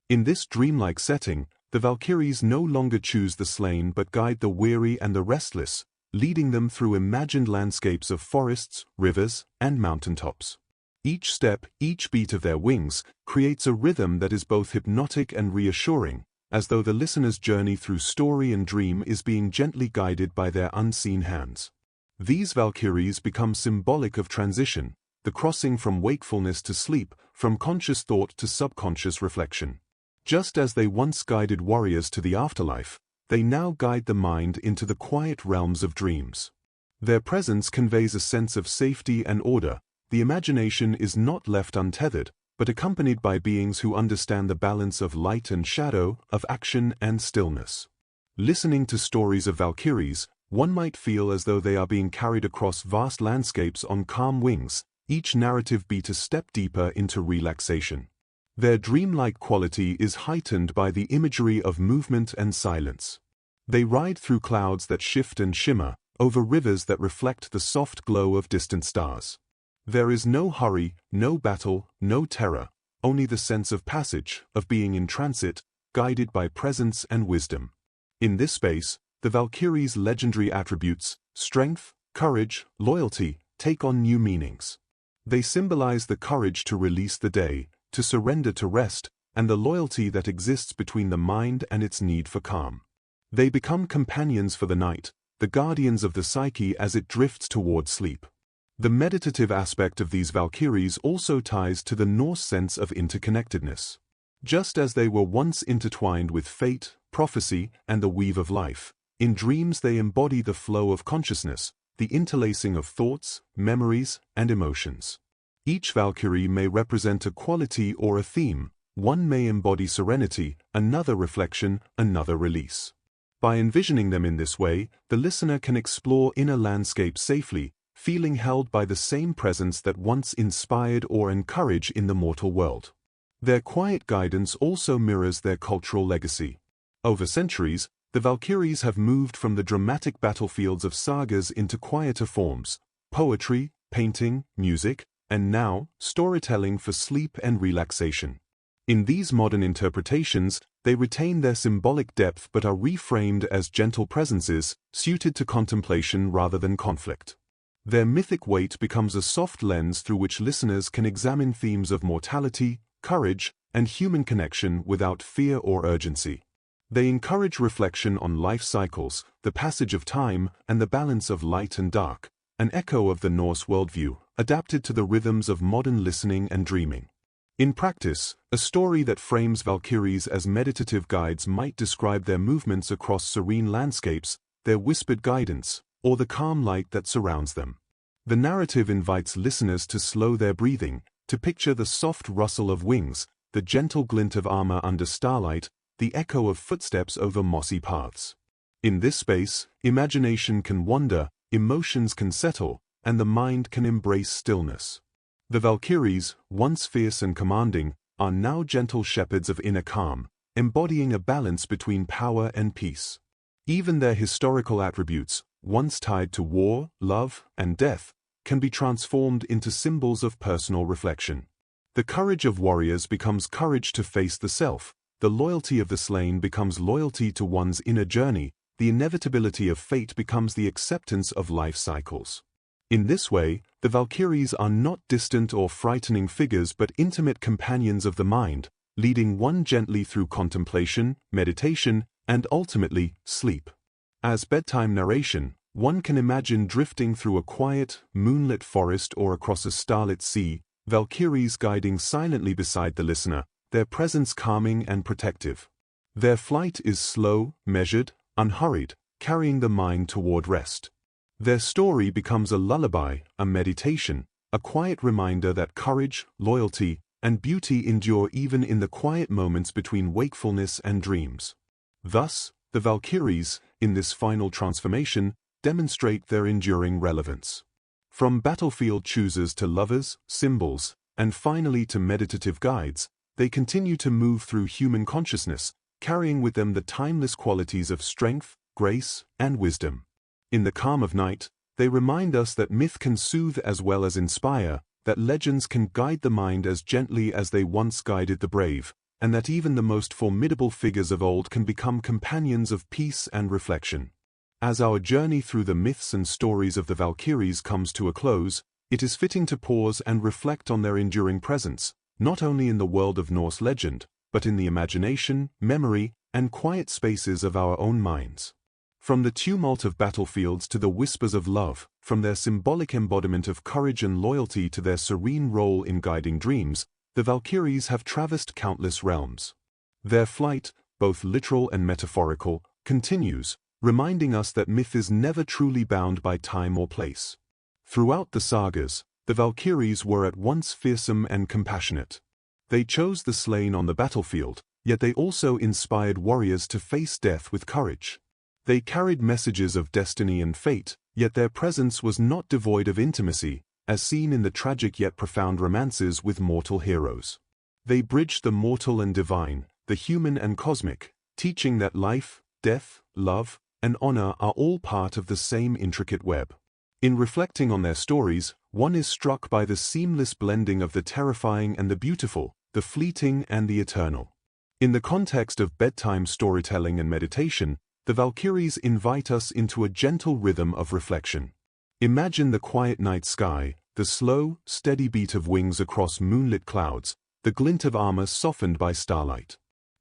A: In this dreamlike setting, the Valkyries no longer choose the slain but guide the weary and the restless, leading them through imagined landscapes of forests, rivers, and mountaintops. Each step, each beat of their wings, creates a rhythm that is both hypnotic and reassuring, as though the listener's journey through story and dream is being gently guided by their unseen hands. These Valkyries become symbolic of transition, the crossing from wakefulness to sleep, from conscious thought to subconscious reflection. Just as they once guided warriors to the afterlife, they now guide the mind into the quiet realms of dreams. Their presence conveys a sense of safety and order. The imagination is not left untethered, but accompanied by beings who understand the balance of light and shadow, of action and stillness. Listening to stories of Valkyries, one might feel as though they are being carried across vast landscapes on calm wings, each narrative beat a step deeper into relaxation. Their dreamlike quality is heightened by the imagery of movement and silence. They ride through clouds that shift and shimmer, over rivers that reflect the soft glow of distant stars. There is no hurry, no battle, no terror, only the sense of passage, of being in transit, guided by presence and wisdom. In this space, the Valkyries' legendary attributes, strength, courage, loyalty, take on new meanings. They symbolize the courage to release the day, to surrender to rest, and the loyalty that exists between the mind and its need for calm. They become companions for the night, the guardians of the psyche as it drifts toward sleep. The meditative aspect of these Valkyries also ties to the Norse sense of interconnectedness. Just as they were once intertwined with fate, prophecy, and the weave of life, in dreams they embody the flow of consciousness, the interlacing of thoughts, memories, and emotions. Each Valkyrie may represent a quality or a theme. One may embody serenity, another reflection, another release. By envisioning them in this way, the listener can explore inner landscapes safely, feeling held by the same presence that once inspired or encouraged in the mortal world. Their quiet guidance also mirrors their cultural legacy. Over centuries, the Valkyries have moved from the dramatic battlefields of sagas into quieter forms, poetry, painting, music, and now, storytelling for sleep and relaxation. In these modern interpretations, they retain their symbolic depth but are reframed as gentle presences, suited to contemplation rather than conflict. Their mythic weight becomes a soft lens through which listeners can examine themes of mortality, courage, and human connection without fear or urgency. They encourage reflection on life cycles, the passage of time, and the balance of light and dark, an echo of the Norse worldview, adapted to the rhythms of modern listening and dreaming. In practice, a story that frames Valkyries as meditative guides might describe their movements across serene landscapes, their whispered guidance, or the calm light that surrounds them. The narrative invites listeners to slow their breathing, to picture the soft rustle of wings, the gentle glint of armor under starlight, the echo of footsteps over mossy paths. In this space, imagination can wander, emotions can settle, and the mind can embrace stillness. The Valkyries, once fierce and commanding, are now gentle shepherds of inner calm, embodying a balance between power and peace. Even their historical attributes, once tied to war, love, and death, can be transformed into symbols of personal reflection. The courage of warriors becomes courage to face the self, the loyalty of the slain becomes loyalty to one's inner journey, the inevitability of fate becomes the acceptance of life cycles. In this way, the Valkyries are not distant or frightening figures but intimate companions of the mind, leading one gently through contemplation, meditation, and ultimately, sleep. As bedtime narration, one can imagine drifting through a quiet, moonlit forest or across a starlit sea, Valkyries guiding silently beside the listener, their presence calming and protective. Their flight is slow, measured, unhurried, carrying the mind toward rest. Their story becomes a lullaby, a meditation, a quiet reminder that courage, loyalty, and beauty endure even in the quiet moments between wakefulness and dreams. Thus, the Valkyries, in this final transformation, demonstrate their enduring relevance. From battlefield choosers to lovers, symbols, and finally to meditative guides, they continue to move through human consciousness, carrying with them the timeless qualities of strength, grace, and wisdom. In the calm of night, they remind us that myth can soothe as well as inspire, that legends can guide the mind as gently as they once guided the brave, and that even the most formidable figures of old can become companions of peace and reflection. As our journey through the myths and stories of the Valkyries comes to a close, it is fitting to pause and reflect on their enduring presence, not only in the world of Norse legend, but in the imagination, memory, and quiet spaces of our own minds. From the tumult of battlefields to the whispers of love, from their symbolic embodiment of courage and loyalty to their serene role in guiding dreams, the Valkyries have traversed countless realms. Their flight, both literal and metaphorical, continues, reminding us that myth is never truly bound by time or place. Throughout the sagas, the Valkyries were at once fearsome and compassionate. They chose the slain on the battlefield, yet they also inspired warriors to face death with courage. They carried messages of destiny and fate, yet their presence was not devoid of intimacy, as seen in the tragic yet profound romances with mortal heroes. They bridged the mortal and divine, the human and cosmic, teaching that life, death, love, and honor are all part of the same intricate web. In reflecting on their stories, one is struck by the seamless blending of the terrifying and the beautiful, the fleeting and the eternal. In the context of bedtime storytelling and meditation, the Valkyries invite us into a gentle rhythm of reflection. Imagine the quiet night sky, the slow, steady beat of wings across moonlit clouds, the glint of armor softened by starlight.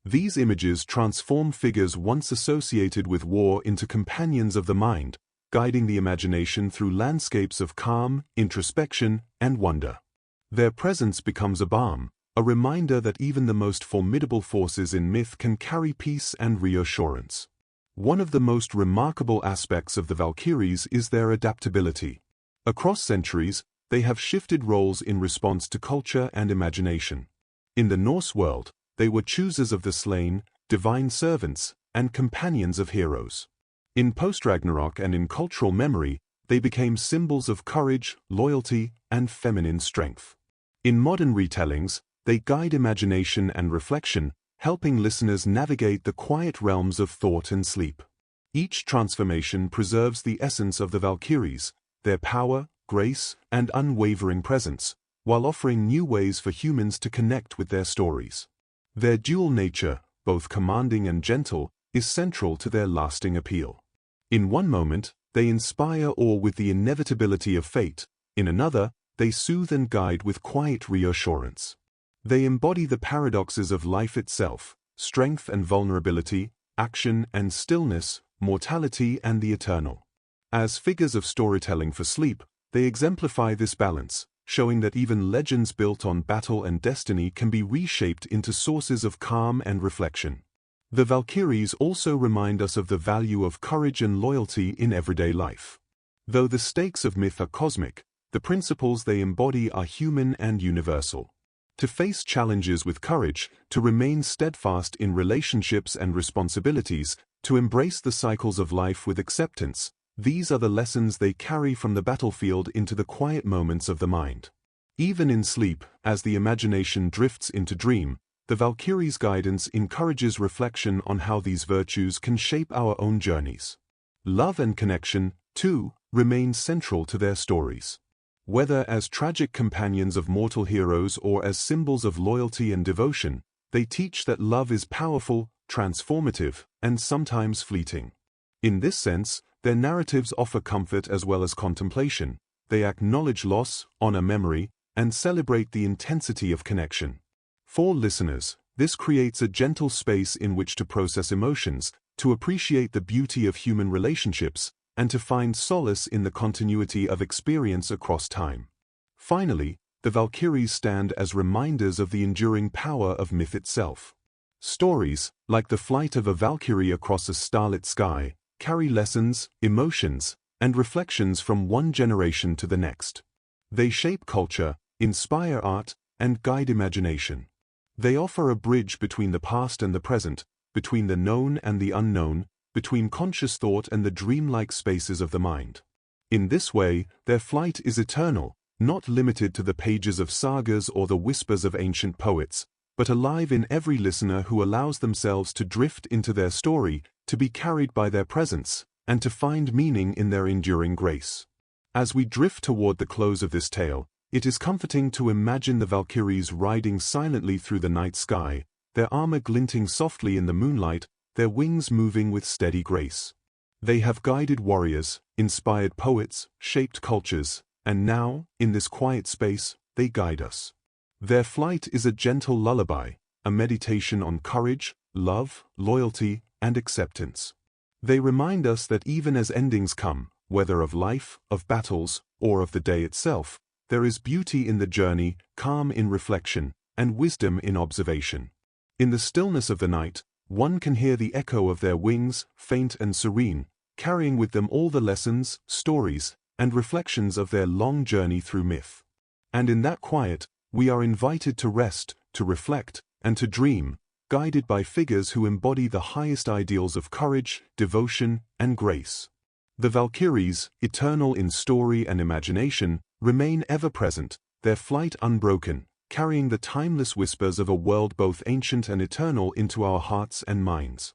A: These images transform figures once associated with war into companions of the mind, guiding the imagination through landscapes of calm, introspection, and wonder. Their presence becomes a balm, a reminder that even the most formidable forces in myth can carry peace and reassurance. One of the most remarkable aspects of the Valkyries is their adaptability. Across centuries, they have shifted roles in response to culture and imagination. In the Norse world, they were choosers of the slain, divine servants, and companions of heroes. In post-Ragnarok and in cultural memory, they became symbols of courage, loyalty, and feminine strength. In modern retellings, they guide imagination and reflection, helping listeners navigate the quiet realms of thought and sleep. Each transformation preserves the essence of the Valkyries, their power, grace, and unwavering presence, while offering new ways for humans to connect with their stories. Their dual nature, both commanding and gentle, is central to their lasting appeal. In one moment, they inspire awe with the inevitability of fate. In another, they soothe and guide with quiet reassurance. They embody the paradoxes of life itself, strength and vulnerability, action and stillness, mortality and the eternal. As figures of storytelling for sleep, they exemplify this balance, showing that even legends built on battle and destiny can be reshaped into sources of calm and reflection. The Valkyries also remind us of the value of courage and loyalty in everyday life. Though the stakes of myth are cosmic, the principles they embody are human and universal. To face challenges with courage, to remain steadfast in relationships and responsibilities, to embrace the cycles of life with acceptance, these are the lessons they carry from the battlefield into the quiet moments of the mind. Even in sleep, as the imagination drifts into dream, the Valkyries' guidance encourages reflection on how these virtues can shape our own journeys. Love and connection, too, remain central to their stories. Whether as tragic companions of mortal heroes or as symbols of loyalty and devotion, they teach that love is powerful, transformative, and sometimes fleeting. In this sense, their narratives offer comfort as well as contemplation. They acknowledge loss, honor memory, and celebrate the intensity of connection. For listeners, this creates a gentle space in which to process emotions, to appreciate the beauty of human relationships, and to find solace in the continuity of experience across time. Finally, the Valkyries stand as reminders of the enduring power of myth itself. Stories, like the flight of a Valkyrie across a starlit sky, carry lessons, emotions, and reflections from one generation to the next. They shape culture, inspire art, and guide imagination. They offer a bridge between the past and the present, between the known and the unknown, between conscious thought and the dreamlike spaces of the mind. In this way, their flight is eternal, not limited to the pages of sagas or the whispers of ancient poets, but alive in every listener who allows themselves to drift into their story, to be carried by their presence, and to find meaning in their enduring grace. As we drift toward the close of this tale, it is comforting to imagine the Valkyries riding silently through the night sky, their armor glinting softly in the moonlight, their wings moving with steady grace. They have guided warriors, inspired poets, shaped cultures, and now, in this quiet space, they guide us. Their flight is a gentle lullaby, a meditation on courage, love, loyalty, and acceptance. They remind us that even as endings come, whether of life, of battles, or of the day itself, there is beauty in the journey, calm in reflection, and wisdom in observation. In the stillness of the night, one can hear the echo of their wings, faint and serene, carrying with them all the lessons, stories, and reflections of their long journey through myth. And in that quiet, we are invited to rest, to reflect, and to dream, guided by figures who embody the highest ideals of courage, devotion, and grace. The Valkyries, eternal in story and imagination, remain ever present, their flight unbroken, carrying the timeless whispers of a world both ancient and eternal into our hearts and minds.